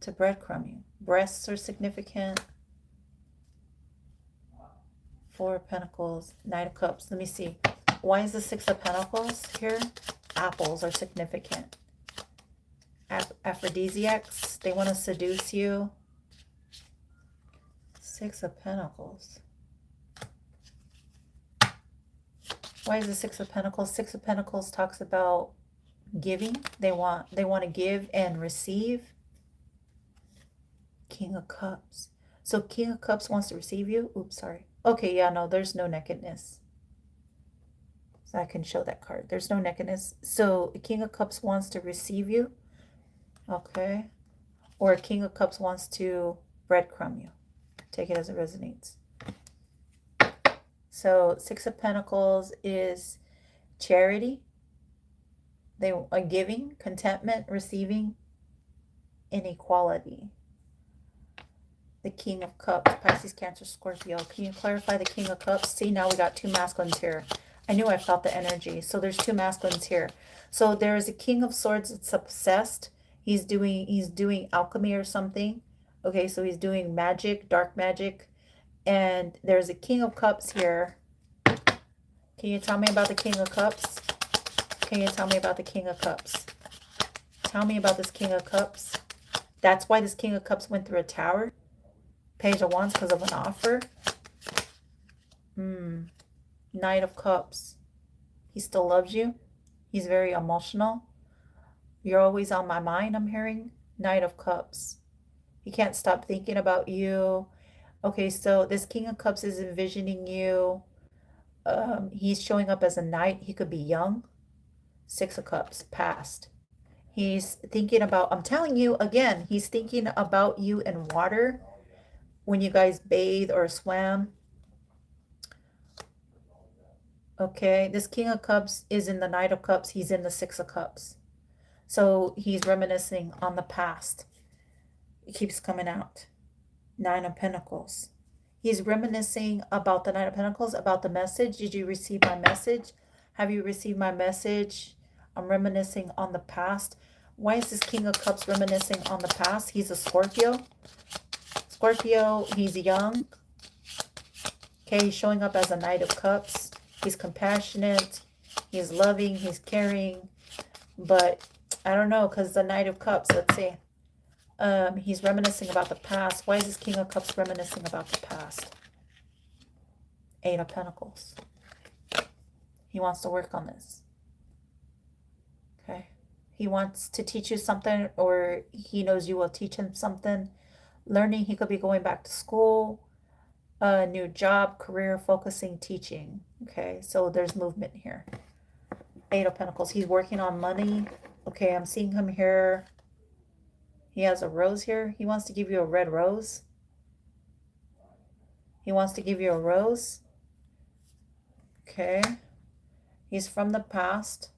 A: To breadcrumb you. Breasts are significant. Four of Pentacles. Knight of Cups. Let me see. Why is the Six of Pentacles here? Apples are significant. Aphrodisiacs. They want to seduce you. Six of Pentacles. Why is the Six of Pentacles? Six of Pentacles talks about giving. They want to give and receive. King of Cups. So King of Cups wants to receive you. Oops, sorry. Okay, yeah, no, there's no nakedness. So I can show that card. There's no nakedness. So King of Cups wants to receive you. Okay. Or King of Cups wants to breadcrumb you. Take it as it resonates. So Six of Pentacles is charity. They are giving, contentment, receiving, inequality. The King of Cups, Pisces, Cancer, Scorpio. Can you clarify the King of Cups? See, now we got two masculines here. I knew I felt the energy. So there's two masculines here. So there is a King of Swords that's obsessed. He's doing alchemy or something. Okay, so he's doing magic, dark magic. And there's a King of Cups here. Can you tell me about the King of Cups? Can you tell me about the King of Cups? Tell me about this King of Cups. That's why this King of Cups went through a tower. Page of Wands because of an offer. Knight of Cups. He still loves you. He's very emotional. You're always on my mind, I'm hearing. Knight of Cups. He can't stop thinking about you. Okay, so this King of Cups is envisioning you. He's showing up as a knight. He could be young. Six of Cups, past. He's thinking about, I'm telling you again, he's thinking about you in water when you guys bathe or swam. Okay, this King of Cups is in the Knight of Cups. He's in the Six of Cups. So he's reminiscing on the past. It keeps coming out. Nine of Pentacles. He's reminiscing about the Nine of Pentacles, about the message. Did you receive my message? Have you received my message? I'm reminiscing on the past. Why is this King of Cups reminiscing on the past? He's a Scorpio. Scorpio, he's young. Okay, he's showing up as a Knight of Cups. He's compassionate. He's loving. He's caring. But I don't know, because the Knight of Cups, let's see. He's reminiscing about the past. Why is this King of Cups reminiscing about the past? Eight of Pentacles. He wants to work on this. Okay. He wants to teach you something, or he knows you will teach him something. Learning, he could be going back to school, a new job, career, focusing, teaching. Okay, so there's movement here. Eight of Pentacles. He's working on money. Okay, I'm seeing him here. He has a rose here. He wants to give you a red rose. He wants to give you a rose. Okay. He's from the past.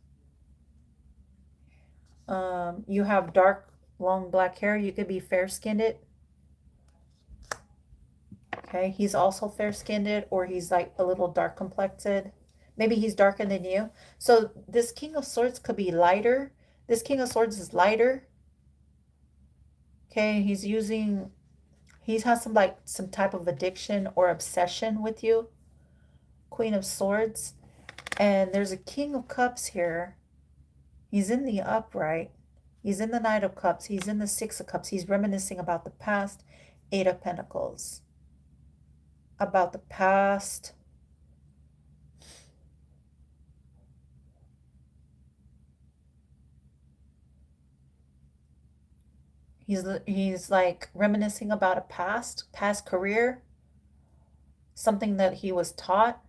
A: You have dark, long black hair. You could be fair-skinned. Okay, he's also fair-skinned, or he's like a little dark complected. Maybe he's darker than you. So this King of Swords could be lighter. This King of Swords is lighter. Okay, he has some type of addiction or obsession with you. Queen of Swords. And there's a King of Cups here. He's in the upright. He's in the Knight of Cups. He's in the Six of Cups. He's reminiscing about the past. Eight of Pentacles. About the past. He's like reminiscing about a past career, something that he was taught.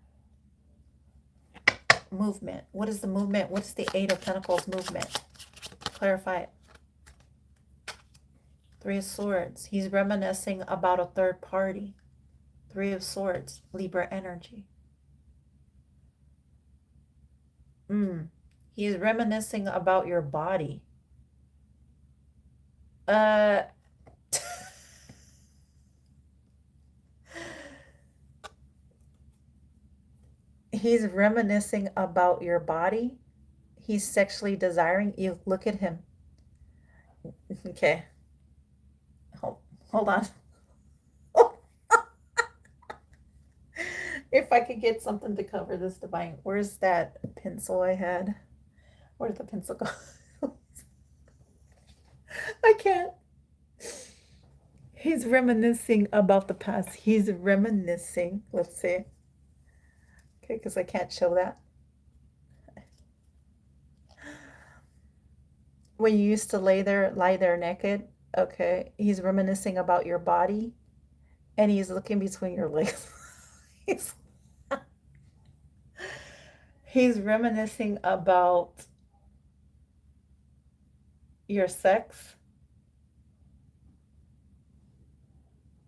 A: Movement. What is the movement? What's the Eight of Pentacles movement? Clarify it. Three of Swords. He's reminiscing about a third party. Three of Swords. Libra energy. He's reminiscing about your body. He's reminiscing about your body. He's sexually desiring you. Look at him. Okay. Hold on. If I could get something to cover this divine. Where's that pencil I had? Where did the pencil go? I can't. He's reminiscing about the past. He's reminiscing. Let's see. Okay, because I can't show that. When you used to lie there naked. Okay, he's reminiscing about your body, and he's looking between your legs. He's reminiscing about your sex,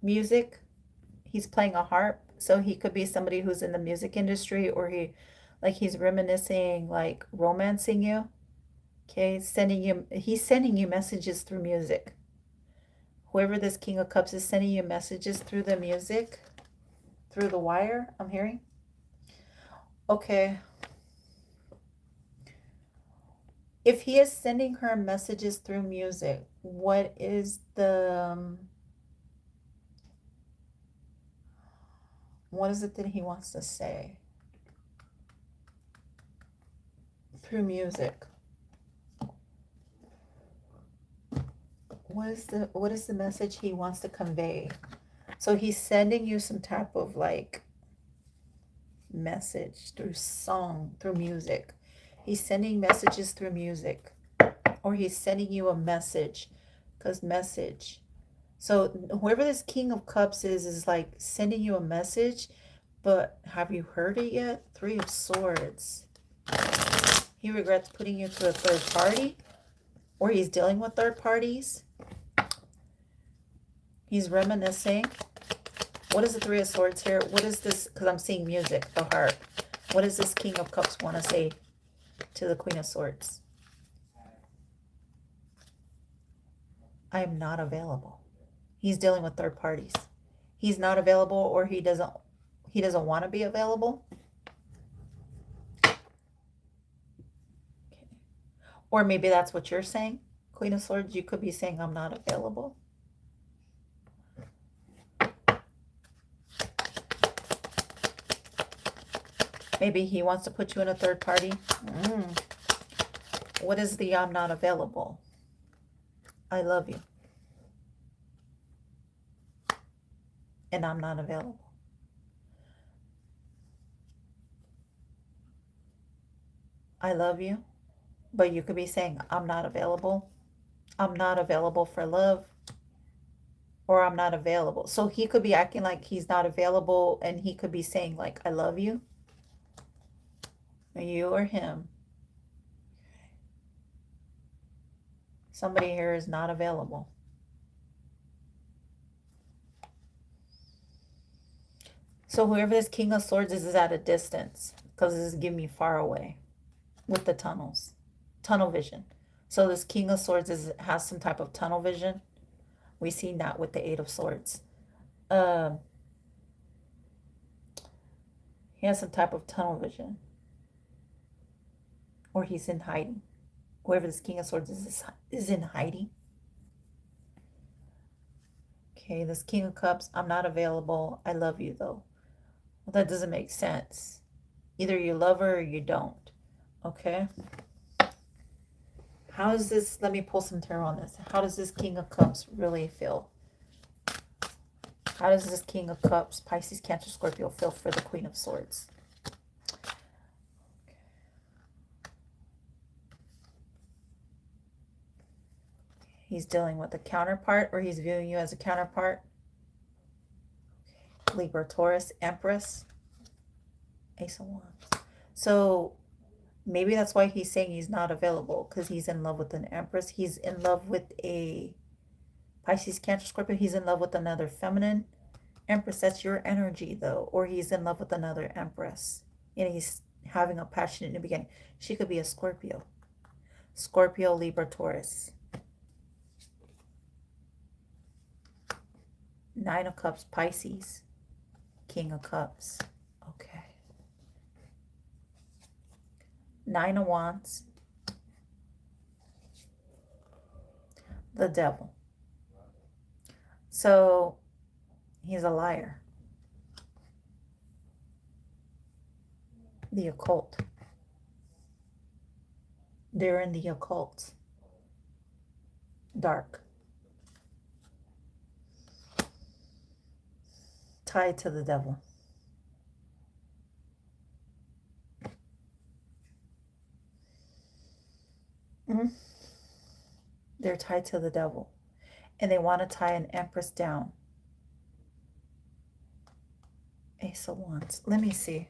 A: music. He's playing a harp, so he could be somebody who's in the music industry, or he's reminiscing, like romancing you. Okay, he's sending you messages through music. Whoever this King of Cups is sending you messages through the music, through the wire, I'm hearing. Okay. If he is sending her messages through music, what is it that he wants to say? Through music. What is the message he wants to convey? So he's sending you some type of like message through song, through music. He's sending messages through music, or he's sending you a message, because message. So whoever this King of Cups is like sending you a message, but have you heard it yet? Three of Swords. He regrets putting you to a third party, or he's dealing with third parties. He's reminiscing. What is the Three of Swords here? What is this? Because I'm seeing music, the harp. What does this King of Cups want to say to the Queen of Swords? I am not available. He's dealing with third parties. He's not available, or he doesn't want to be available. Okay. Or maybe that's what you're saying, Queen of Swords. You could be saying I'm not available. Maybe he wants to put you in a third party. What is the I'm not available? I love you. And I'm not available. I love you. But you could be saying, I'm not available. I'm not available for love. Or I'm not available. So he could be acting like he's not available, and he could be saying like, I love you. You or him. Somebody here is not available. So whoever this King of Swords is at a distance, because this is giving me far away with the tunnels. Tunnel vision. So this King of Swords has some type of tunnel vision. We've seen that with the Eight of Swords. He has some type of tunnel vision. Or he's in hiding. Whoever this King of Swords is in hiding. Okay, this King of Cups, I'm not available. I love you, though. Well, that doesn't make sense. Either you love her or you don't. Okay. How is this? Let me pull some tarot on this. How does this King of Cups really feel? How does this King of Cups, Pisces, Cancer, Scorpio feel for the Queen of Swords? He's dealing with a counterpart, or he's viewing you as a counterpart. Libra, Taurus, Empress, Ace of Wands. So Maybe that's why he's saying he's not available, because he's in love with an Empress. He's in love with a Pisces, Cancer, Scorpio. He's in love with another feminine Empress. That's your energy, though. Or he's in love with another Empress. And he's having a passionate new beginning. She could be a Scorpio. Scorpio, Libra, Taurus. Nine of Cups, Pisces. King of Cups. Okay. Nine of Wands. The Devil. So he's a liar. The occult. They're in the occult. Dark. Tied to the devil. They're tied to the devil. And they want to tie an Empress down. Ace of Wands. Let me see.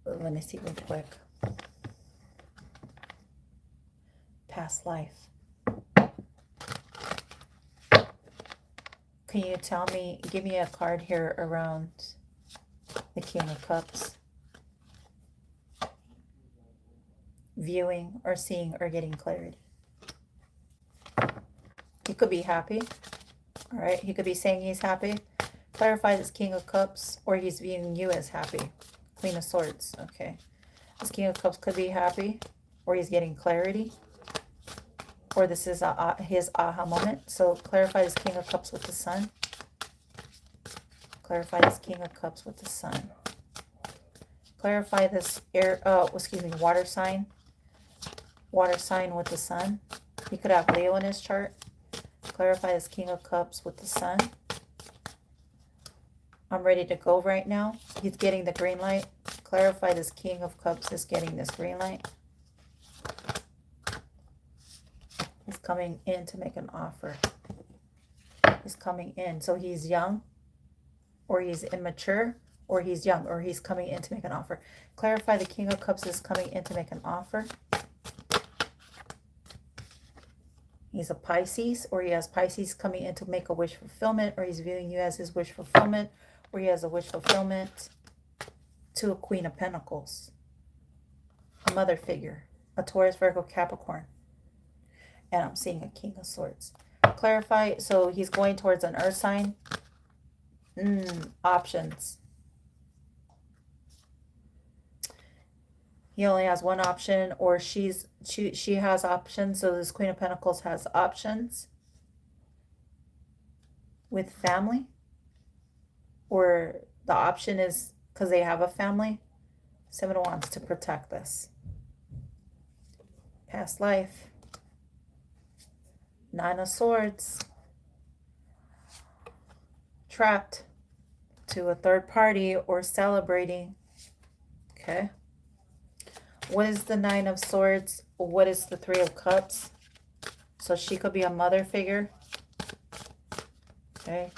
A: Let me see real quick. Past life. Can you tell me, give me a card here around the King of Cups? Viewing or seeing or getting clarity. He could be happy. All right. He could be saying he's happy. Clarify this King of Cups, or he's viewing you as happy. Queen of Swords. Okay. This King of Cups could be happy, or he's getting clarity, or this is his aha moment. So clarify this King of Cups with the Sun. Clarify this King of Cups with the Sun. Clarify this water sign. Water sign with the Sun. He could have Leo in his chart. Clarify this King of Cups with the Sun. I'm ready to go right now. He's getting the green light. Clarify this King of Cups is getting this green light. He's coming in to make an offer. He's coming in. So he's young, or he's immature, or he's young, or he's coming in to make an offer. Clarify the King of Cups is coming in to make an offer. He's a Pisces, or he has Pisces coming in to make a wish fulfillment, or he's viewing you as his wish fulfillment, or he has a wish fulfillment to a Queen of Pentacles, a mother figure, a Taurus, Virgo, Capricorn. And I'm seeing a King of Swords. Clarify, so he's going towards an earth sign. Options. He only has one option, or she has options. So this Queen of Pentacles has options with family, or the option is because they have a family. Seven of Wands to protect this. Past life. Nine of Swords. Trapped to a third party or celebrating. Okay. What is the Nine of Swords? What is the Three of Cups? So she could be a mother figure. Okay.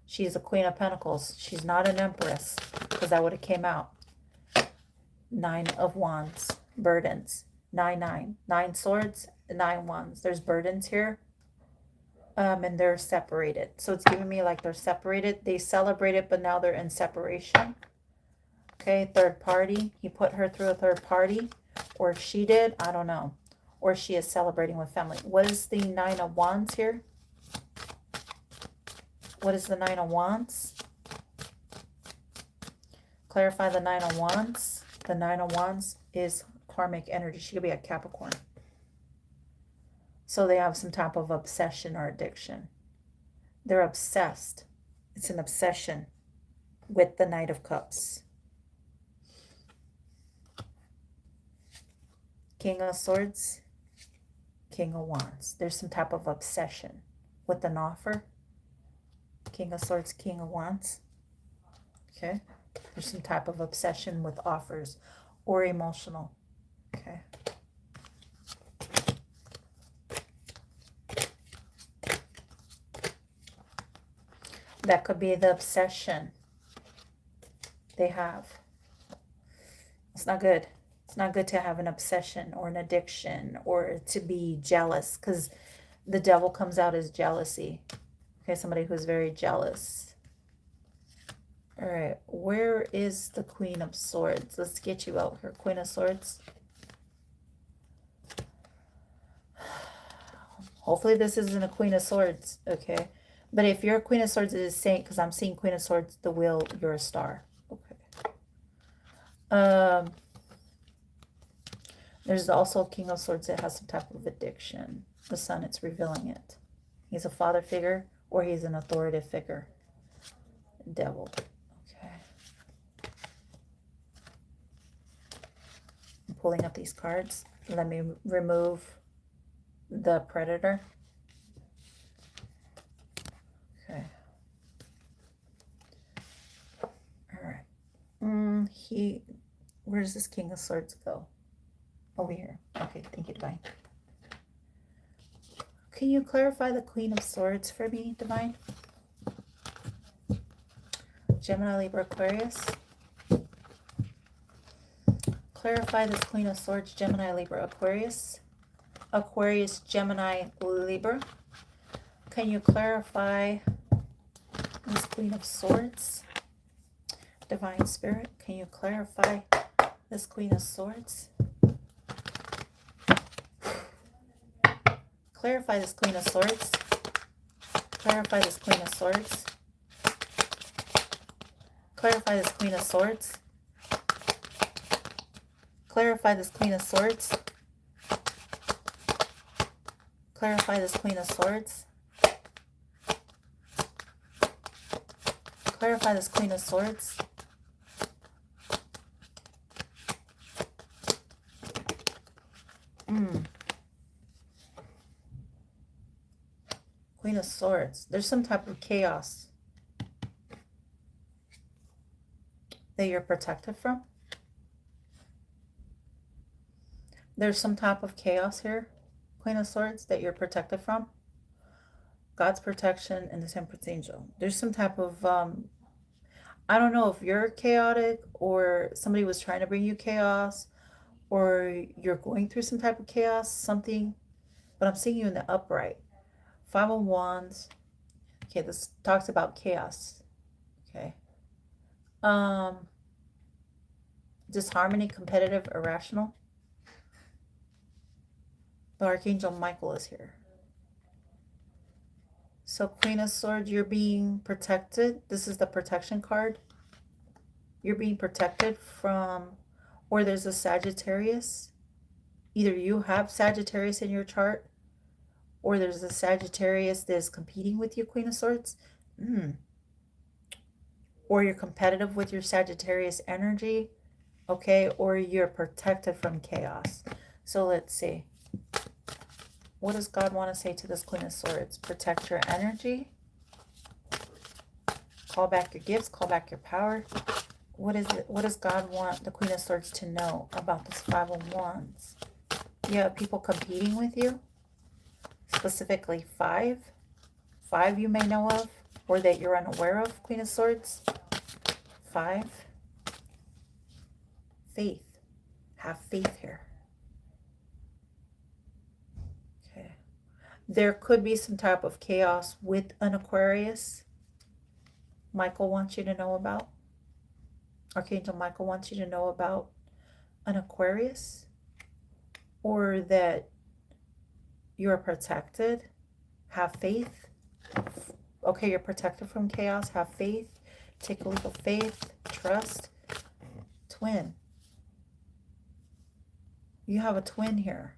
A: She's a Queen of Pentacles. She's not an Empress, because that would have came out. Nine of Wands. Burdens. 9 swords, 9 wands. There's burdens here. And they're separated. So it's giving me like they're separated. They celebrated, but now they're in separation. Okay, third party. He put her through a third party. Or she did. I don't know. Or she is celebrating with family. What is the 9 of Wands here? What is the 9 of Wands? Clarify the 9 of Wands. The 9 of Wands is karmic energy. She could be a Capricorn. So they have some type of obsession or addiction. They're obsessed. It's an obsession with the Knight of Cups. King of Swords, King of Wands. There's some type of obsession with an offer. King of Swords, King of Wands. Okay. There's some type of obsession with offers or emotional. Okay. That could be the obsession they have. It's not good. It's not good to have an obsession or an addiction or to be jealous, because the devil comes out as jealousy. Okay, somebody who's very jealous. All right, where is the Queen of Swords? Let's get you out here, Queen of Swords. Hopefully this isn't a Queen of Swords, okay? But if you're a Queen of Swords, it is saying, because I'm seeing Queen of Swords, the wheel, you're a star. Okay. There's also a King of Swords that has some type of addiction. The Sun, it's revealing it. He's a father figure or he's an authoritative figure. Devil. Okay. I'm pulling up these cards. Let me remove the predator. Okay. All right. Where does this King of Swords go? Over here. Okay, thank you, Divine. Can you clarify the Queen of Swords for me, Divine? Gemini, Libra, Aquarius. Clarify this Queen of Swords, Gemini, Libra, Aquarius. Aquarius, Gemini, Libra. Can you clarify this Queen of Swords? Divine Spirit, can you clarify this Queen of Swords? Clarify this Queen of Swords. Clarify this Queen of Swords. Clarify this Queen of Swords. Clarify this Queen of Swords. Clarify this Queen of Swords. Clarify this Queen of Swords. Queen of Swords. There's some type of chaos that you're protected from. There's some type of chaos here, Queen of Swords, that you're protected from. God's protection and the Temperance Angel. There's some type of, I don't know if you're chaotic or somebody was trying to bring you chaos or you're going through some type of chaos, something, but I'm seeing you in the upright. Five of Wands. Okay, this talks about chaos. Okay. Disharmony, competitive, irrational. The Archangel Michael is here. So Queen of Swords, you're being protected. This is the protection card. You're being protected from, or there's a Sagittarius. Either you have Sagittarius in your chart, or there's a Sagittarius that is competing with you, Queen of Swords. Or you're competitive with your Sagittarius energy, okay? Or you're protected from chaos. So let's see. What does God want to say to this Queen of Swords? Protect your energy. Call back your gifts. Call back your power. What is it? What does God want the Queen of Swords to know about this Five of Wands? You have people competing with you. Specifically five. Five you may know of, or that you're unaware of, Queen of Swords. Five. Faith. Have faith here. Okay. There could be some type of chaos with an Aquarius. Michael wants you to know about. Archangel Michael wants you to know about an Aquarius, or that you're protected. Have faith. Okay, you're protected from chaos. Have faith. Take a leap of faith. Trust. Twin. You have a twin here.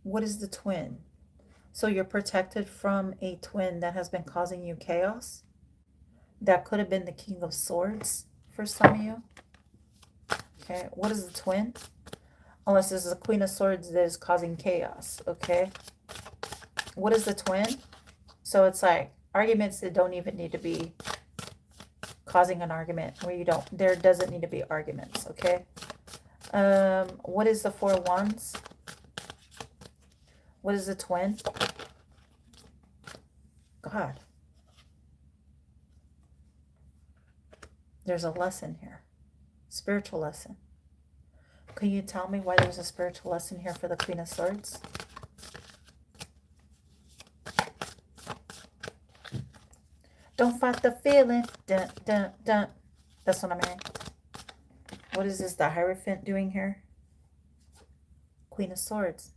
A: What is the twin? So you're protected from a twin that has been causing you chaos. That could have been the King of Swords for some of you. Okay, what is the twin? Unless this is a Queen of Swords that is causing chaos, okay? What is the twin? So it's like arguments that don't even need to be causing an argument, where you don't, there doesn't need to be arguments, okay? What is the Four of Wands? What is the twin? God. There's a lesson here. Spiritual lesson. Can you tell me why there's a spiritual lesson here for the Queen of Swords? Don't fight the feeling. Dun, dun, dun. That's what I'm hearing. What is this, the Hierophant doing here? Queen of Swords.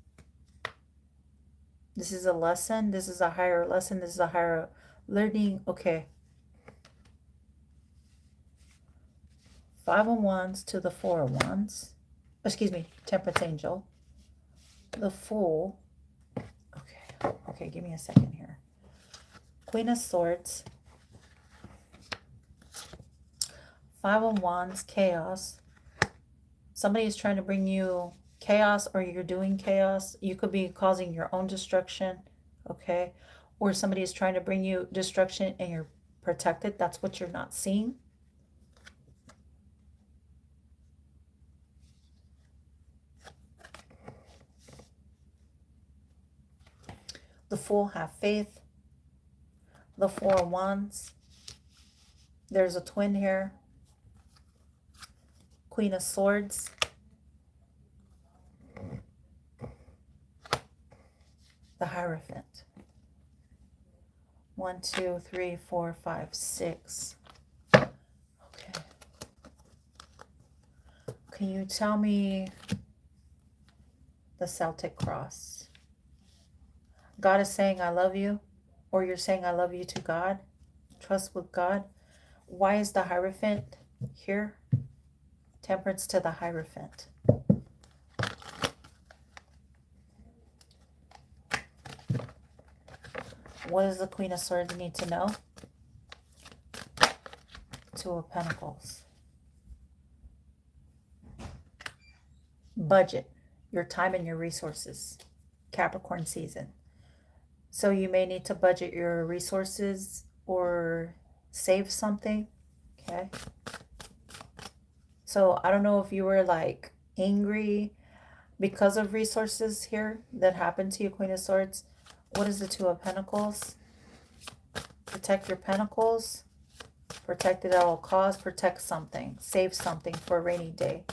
A: This is a lesson. This is a higher lesson. This is a higher learning. Okay. 5 of Wands to the 4 of Wands. Excuse me, Temperance Angel. The Fool. Okay. Okay, give me a second here. Queen of Swords. 5 of Wands, Chaos. Somebody is trying to bring you chaos, or you're doing chaos. You could be causing your own destruction, okay? Or somebody is trying to bring you destruction and you're protected. That's what you're not seeing. The Fool, have faith. The 4 of Wands. There's a twin here. Queen of Swords. The Hierophant. 1, 2, 3, 4, 5, 6. Okay. Can you tell me the Celtic cross? God is saying, I love you, or you're saying, I love you to God. Trust with God. Why is the Hierophant here? Temperance to the Hierophant. What does the Queen of Swords need to know? 2 of Pentacles. Budget your time and your resources. Capricorn season. So you may need to budget your resources or save something. Okay. So I don't know if you were like angry because of resources here that happened to you, Queen of Swords. What is the 2 of Pentacles? Protect your pentacles. Protect it at all costs. Protect something. Save something for a rainy day.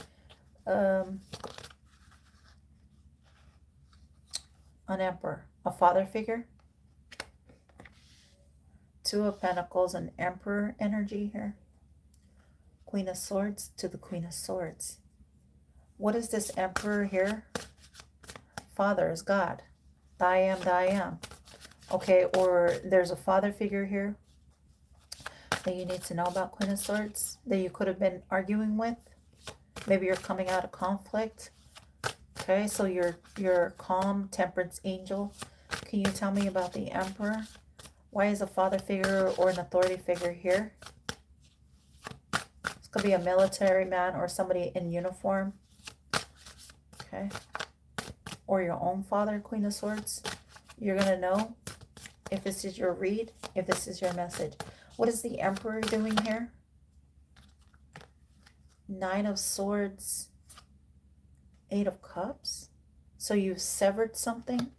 A: An Emperor. A father figure. 2 of Pentacles. An Emperor energy here. Queen of Swords to the Queen of Swords. What is this Emperor here? Father is God. The I am, the I am. Okay, or there's a father figure here that you need to know about, Queen of Swords, that you could have been arguing with. Maybe you're coming out of conflict. Okay, so you're calm, Temperance Angel. Can you tell me about the Emperor? Why is a father figure or an authority figure here? This could be a military man or somebody in uniform. Okay. Or your own father, Queen of Swords. You're going to know if this is your read, if this is your message. What is the Emperor doing here? 9 of Swords, 8 of Cups. So you've severed something.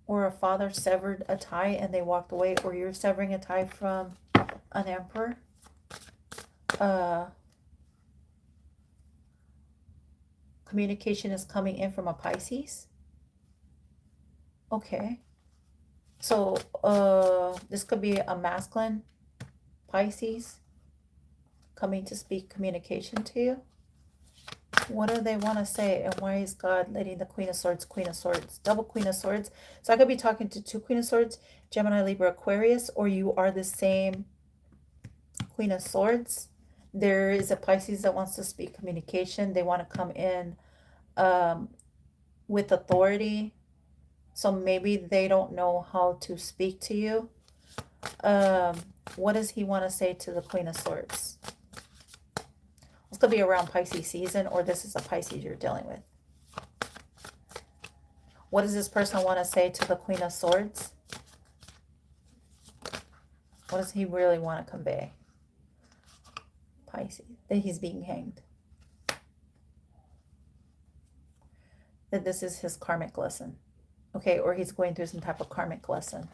A: Or a father severed a tie and they walked away. Or you're severing a tie from an Emperor. Communication is coming in from a Pisces. Okay. So this could be a masculine Pisces coming to speak communication to you. What do they want to say? And why is God letting the Queen of Swords, double Queen of Swords? So I could be talking to 2 Queen of Swords, Gemini, Libra, Aquarius, or you are the same Queen of Swords. There is a Pisces that wants to speak communication. They want to come in with authority. So maybe they don't know how to speak to you. What does he want to say to the Queen of Swords? This could be around Pisces season, or this is a Pisces you're dealing with. What does this person want to say to the Queen of Swords? What does he really want to convey? Pisces, that he's being hanged. That this is his karmic lesson. Okay, or he's going through some type of karmic lesson.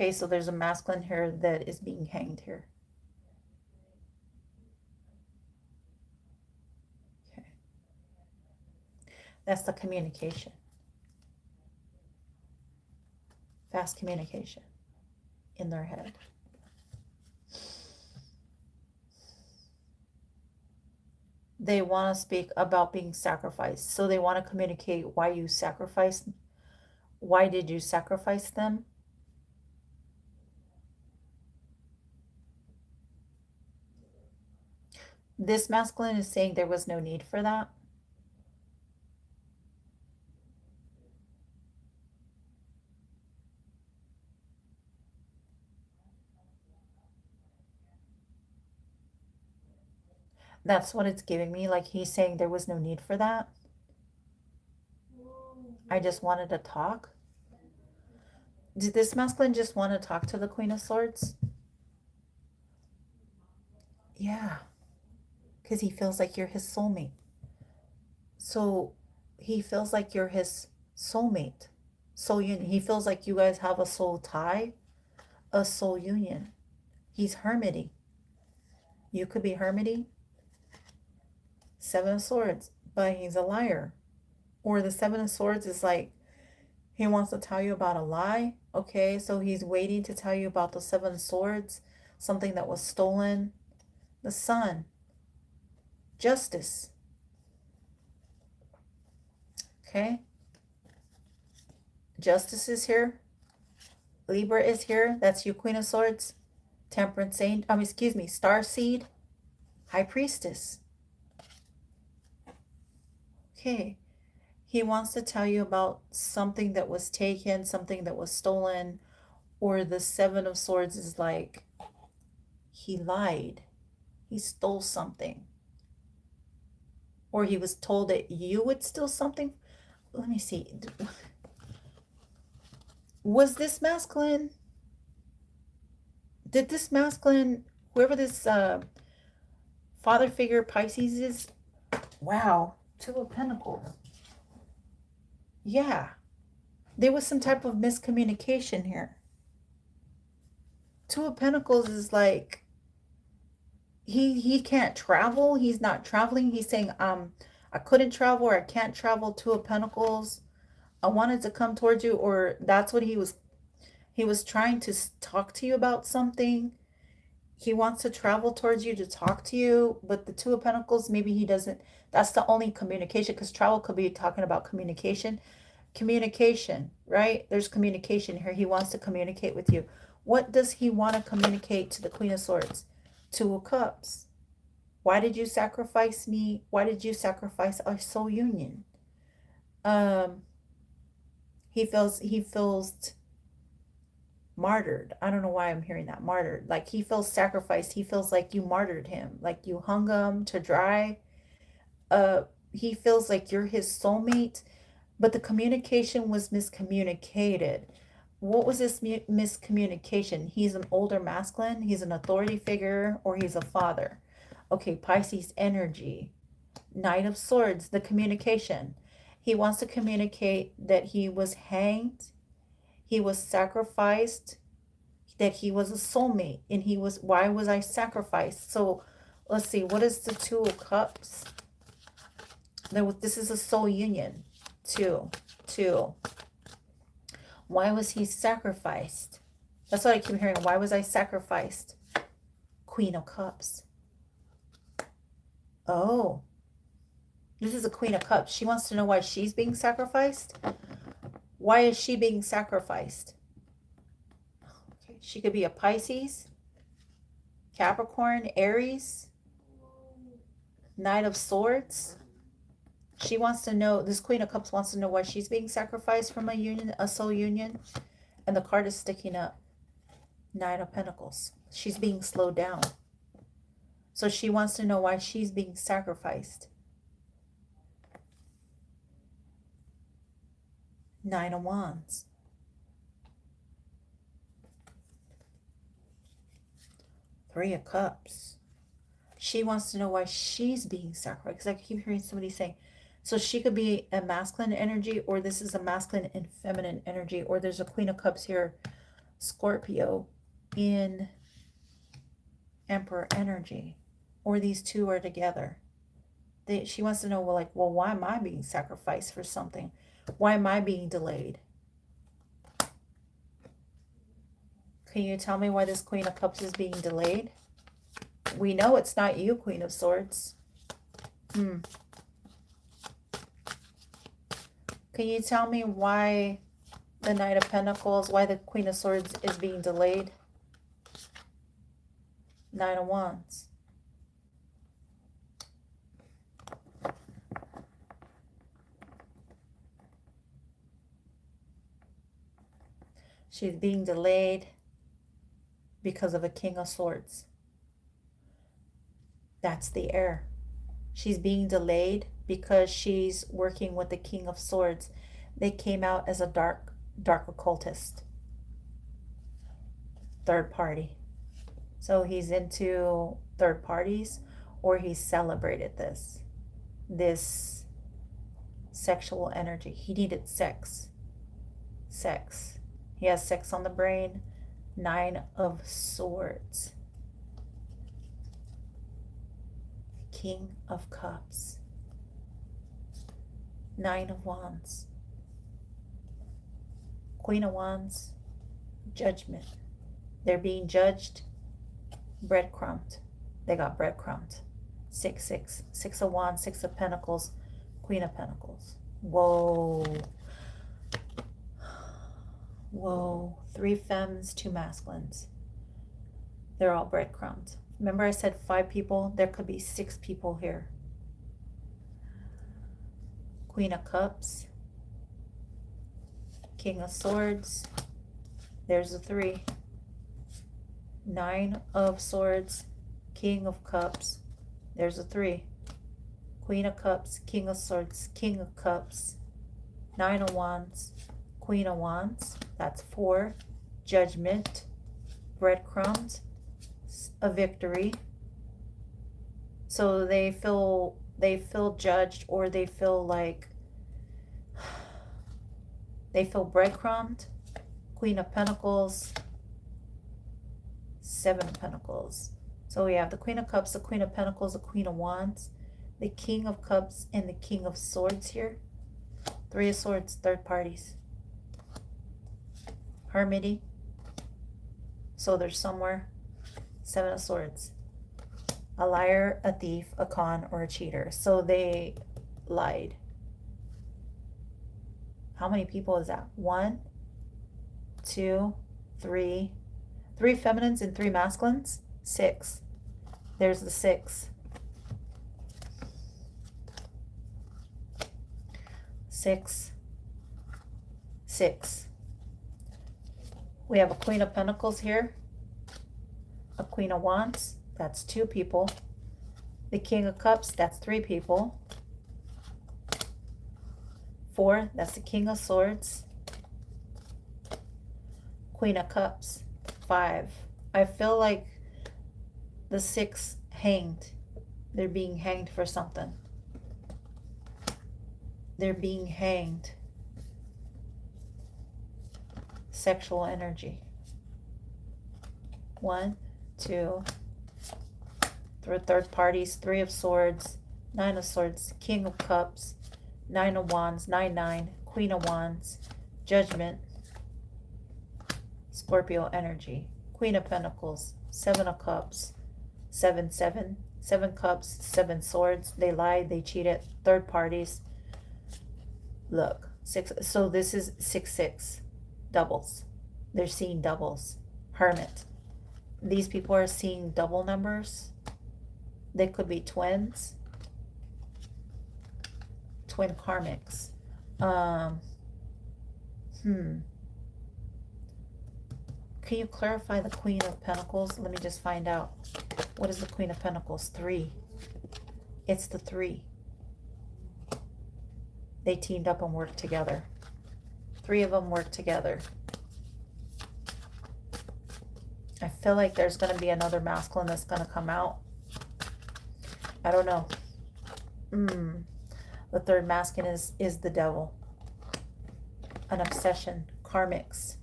A: Okay, so there's a masculine here that is being hanged here. Okay. That's the communication. Fast communication in their head. They want to speak about being sacrificed. So they want to communicate why you sacrificed. Why did you sacrifice them? This masculine is saying there was no need for that. That's what it's giving me. Like he's saying there was no need for that. I just wanted to talk. Did this masculine just want to talk to the Queen of Swords? Yeah. Because he feels like you're his soulmate. So he feels like you're his soulmate. Soul union. He feels like you guys have a soul tie, a soul union. He's hermiting. You could be hermiting. Seven of Swords, but he's a liar. Or the Seven of Swords is like he wants to tell you about a lie. Okay, so he's waiting to tell you about the Seven of Swords, something that was stolen. The Sun, justice. Okay, justice is here. Libra is here. That's you, Queen of Swords. Temperance Saint. Excuse me, Star Seed. High Priestess. Okay. He wants to tell you about something that was taken, something that was stolen, or the Seven of Swords is like he lied. He stole something. Or he was told that you would steal something. Let me see. Was this masculine? Did this masculine, whoever this father figure Pisces is, wow, Two of Pentacles. Yeah, there was some type of miscommunication here. Two of Pentacles is like he can't travel. He's not traveling. He's saying I couldn't travel or I can't travel. Two of Pentacles. I wanted to come towards you, or that's what he was trying to talk to you about something. He wants to travel towards you to talk to you, but the Two of Pentacles, maybe he doesn't. That's the only communication, because travel could be talking about communication. Communication, right? There's communication here. He wants to communicate with you. What does he want to communicate to the Queen of Swords? Two of Cups. Why did you sacrifice me? Why did you sacrifice our soul union? He feels martyred. I don't know why I'm hearing that, martyred. Like he feels sacrificed. He feels like you martyred him, like you hung him to dry. He feels like you're his soulmate, but the communication was miscommunicated. What was this miscommunication? He's an older masculine, he's an authority figure, or he's a father. Okay, Pisces energy. Knight of Swords, the communication. He wants to communicate that he was hanged, he was sacrificed, that he was a soulmate, and why was I sacrificed? So let's see, what is the Two of Cups? This is a soul union. Two. Why was he sacrificed? That's what I keep hearing. Why was I sacrificed? Queen of Cups. Oh, this is a Queen of Cups. She wants to know why she's being sacrificed. Why is she being sacrificed? Okay. She could be a Pisces, Capricorn, Aries, Knight of Swords. She wants to know, this Queen of Cups wants to know why she's being sacrificed from a union, a soul union. And the card is sticking up. Nine of Pentacles. She's being slowed down. So she wants to know why she's being sacrificed. Nine of Wands. Three of Cups. She wants to know why she's being sacrificed. Because I keep hearing somebody saying, so she could be a masculine energy, or this is a masculine and feminine energy, or there's a Queen of Cups here Scorpio in Emperor energy, or these two are together. She wants to know, well, like, well, why am I being sacrificed for something? Why am I being delayed? Can you tell me why this Queen of Cups is being delayed? We know it's not you, Queen of Swords. Can you tell me why the Knight of Pentacles, why the Queen of Swords is being delayed? Nine of Wands. She's being delayed because of a King of Swords. That's the air. She's being delayed because she's working with the King of Swords. They came out as a dark occultist. Third party. So he's into third parties, or he celebrated this sexual energy. He needed sex. He has sex on the brain. Nine of Swords. King of Cups. Nine of Wands. Queen of Wands. Judgment. They're being judged. Breadcrumbed. They got breadcrumbed. 6 of Wands, 6 of Pentacles, Queen of Pentacles. Whoa. 3 femmes, 2 masculines. They're all breadcrumbed. Remember I said 5 people? There could be 6 people here. Queen of Cups. King of Swords. There's a 3. 9 of Swords. King of Cups. There's a 3. Queen of Cups. King of Swords. King of Cups. 9 of Wands. Queen of Wands. That's 4. Judgment. Breadcrumbs. A victory. So they feel judged, or they feel like they feel breadcrumbed. Queen of Pentacles. 7 of Pentacles. So we have the Queen of Cups, the Queen of Pentacles, the Queen of Wands, the King of Cups, and the King of Swords here. 3 of Swords, third parties. Hermity. So there's somewhere. 7 of Swords. A liar, a thief, a con, or a cheater. So they lied. How many people is that? 1, 2, 3. 3 feminines and 3 masculines. 6. There's the 6. 6. 6. We have a Queen of Pentacles here. A Queen of Wands. That's 2 people. The King of Cups. That's 3 people. 4. That's the King of Swords. Queen of Cups. 5. I feel like the 6 hanged. They're being hanged for something. They're being hanged. Sexual energy. 1, 2, third parties. 3 of Swords. 9 of Swords. King of Cups. 9 of Wands. 9, 9. Queen of Wands. Judgment. Scorpio energy. Queen of Pentacles. 7 of Cups. 7, 7. 7 Cups. 7 Swords. They lied. They cheated. Third parties. Look. 6. So this is 6, 6. Doubles. They're seeing doubles. Hermit. These people are seeing double numbers. They could be twins. Twin karmics. Can you clarify the Queen of Pentacles? Let me just find out. What is the Queen of Pentacles? 3. It's the 3. They teamed up and worked together. 3 of them worked together. I feel like there's going to be another masculine that's going to come out. I don't know. The third masculine is the devil. An obsession. Karmics.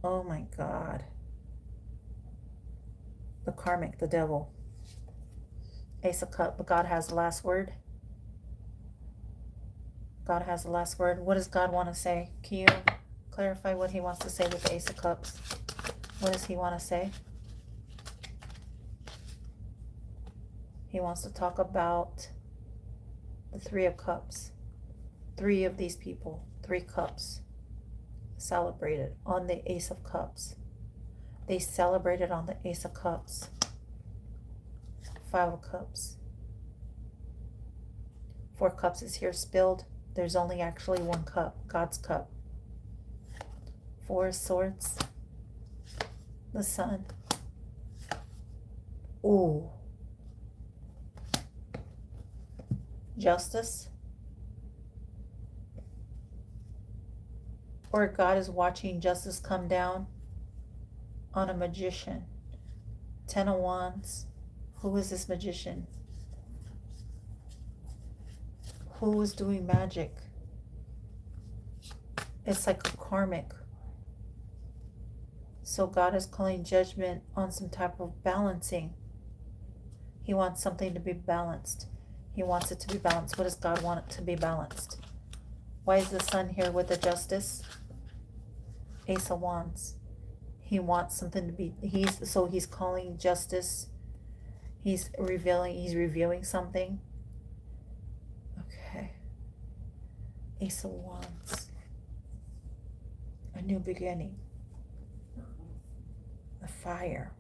A: Oh my God. The karmic, the devil. Ace of Cups, but God has the last word. God has the last word. What does God want to say? Can you clarify what he wants to say with the Ace of Cups? What does he want to say? He wants to talk about the Three of Cups. Three of these people, 3 cups, celebrated on the Ace of Cups. They celebrated on the Ace of Cups. 5 of Cups. 4 cups is here spilled. There's only actually 1 cup, God's cup. 4 of Swords. The Sun. Ooh. Justice. Or God is watching justice come down on a magician. 10 of Wands. Who is this magician? Who is doing magic? It's like a karmic. So God is calling judgment on some type of balancing. He wants something to be balanced. He wants it to be balanced. What does God want it to be balanced? Why is the Sun here with the Justice? Ace of Wands. He wants something to be, he's calling justice. He's revealing something. Okay. Ace of Wands. A new beginning. A fire.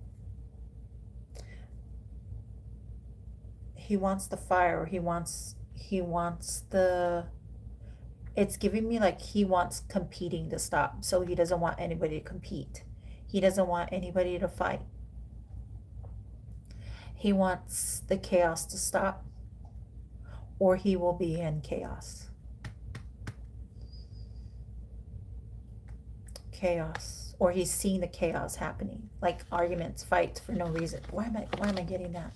A: He wants the fire. He wants the, it's giving me like he wants competing to stop. So he doesn't want anybody to compete. He doesn't want anybody to fight. He wants the chaos to stop, or he will be in chaos. Chaos. Or he's seeing the chaos happening. Like arguments, fights for no reason. Why am I getting that?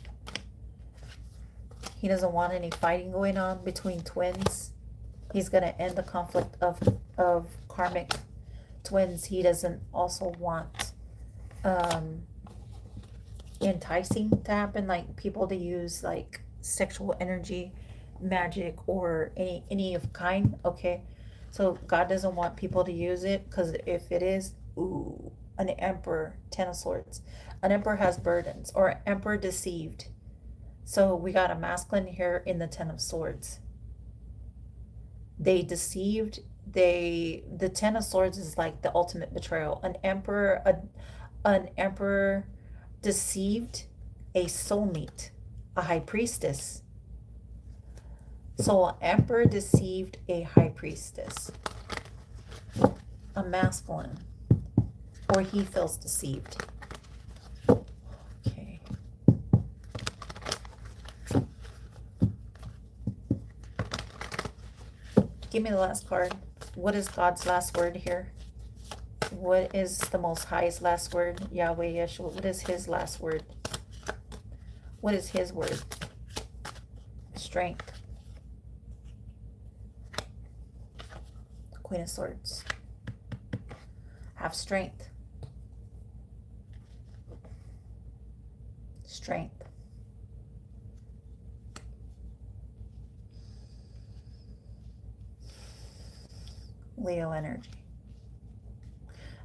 A: He doesn't want any fighting going on between twins. He's going to end the conflict of karmic twins. He doesn't also want enticing to happen, like people to use like sexual energy, magic, or any of kind. Okay, so God doesn't want people to use it, because if it is, ooh, an Emperor, 10 of Swords. An Emperor has burdens, or an Emperor deceived. So we got a masculine here in the 10 of Swords. They deceived. The 10 of Swords is like the ultimate betrayal. An emperor deceived a soulmate, a high priestess. So an emperor deceived a high priestess, a masculine, or he feels deceived. Okay. Give me the last card. What is God's last word here? What is the Most High's last word? Yahweh Yeshua. What is his last word? What is his word? Strength. Queen of Swords. Have strength. Strength. Leo energy.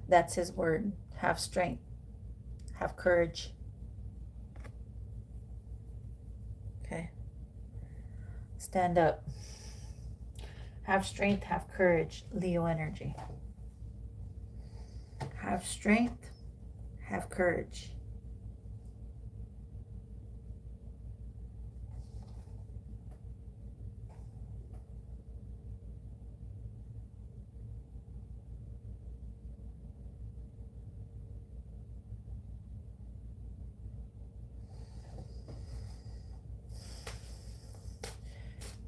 A: That's his word. Have strength. Have courage. Okay. Stand up. Have strength. Have courage. Leo energy. Have strength. Have courage.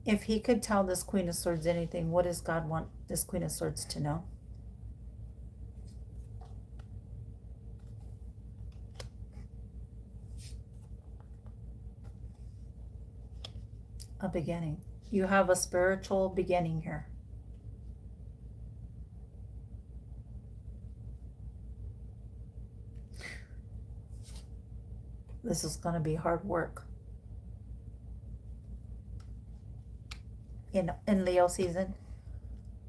A: If he could tell this Queen of Swords anything, what does God want this Queen of Swords to know? A beginning. You have a spiritual beginning here. This is going to be hard work in Leo season.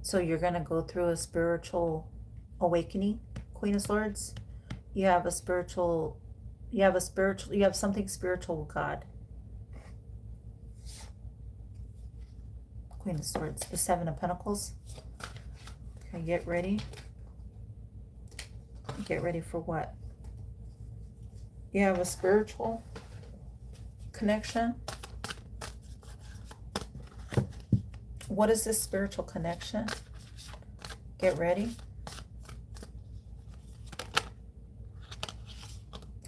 A: So you're going to go through a spiritual awakening, Queen of Swords. You have something spiritual with God. Queen of Swords, the Seven of Pentacles. Okay, get ready. Get ready for what? You have a spiritual connection. What is this spiritual connection? Get ready.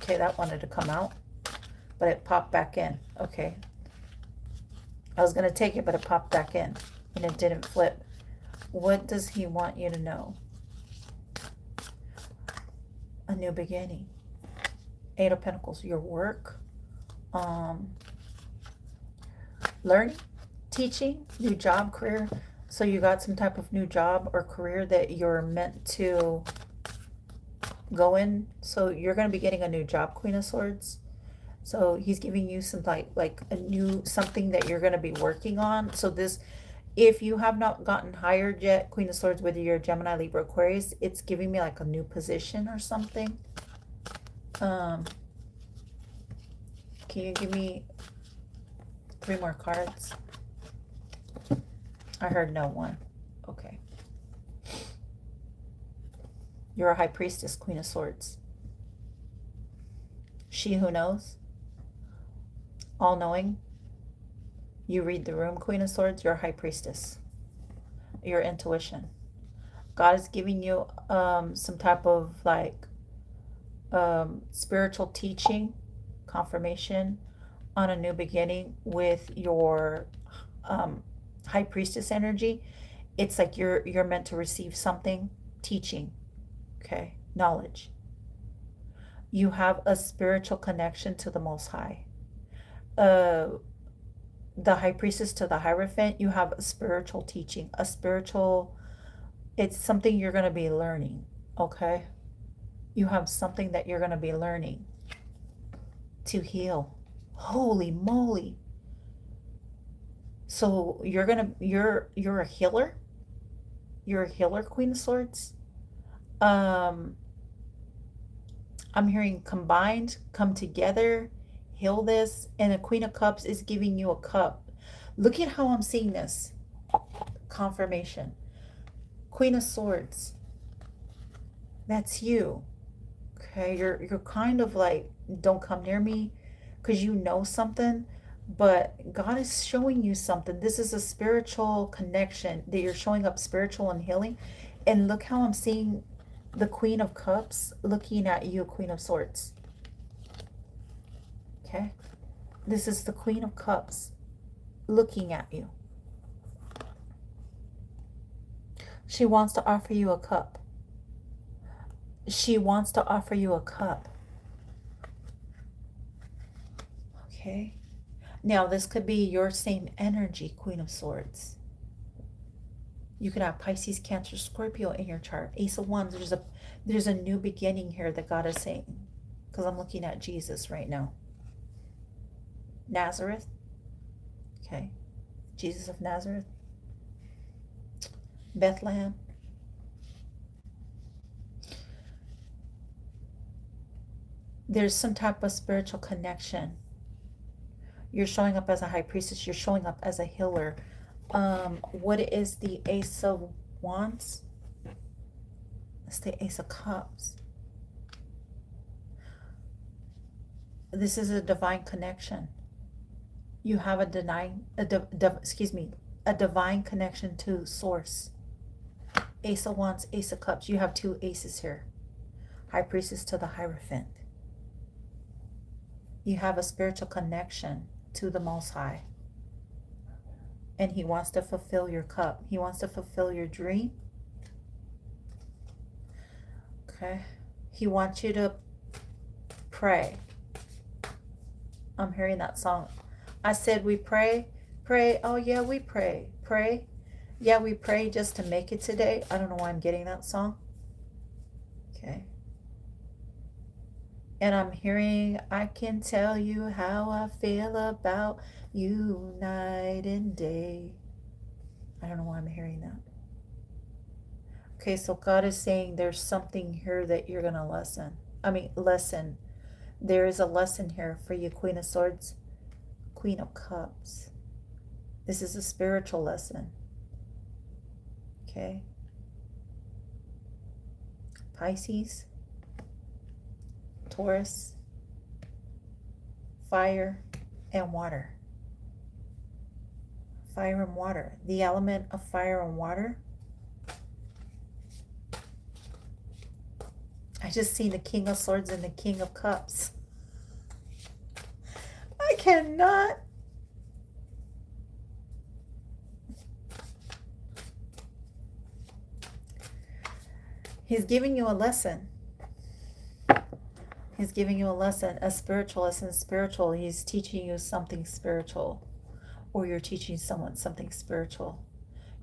A: Okay, that wanted to come out, but it popped back in. Okay. I was going to take it, but it popped back in, and it didn't flip. What does he want you to know? A new beginning. Eight of Pentacles. Your work. Learning. Teaching. New job, career. So you got some type of new job or career that you're meant to go in. So you're going to be getting a new job, Queen of Swords. So he's giving you some like a new something that you're going to be working on. So this, if you have not gotten hired yet, Queen of Swords, whether you're Gemini, Libra, Aquarius, it's giving me like a new position or something. Can you give me 3 more cards? I heard no one. Okay. You're a High Priestess, Queen of Swords. She who knows. All-knowing. You read the room, Queen of Swords. You're a High Priestess. Your intuition. God is giving you some type of like spiritual teaching, confirmation on a new beginning with your High Priestess energy. It's like you're meant to receive something, teaching, okay, knowledge. You have a spiritual connection to the Most High. The High Priestess to the Hierophant, you have a spiritual teaching, it's something you're going to be learning, okay? You have something that you're going to be learning to heal. Holy moly. So you're a healer. You're a healer, Queen of Swords. I'm hearing combined, come together, heal this, and the Queen of Cups is giving you a cup. Look at how I'm seeing this. Confirmation. Queen of Swords. That's you. Okay, you're kind of like, don't come near me, because you know something, but God is showing you something. This is a spiritual connection that you're showing up, spiritual and healing. And look how I'm seeing the Queen of Cups looking at you, Queen of Swords. Okay, this is the Queen of Cups looking at you. She wants to offer you a cup. She wants to offer you a cup. Okay. Now, this could be your same energy, Queen of Swords. You could have Pisces, Cancer, Scorpio in your chart. Ace of Wands. There's a new beginning here that God is saying. Because I'm looking at Jesus right now. Nazareth. Okay. Jesus of Nazareth. Bethlehem. There's some type of spiritual connection. You're showing up as a High Priestess. You're showing up as a healer. What is the Ace of Wands? It's the Ace of Cups. This is a divine connection. You have a divine connection to Source. Ace of Wands, Ace of Cups. You have 2 aces here. High Priestess to the Hierophant. You have a spiritual connection to the Most High. And He wants to fulfill your cup. He wants to fulfill your dream. Okay. He wants you to pray. I'm hearing that song. I said we pray. Pray. Oh yeah, we pray. Pray. Yeah, we pray just to make it today. I don't know why I'm getting that song. Okay. And I'm hearing, I can tell you how I feel about you night and day. I don't know why I'm hearing that. Okay, so God is saying there's something here that you're going to lesson. There is a lesson here for you, Queen of Swords, Queen of Cups. This is a spiritual lesson. Okay. Pisces, Taurus, fire and water. Fire and water. The element of fire and water. I just seen the King of Swords and the King of Cups. I cannot. He's giving you a lesson. He's giving you a lesson, a spiritual lesson, spiritual. He's teaching you something spiritual. Or you're teaching someone something spiritual.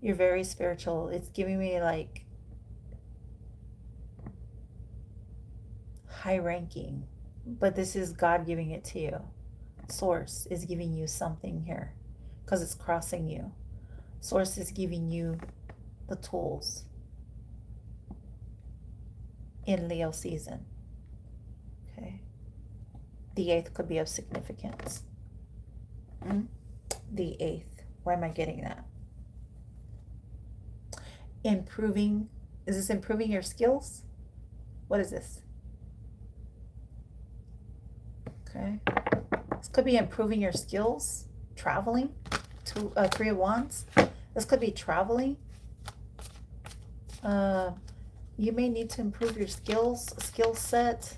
A: You're very spiritual. It's giving me like high ranking. But this is God giving it to you. Source is giving you something here. Because it's crossing you. Source is giving you the tools. In Leo season. Okay. The 8th could be of significance. The 8th. Why am I getting that? Improving. Is this improving your skills? What is this? Okay. This could be improving your skills. Traveling. 3 of Wands. This could be traveling. You may need to improve your skill set.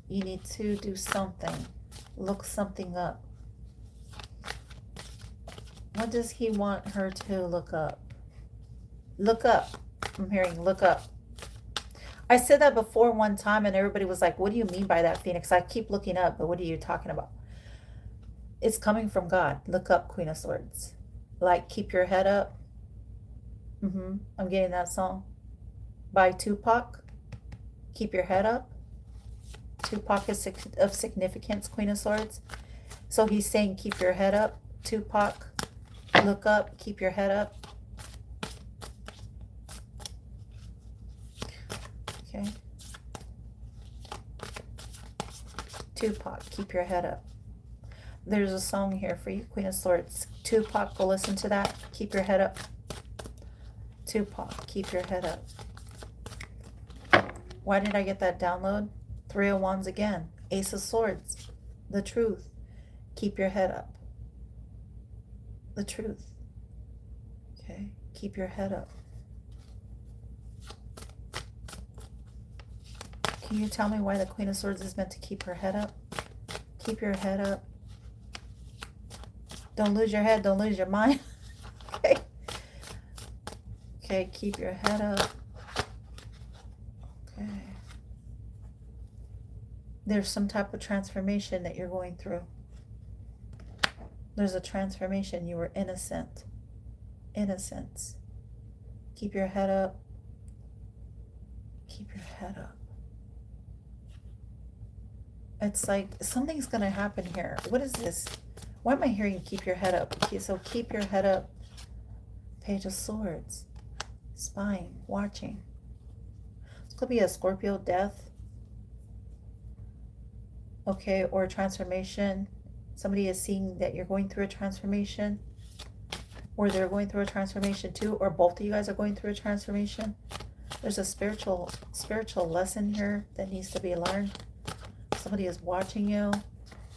A: You need to do something. Look something up. What does he want her to look up? Look up. I'm hearing look up. I said that before one time and everybody was like, what do you mean by that, Phoenix? I keep looking up, but what are you talking about? It's coming from God. Look up, Queen of Swords. Like, keep your head up. I'm getting that song by Tupac. Keep your head up. Tupac is of significance, Queen of Swords. So he's saying keep your head up. Tupac, look up, keep your head up. Okay. Tupac, keep your head up. There's a song here for you, Queen of Swords. Tupac, go listen to that. Keep your head up. Tupac, keep your head up. Why did I get that download? 3 of Wands again. Ace of Swords. The truth. Keep your head up. The truth. Okay. Keep your head up. Can you tell me why the Queen of Swords is meant to keep her head up? Keep your head up. Don't lose your head. Don't lose your mind. Okay. Okay. Keep your head up. Okay. There's some type of transformation that you're going through. There's a transformation. You were innocent. Innocence. Keep your head up. Keep your head up. It's like something's going to happen here. What is this? Why am I hearing keep your head up? Okay, so keep your head up. Page of Swords. Spying. Watching. This could be a Scorpio death. Okay, or a transformation. Somebody is seeing that you're going through a transformation. Or they're going through a transformation too. Or both of you guys are going through a transformation. There's a spiritual lesson here that needs to be learned. Somebody is watching you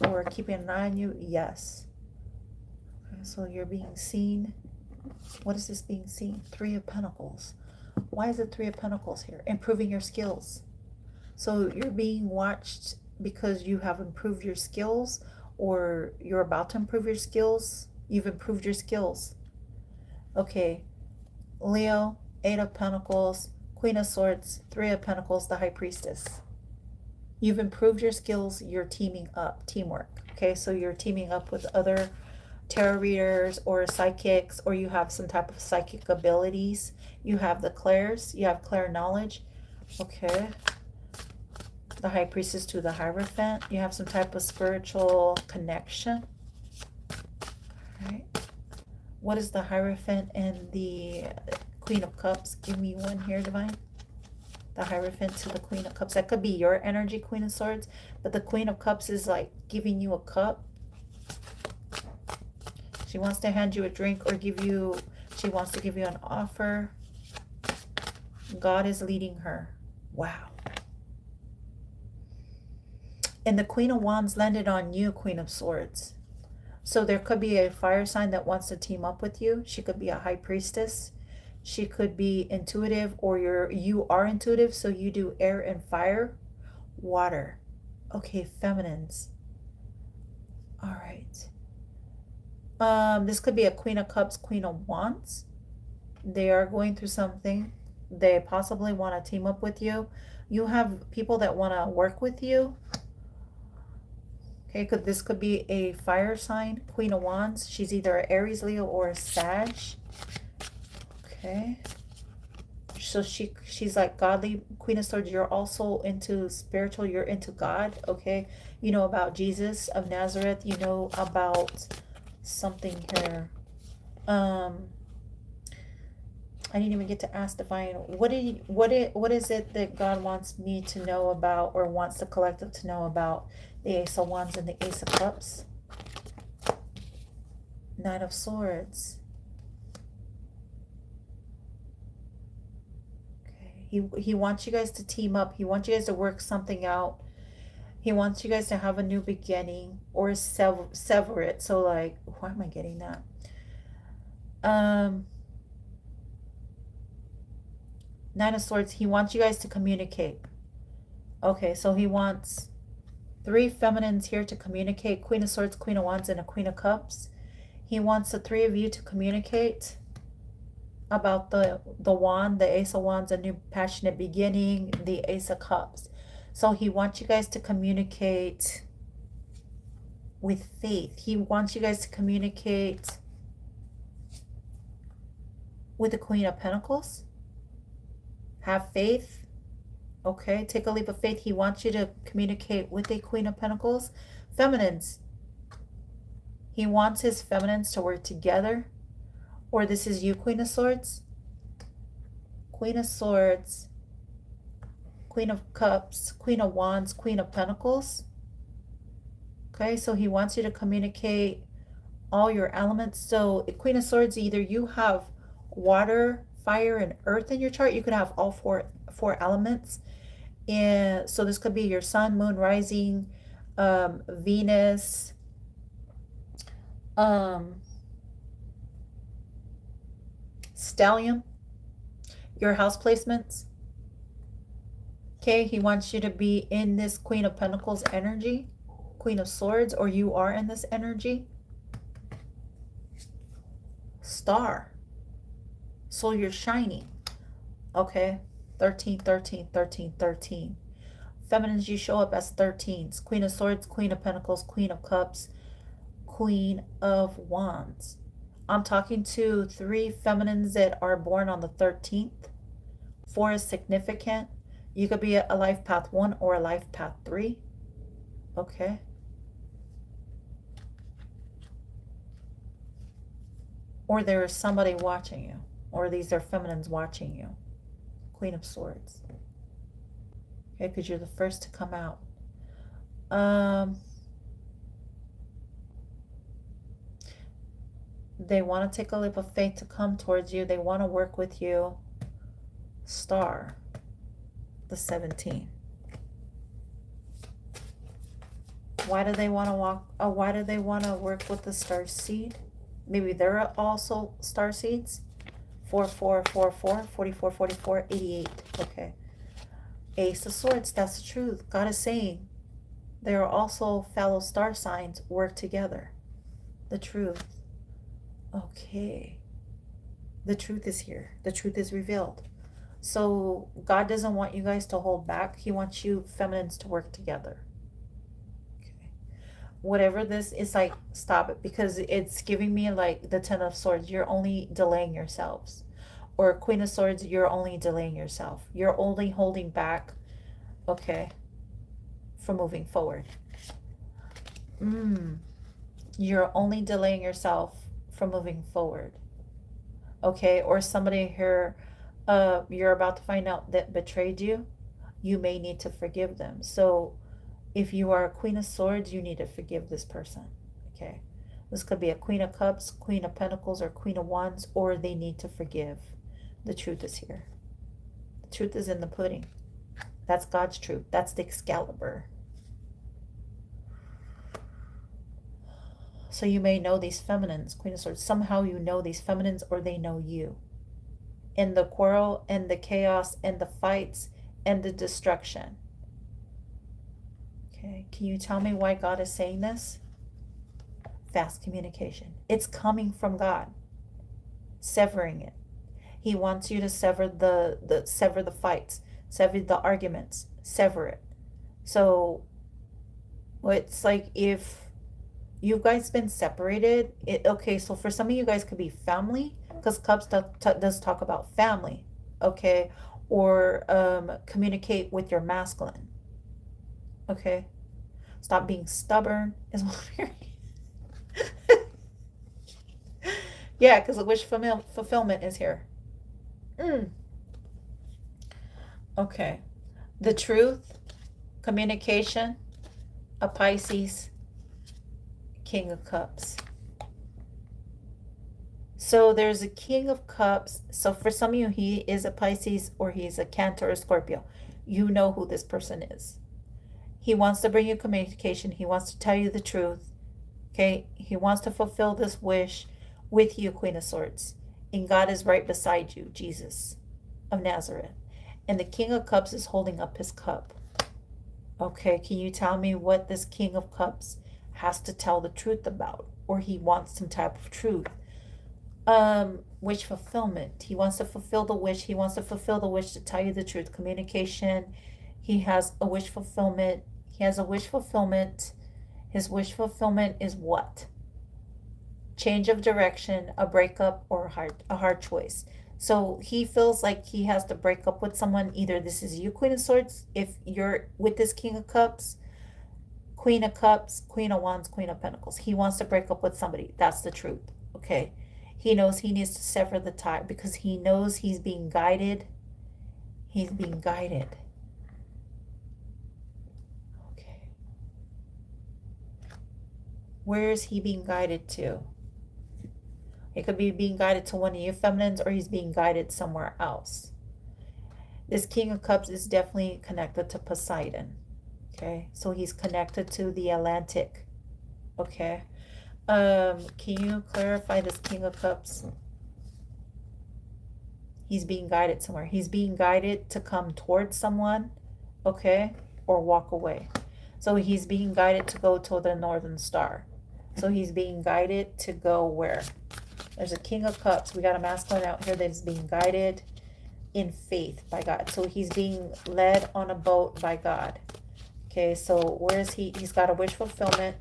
A: or keeping an eye on you. Yes. Okay, so you're being seen. What is this being seen? 3 of Pentacles. Why is it 3 of Pentacles here? Improving your skills. So you're being watched because you have improved your skills, or you're about to improve your skills. You've improved your skills. Okay. Leo, 8 of Pentacles, Queen of Swords, 3 of Pentacles, the High Priestess. You've improved your skills. You're teaming up. Teamwork. Okay, so you're teaming up with other tarot readers or psychics, or you have some type of psychic abilities. You have the clairs, you have clair knowledge. Okay. The high priestess to the Hierophant. You have some type of spiritual connection. All right. What is the Hierophant and the Queen of Cups? Give me one here, Divine. The Hierophant to the Queen of Cups. That could be your energy, Queen of Swords. But the Queen of Cups is like giving you a cup. She wants to hand you a drink or give you, she wants to give you an offer. God is leading her. Wow. And the Queen of Wands landed on you, Queen of Swords. So there could be a fire sign that wants to team up with you. She could be a high priestess. She could be intuitive, or you are intuitive, so you do air and fire. Water. Okay, feminines. All right. This could be a Queen of Cups, Queen of Wands. They are going through something. They possibly want to team up with you. You have people that want to work with you. Okay, this could be a fire sign, Queen of Wands. She's either an Aries, Leo, or a Sag. Okay. So she's like godly. Queen of Swords, you're also into spiritual. You're into God, okay? You know about Jesus of Nazareth. You know about something here. I didn't even get to ask Divine, what is it that God wants me to know about, or wants the collective to know about the Ace of Wands and the Ace of Cups? Knight of Swords. Okay. He wants you guys to team up. He wants you guys to work something out. He wants you guys to have a new beginning, or sever it. So like, why am I getting that? Nine of Swords, he wants you guys to communicate. Okay, so he wants 3 feminines here to communicate. Queen of Swords, Queen of Wands, and a Queen of Cups. He wants the 3 of you to communicate about the wand, the Ace of Wands, a new passionate beginning, the Ace of Cups. So he wants you guys to communicate with faith. He wants you guys to communicate with the Queen of Pentacles. Have faith. Okay, take a leap of faith. He wants you to communicate with a Queen of Pentacles. Feminines. He wants his feminines to work together. Or this is you, Queen of Swords. Queen of Swords. Queen of Cups. Queen of Wands. Queen of Pentacles. Okay, so he wants you to communicate all your elements. So Queen of Swords, either you have water, fire, and earth in your chart. You could have all four elements. And so this could be your sun, moon, rising, Venus, stellium, your house placements. Okay, he wants you to be in this Queen of Pentacles energy, Queen of Swords, or you are in this energy. Star. So you're shining. Okay, 13, 13, 13, 13. Feminines, you show up as 13s. Queen of Swords, Queen of Pentacles, Queen of Cups, Queen of Wands. I'm talking to 3 feminines that are born on the 13th. 4 is significant. You could be a life path 1 or a life path 3. Okay. Or there is somebody watching you. Or these are feminines watching you. Queen of Swords. Okay, because you're the first to come out. They want to take a leap of faith to come towards you. They want to work with you. Star. The 17. Why do they want to why do they want to work with the star seed? Maybe they're also star seeds. 4, 4, 4, 4, 44, 44, 88. Okay. Ace of Swords, that's the truth. God is saying there are also fellow star signs work together. The truth. Okay. The truth is here. The truth is revealed. So God doesn't want you guys to hold back. He wants you feminines to work together. Okay. whatever this is, like, stop it, because it's giving me like the Ten of Swords. You're only delaying yourselves. Or Queen of Swords, you're only delaying yourself. You're only holding back, okay, from moving forward. You're only delaying yourself from moving forward. Okay, or somebody here, you're about to find out that betrayed you. You may need to forgive them. So if you are a Queen of Swords, you need to forgive this person. Okay, this could be a Queen of Cups, Queen of Pentacles, or Queen of Wands, or they need to forgive. The truth is here. The truth is in the pudding. That's God's truth. That's the Excalibur. So you may know these feminines, Queen of Swords. Somehow you know these feminines, or they know you. In the quarrel and the chaos and the fights and the destruction. Okay, can you tell me why God is saying this? Fast communication. It's coming from God. Severing it. He wants you to sever the fights, sever the arguments, sever it. So it's like if you guys been separated, okay, so for some of you guys could be family, because Cups does talk about family, okay, or communicate with your masculine, okay. Stop being stubborn is what I'm hearing. Yeah, because the wish fulfillment is here. Okay, the truth, communication, a Pisces, King of Cups. So there's a King of Cups. So for some of you, he is a Pisces, or he's a Cancer or Scorpio. You know who this person is. He wants to bring you communication. He wants to tell you the truth. Okay, he wants to fulfill this wish with you, Queen of Swords. And God is right beside you, Jesus of Nazareth. And the King of Cups is holding up his cup. Okay, can you tell me what this King of Cups has to tell the truth about? Or he wants some type of truth. Wish fulfillment. He wants to fulfill the wish. He wants to fulfill the wish to tell you the truth. Communication. He has a wish fulfillment. He has a wish fulfillment. His wish fulfillment is what? Change of direction, a breakup, or a hard choice. So he feels like he has to break up with someone. Either this is you, Queen of Swords, if you're with this King of Cups, Queen of Cups, Queen of Wands, Queen of Pentacles. He wants to break up with somebody. That's the truth. Okay. He knows he needs to sever the tie because he knows he's being guided. He's being guided. Okay. Where is he being guided to? It could be being guided to one of your feminines, or he's being guided somewhere else. This King of Cups is definitely connected to Poseidon. Okay, so he's connected to the Atlantic. Okay, can you clarify this King of Cups? He's being guided somewhere. He's being guided to come towards someone, okay, or walk away. So he's being guided to go to the Northern Star. So he's being guided to go where? There's a King of Cups. We got a masculine out here that is being guided in faith by God. So he's being led on a boat by God. Okay, so where is he? He's got a wish fulfillment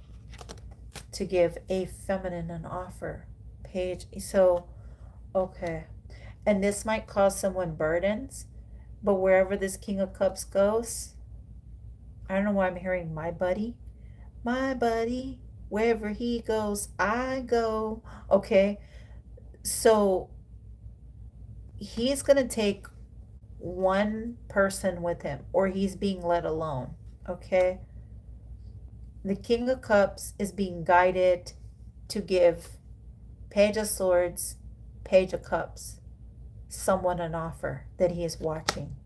A: to give a feminine an offer. Page. So, okay. And this might cause someone burdens, but wherever this King of Cups goes, I don't know why I'm hearing my buddy. My buddy, wherever he goes, I go. Okay. So he's going to take one person with him, or he's being led alone. Okay. The King of Cups is being guided to give Page of Swords, Page of Cups, someone an offer that he is watching.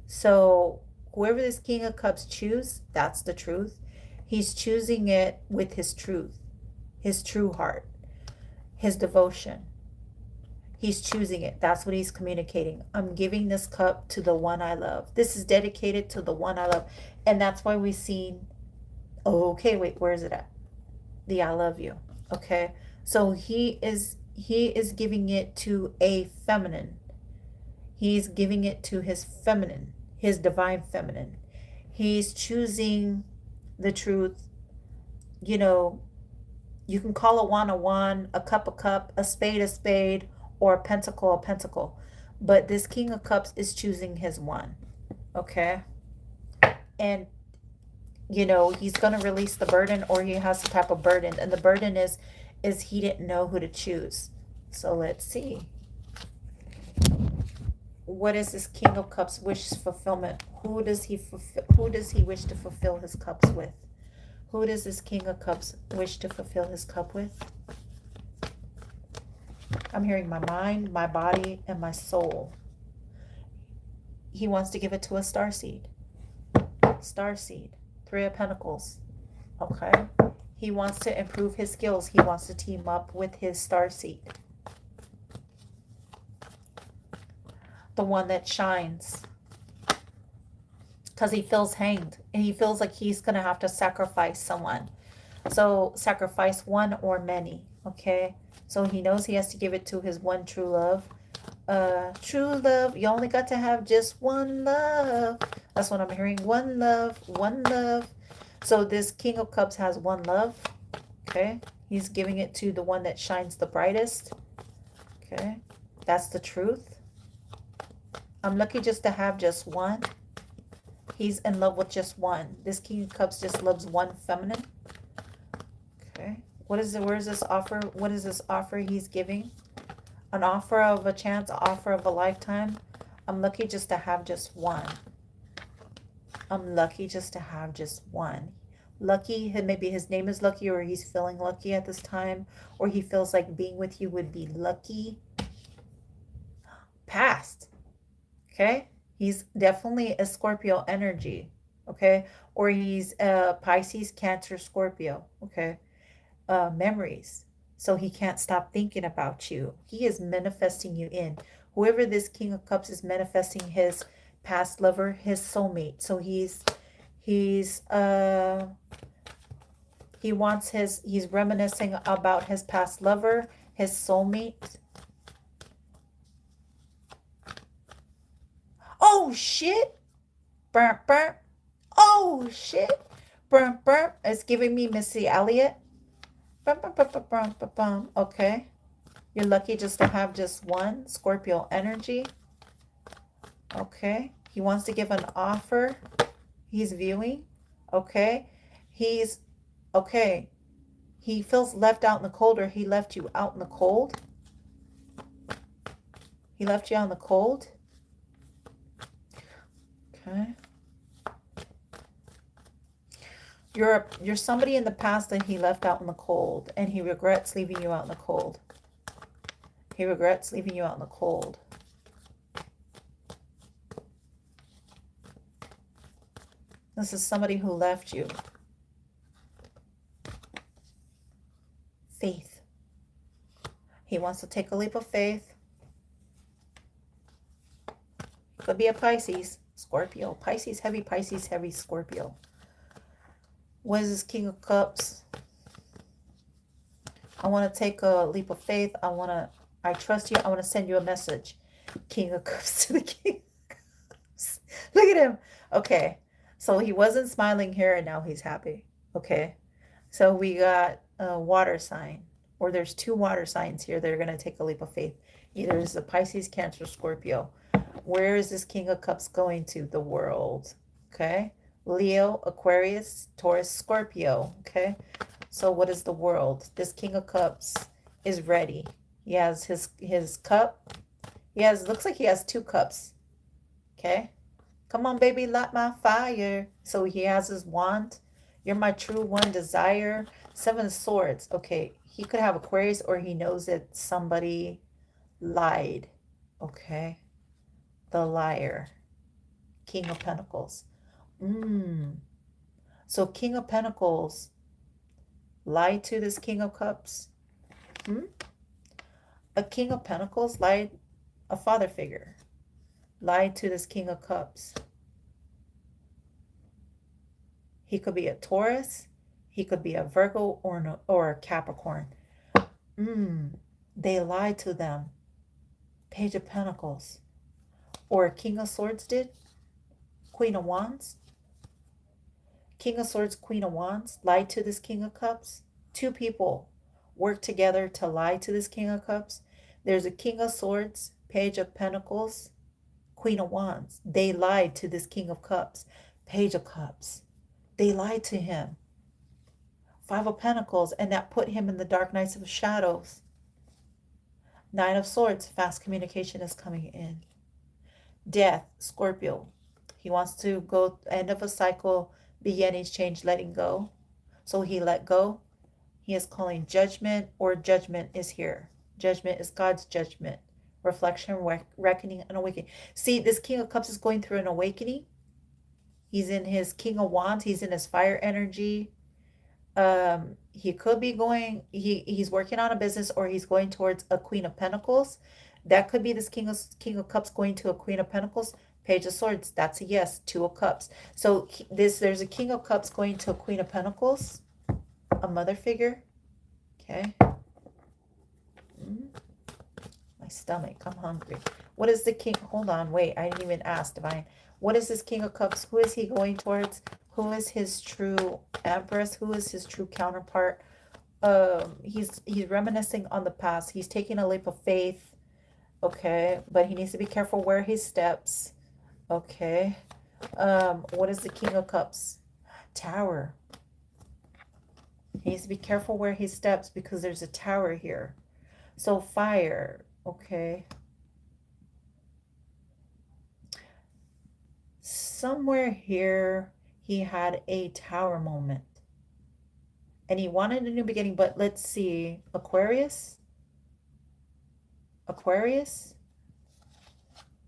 A: So whoever this King of Cups choose, that's the truth. He's choosing it with his truth, his true heart, his devotion. He's choosing it. That's what he's communicating. I'm giving this cup to the one I love. This is dedicated to the one I love. And that's why we've seen, oh, okay, wait, where is it at? The I love you. Okay. So he is giving it to a feminine. He's giving it to his feminine, his divine feminine. He's choosing the truth, you know, you can call a wand, a cup, a spade, or a pentacle. But this King of Cups is choosing his one, okay? And, you know, he's going to release the burden, or he has some type of burden. And the burden is he didn't know who to choose. So let's see. What is this King of Cups wish fulfillment? Who does he wish to fulfill his cups with? Who does this King of Cups wish to fulfill his cup with? I'm hearing my mind, my body, and my soul. He wants to give it to a starseed. Starseed. 3 of Pentacles. Okay? He wants to improve his skills. He wants to team up with his starseed. The one that shines. Because he feels hanged. And he feels like he's going to have to sacrifice someone. So sacrifice one or many. Okay? So he knows he has to give it to his one true love. True love, you only got to have just one love. That's what I'm hearing. One love, one love. So this King of Cups has one love. Okay. He's giving it to the one that shines the brightest. Okay. That's the truth. I'm lucky just to have just one. He's in love with just one. This King of Cups just loves one feminine. Okay. Where is this offer? What is this offer he's giving? An offer of a chance, an offer of a lifetime. I'm lucky just to have just one. I'm lucky just to have just one. Lucky, maybe his name is Lucky, or he's feeling lucky at this time, or he feels like being with you would be lucky. Past. Okay? He's definitely a Scorpio energy. Okay? Or he's a Pisces, Cancer, Scorpio. Okay? Memories. So he can't stop thinking about you. He is manifesting you in. Whoever this King of Cups is manifesting his past lover, his soulmate. So he's reminiscing about his past lover, his soulmate. Oh shit. Burp burp. Oh shit. Burp burp. It's giving me Missy Elliott. Okay. You're lucky just to have just one. Scorpio energy. Okay. He wants to give an offer. He's viewing. Okay. Okay. He feels left out in the cold, or he left you out in the cold. He left you out in the cold. Okay. You're somebody in the past that he left out in the cold, and he regrets leaving you out in the cold. He regrets leaving you out in the cold. This is somebody who left you. Faith. He wants to take a leap of faith. Could be a Pisces, Scorpio. Pisces, heavy Scorpio. What is this King of Cups? I want to take a leap of faith. I trust you. I want to send you a message. King of Cups to the King of Cups. Look at him. Okay. So he wasn't smiling here, and now he's happy. Okay. So we got a water sign, or there's 2 water signs here that are going to take a leap of faith. Either is a Pisces, Cancer, Scorpio. Where is this King of Cups going to? The world. Okay. Leo, Aquarius, Taurus, Scorpio. Okay. So what is the world? This King of Cups is ready. He has his cup. Looks like he has 2 cups. Okay. Come on, baby, light my fire. So he has his wand. You're my true one desire. 7 swords. Okay. He could have Aquarius, or he knows that somebody lied. Okay. The liar. King of Pentacles. So King of Pentacles lied to this King of Cups. A King of Pentacles lied, a father figure, lied to this King of Cups. He could be a Taurus. He could be a Virgo or a Capricorn. They lied to them. Page of Pentacles. Or King of Swords did. Queen of Wands. King of Swords, Queen of Wands, lied to this King of Cups. Two people work together to lie to this King of Cups. There's a King of Swords, Page of Pentacles, Queen of Wands. They lied to this King of Cups, Page of Cups. They lied to him. Five of Pentacles, and that put him in the dark nights of shadows. Nine of Swords, fast communication is coming in. Death, Scorpio. He wants to go end of a cycle, beginnings, change, letting go. So he let go. He is calling judgment, or judgment is here. Judgment is God's judgment. Reflection, reckoning, and awakening. See, this King of Cups is going through an awakening. He's in his King of Wands. He's in his fire energy. He could be going, he's working on a business, or he's going towards a Queen of Pentacles. That could be this King of Cups going to a Queen of Pentacles. Page of Swords, that's a yes. Two of Cups. So there's a King of Cups going to a Queen of Pentacles, a mother figure. Okay. My stomach, I'm hungry. What is the King? Hold on, wait, I didn't even ask, Divine. What is this King of Cups? Who is he going towards? Who is his true Empress? Who is his true counterpart? He's reminiscing on the past. He's taking a leap of faith. Okay, but he needs to be careful where he steps. Okay. What is the King of Cups? Tower. He needs to be careful where he steps, because there's a tower here. So fire. Okay. Somewhere here he had a tower moment, and he wanted a new beginning. But let's see. Aquarius,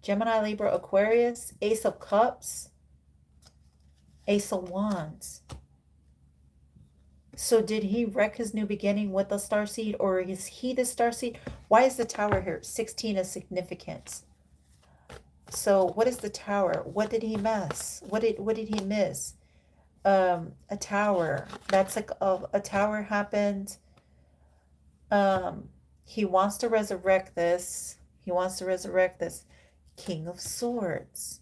A: Gemini, Libra, Aquarius, Ace of Cups, Ace of Wands. So did he wreck his new beginning with the starseed, or is he the starseed? Why is the tower here? 16 is significance. So what is the tower? What did he miss? What did he miss? A tower. That's like a tower happened. He wants to resurrect this. He wants to resurrect this. King of Swords.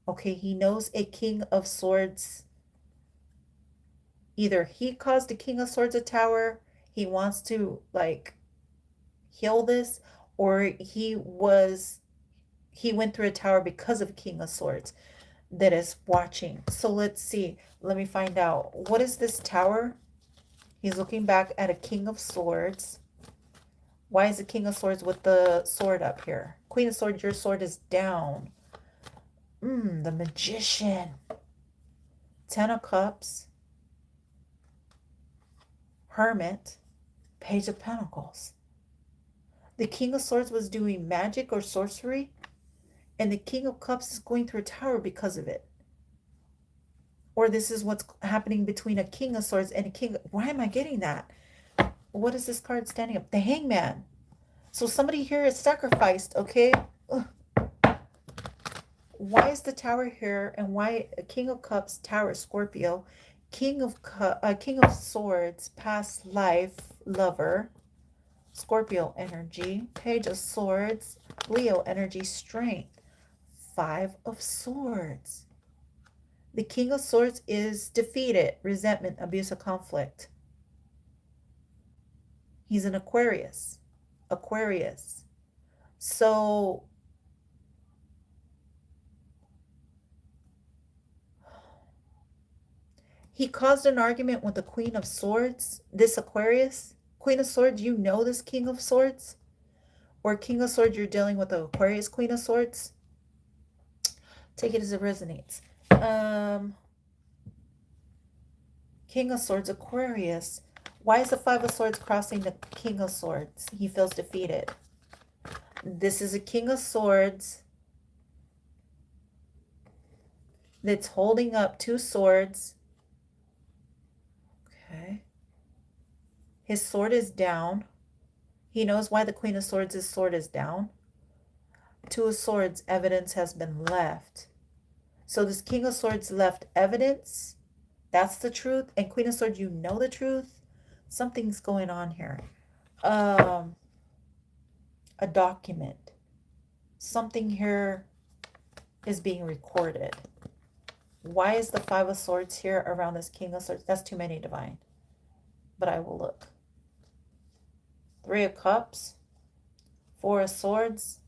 A: Okay, he knows a King of Swords. Either he caused a King of Swords a tower, he wants to like heal this, or he went through a tower because of King of Swords that is watching. So let's see. Let me find out. What is this tower? He's looking back at a King of Swords. Why is the King of Swords with the sword up here? Queen of Swords, your sword is down. The Magician. 10 of Cups. Hermit. Page of Pentacles. The King of Swords was doing magic or sorcery, and the King of Cups is going through a tower because of it. Or this is what's happening between a King of Swords and a King. Why am I getting that? What is this card standing up? The Hangman. So somebody here is sacrificed, okay? Ugh. Why is the tower here, and why a King of Cups, tower, Scorpio, King of Swords, past life, lover, Scorpio energy, Page of Swords, Leo energy, strength, 5 of Swords. The King of Swords is defeated, resentment, abuse, or conflict. He's an Aquarius. So he caused an argument with the Queen of Swords, this Aquarius. Queen of Swords, you know this King of Swords? Or King of Swords, you're dealing with the Aquarius Queen of Swords? Take it as it resonates. King of Swords, Aquarius. Why is the 5 of Swords crossing the King of Swords? He feels defeated. This is a King of Swords that's holding up 2 swords. Okay. His sword is down. He knows why the Queen of Swords' sword is down. 2 of Swords, evidence has been left. So this King of Swords left evidence. That's the truth. And Queen of Swords, you know the truth. Something's going on here. A document. Something here is being recorded. Why is the Five of Swords here around this King of Swords? That's too many, Divine. But I will look. Three of Cups. Four of Swords.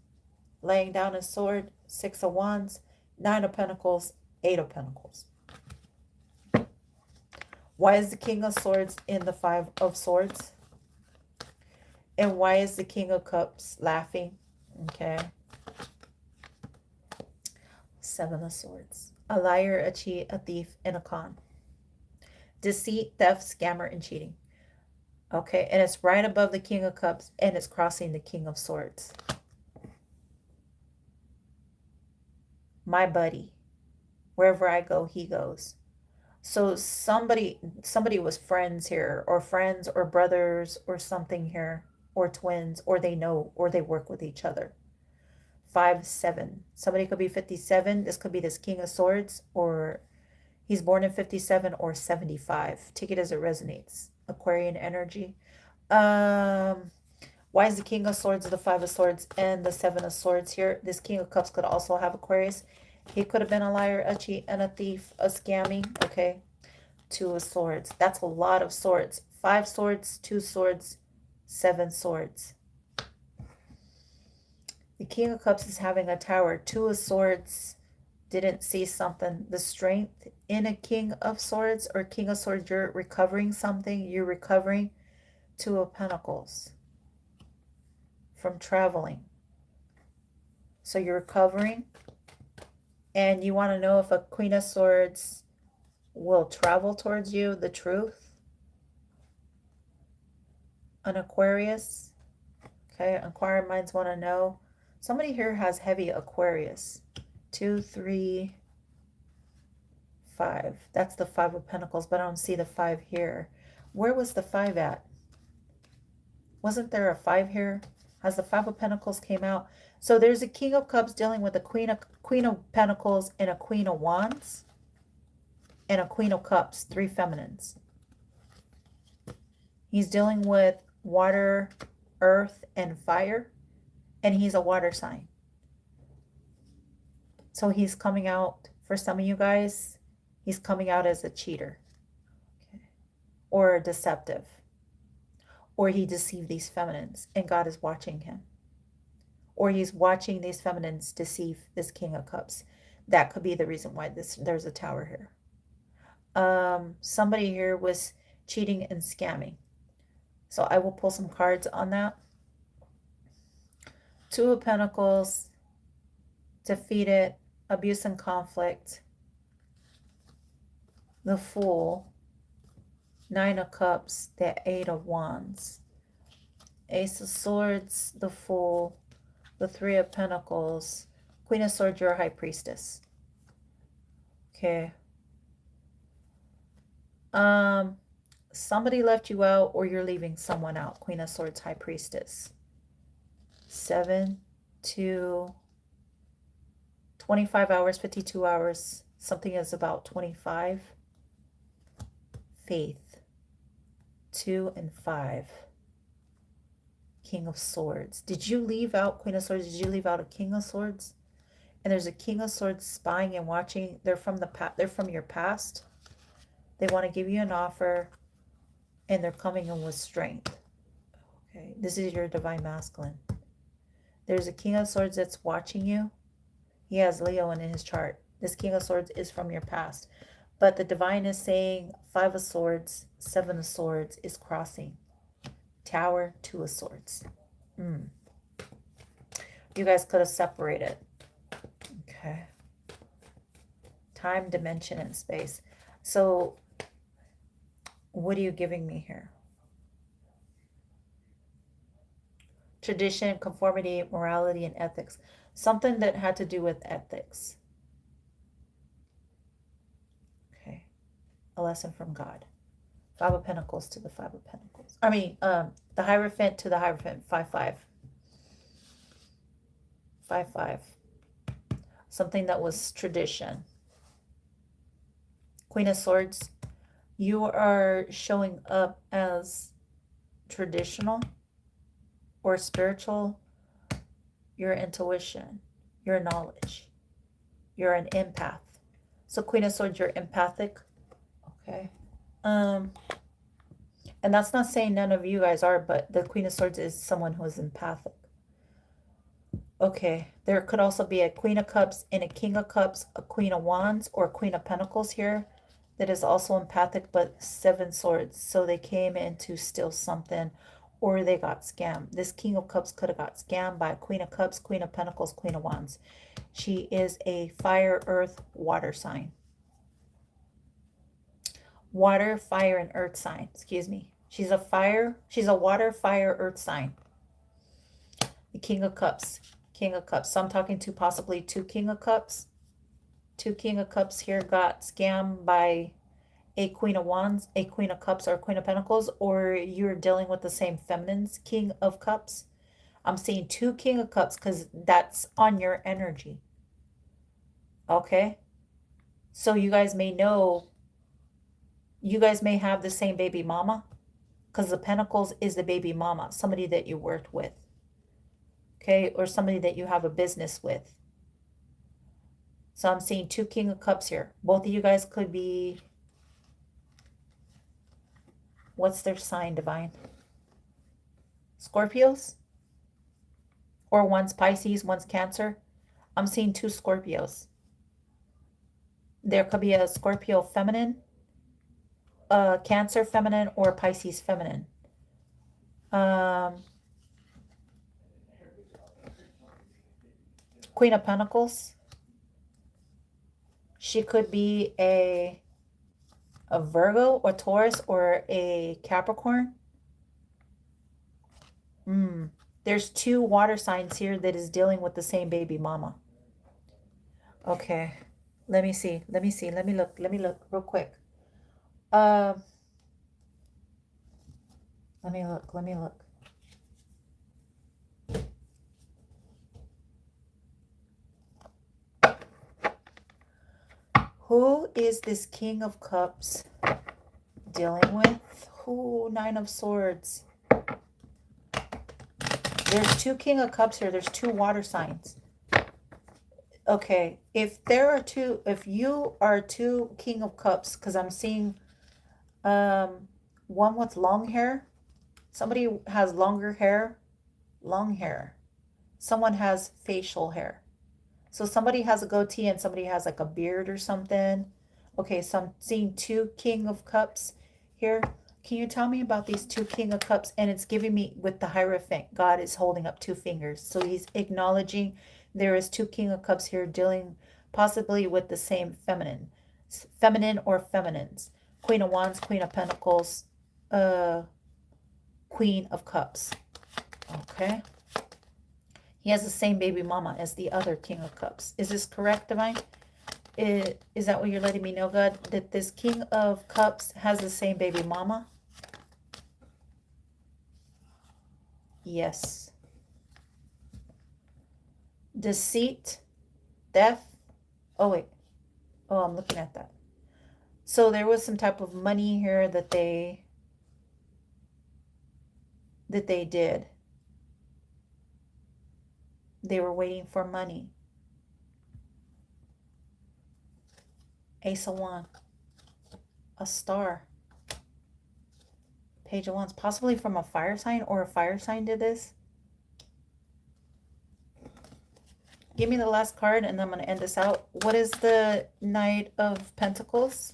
A: Laying down his sword. Six of Wands. Nine of Pentacles. Eight of Pentacles. Why is the King of Swords in the Five of Swords? And why is the King of Cups laughing? Okay. Seven of Swords. A liar, a cheat, a thief, and a con. Deceit, theft, scammer, and cheating. Okay, and it's right above the King of Cups, and it's crossing the King of Swords. My buddy. Wherever I go, he goes. So somebody was friends here, or friends, or brothers, or something here, or twins, or they know, or they work with each other. 5, 7. Somebody could be 57. This could be this King of Swords, or he's born in 57 or 75. Take it as it resonates. Aquarian energy. Why is the King of Swords, the Five of Swords, and the Seven of Swords here? This King of Cups could also have Aquarius. He could have been a liar, a cheat, and a thief, a scamming. Okay. Two of Swords. That's a lot of swords. 5 swords, 2 swords, 7 swords. The King of Cups is having a tower. 2 of Swords. Didn't see something. The strength in a King of Swords or King of Swords, you're recovering something. You're recovering. 2 of Pentacles. From traveling. So you're recovering. And you want to know if a Queen of Swords will travel towards you. The truth. An Aquarius. Okay, inquiring minds want to know. Somebody here has heavy Aquarius. 2, 3, 5. That's the 5 of Pentacles, but I don't see the 5 here. Where was the 5 at? Wasn't there a 5 here? Has the 5 of Pentacles came out? So there's a King of Cups dealing with a Queen of Pentacles and a Queen of Wands and a Queen of Cups, 3 feminines. He's dealing with water, earth, and fire. And he's a water sign. So he's coming out, for some of you guys, he's coming out as a cheater. Okay. Or a deceptive. Or he deceived these feminines and God is watching him. Or he's watching these feminines deceive this King of Cups. That could be the reason why there's a tower here. Somebody here was cheating and scamming. So I will pull some cards on that. 2 of Pentacles, defeated, abuse and conflict, the Fool, 9 of Cups, the 8 of Wands, Ace of Swords, the Fool, the 3 of Pentacles, Queen of Swords, you're a High Priestess. Okay. Somebody left you out or you're leaving someone out. Queen of Swords, High Priestess. 7 to 25 hours, 52 hours. Something is about 25. Faith. 2 and 5. King of Swords. Did you leave out Queen of Swords? Did you leave out a King of Swords? And there's a King of Swords spying and watching. They're from your past. They want to give you an offer and they're coming in with strength. Okay, this is your divine masculine. There's a King of Swords that's watching you. He has Leo in his chart. This King of Swords is from your past. But the divine is saying 5 of Swords, 7 of Swords is crossing. Tower, 2 of Swords. You guys could have separated. Okay. Time, dimension, and space. So what are you giving me here? Tradition, conformity, morality, and ethics. Something that had to do with ethics. Okay. A lesson from God. 5 of Pentacles to the 5 of Pentacles. I mean, the Hierophant to the Hierophant. 5-5. 5-5. Something that was tradition. Queen of Swords. You are showing up as traditional or spiritual. Your intuition, your knowledge. You're an empath. So Queen of Swords, you're empathic. Okay. And that's not saying none of you guys are, but the Queen of Swords is someone who is empathic. Okay, there could also be a Queen of Cups and a King of Cups, a Queen of Wands, or a Queen of Pentacles here that is also empathic, but 7 swords. So they came in to steal something, or they got scammed. This King of Cups could have got scammed by a Queen of Cups, Queen of Pentacles, Queen of Wands. She is a fire, earth, water sign. Water, fire, and earth sign. Excuse me. She's a fire. She's a water, fire, earth sign. The King of Cups. King of Cups. So I'm talking to possibly 2 King of Cups. 2 King of Cups here got scammed by a Queen of Wands, a Queen of Cups, or a Queen of Pentacles, or you're dealing with the same feminines, King of Cups. I'm seeing 2 King of Cups because that's on your energy. Okay? So you guys may know, you guys may have the same baby mama because the Pentacles is the baby mama, somebody that you worked with. Okay? Or somebody that you have a business with. So I'm seeing 2 King of Cups here. Both of you guys could be, what's their sign, Divine? Scorpios? Or one's Pisces, one's Cancer. I'm seeing 2 Scorpios. There could be a Scorpio feminine, a Cancer feminine, or a Pisces feminine. Queen of Pentacles. She could be a Virgo or Taurus or a Capricorn. There's 2 water signs here that is dealing with the same baby mama. Okay. Let me see. Let me look real quick. Let me look. Who is this King of Cups dealing with? Who? 9 of Swords. There's 2 King of Cups here. There's 2 water signs. Okay, if you are 2 King of Cups, because I'm seeing one with long hair. Somebody has longer hair. Long hair. Someone has facial hair. So somebody has a goatee and somebody has like a beard or something. Okay, so I'm seeing 2 King of Cups here. Can you tell me about these 2 King of Cups? And it's giving me with the Hierophant. God is holding up 2 fingers. So he's acknowledging there is 2 King of Cups here dealing possibly with the same feminine or feminines. Queen of Wands, Queen of Pentacles, Queen of Cups. Okay. He has the same baby mama as the other King of Cups. Is this correct, Divine? Is that what you're letting me know, God? That this King of Cups has the same baby mama? Yes. Deceit, theft. Oh, wait. Oh, I'm looking at that. So there was some type of money here that they did. They were waiting for money. Ace of Wands. A star. Page of Wands. Possibly from a fire sign, or a fire sign did this. Give me the last card and then I'm going to end this out. What is the Knight of Pentacles?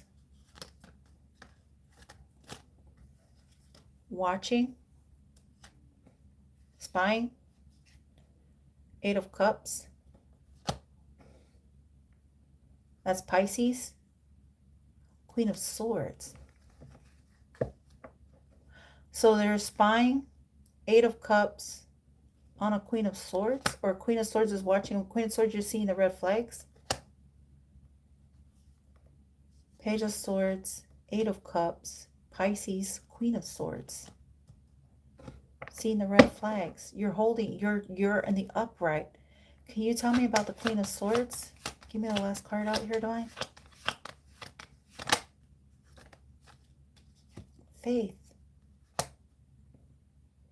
A: Watching. Spying. 8 of Cups. That's Pisces. Queen of Swords. So they're spying. 8 of Cups on a Queen of Swords. Or Queen of Swords is watching. Queen of Swords, you're seeing the red flags. Page of Swords. 8 of Cups. Pisces. Queen of Swords. Seeing the red flags. You're holding. You're in the upright. Can you tell me about the Queen of Swords? Give me the last card out here, Divine. Faith.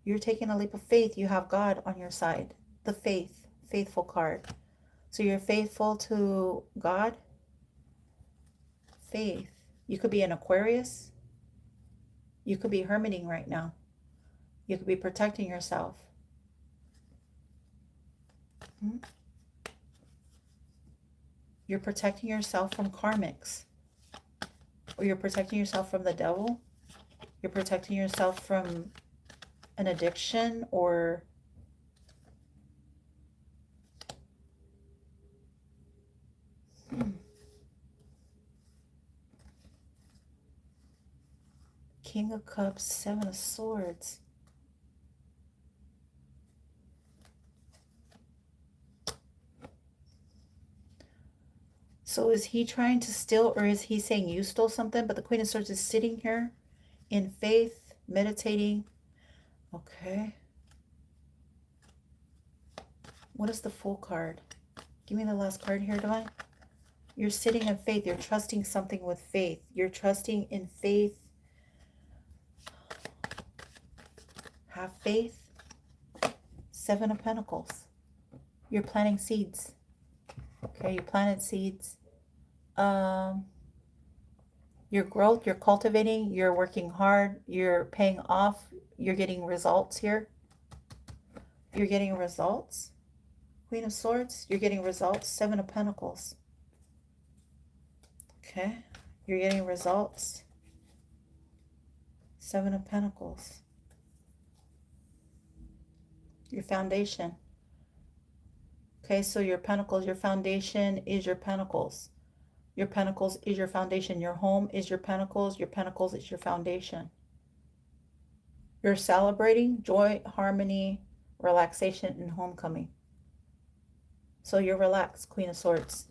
A: You're taking a leap of faith. You have God on your side. The faithful card. So you're faithful to God. faith. You could be an Aquarius. You could be hermiting right now. You could be protecting yourself. You're protecting yourself from karmics. Or you're protecting yourself from the devil. You're protecting yourself from an addiction or King of Cups, Seven of Swords. So is he trying to steal, or is he saying you stole something? But the Queen of Swords is sitting here in faith, meditating. Okay. What is the Fool card? Give me the last card here, Divine. You're sitting in faith. You're trusting something with faith. You're trusting in faith. Have faith. Seven of Pentacles. You're planting seeds. Okay, you planted seeds. Your growth, you're cultivating, you're working hard, you're paying off, you're getting results here. You're getting results. Queen of Swords, you're getting results. Seven of Pentacles. Okay, you're getting results. Seven of Pentacles. Your foundation. Okay, so your pentacles, your foundation is your pentacles. Your pentacles is your foundation. Your home is your pentacles. Your pentacles is your foundation. You're celebrating joy, harmony, relaxation, and homecoming. So you're relaxed, Queen of Swords.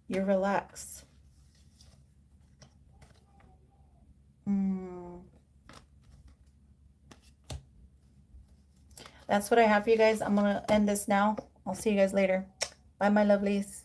A: You're relaxed. That's what I have for you guys. I'm going to end this now. I'll see you guys later. Bye, my lovelies.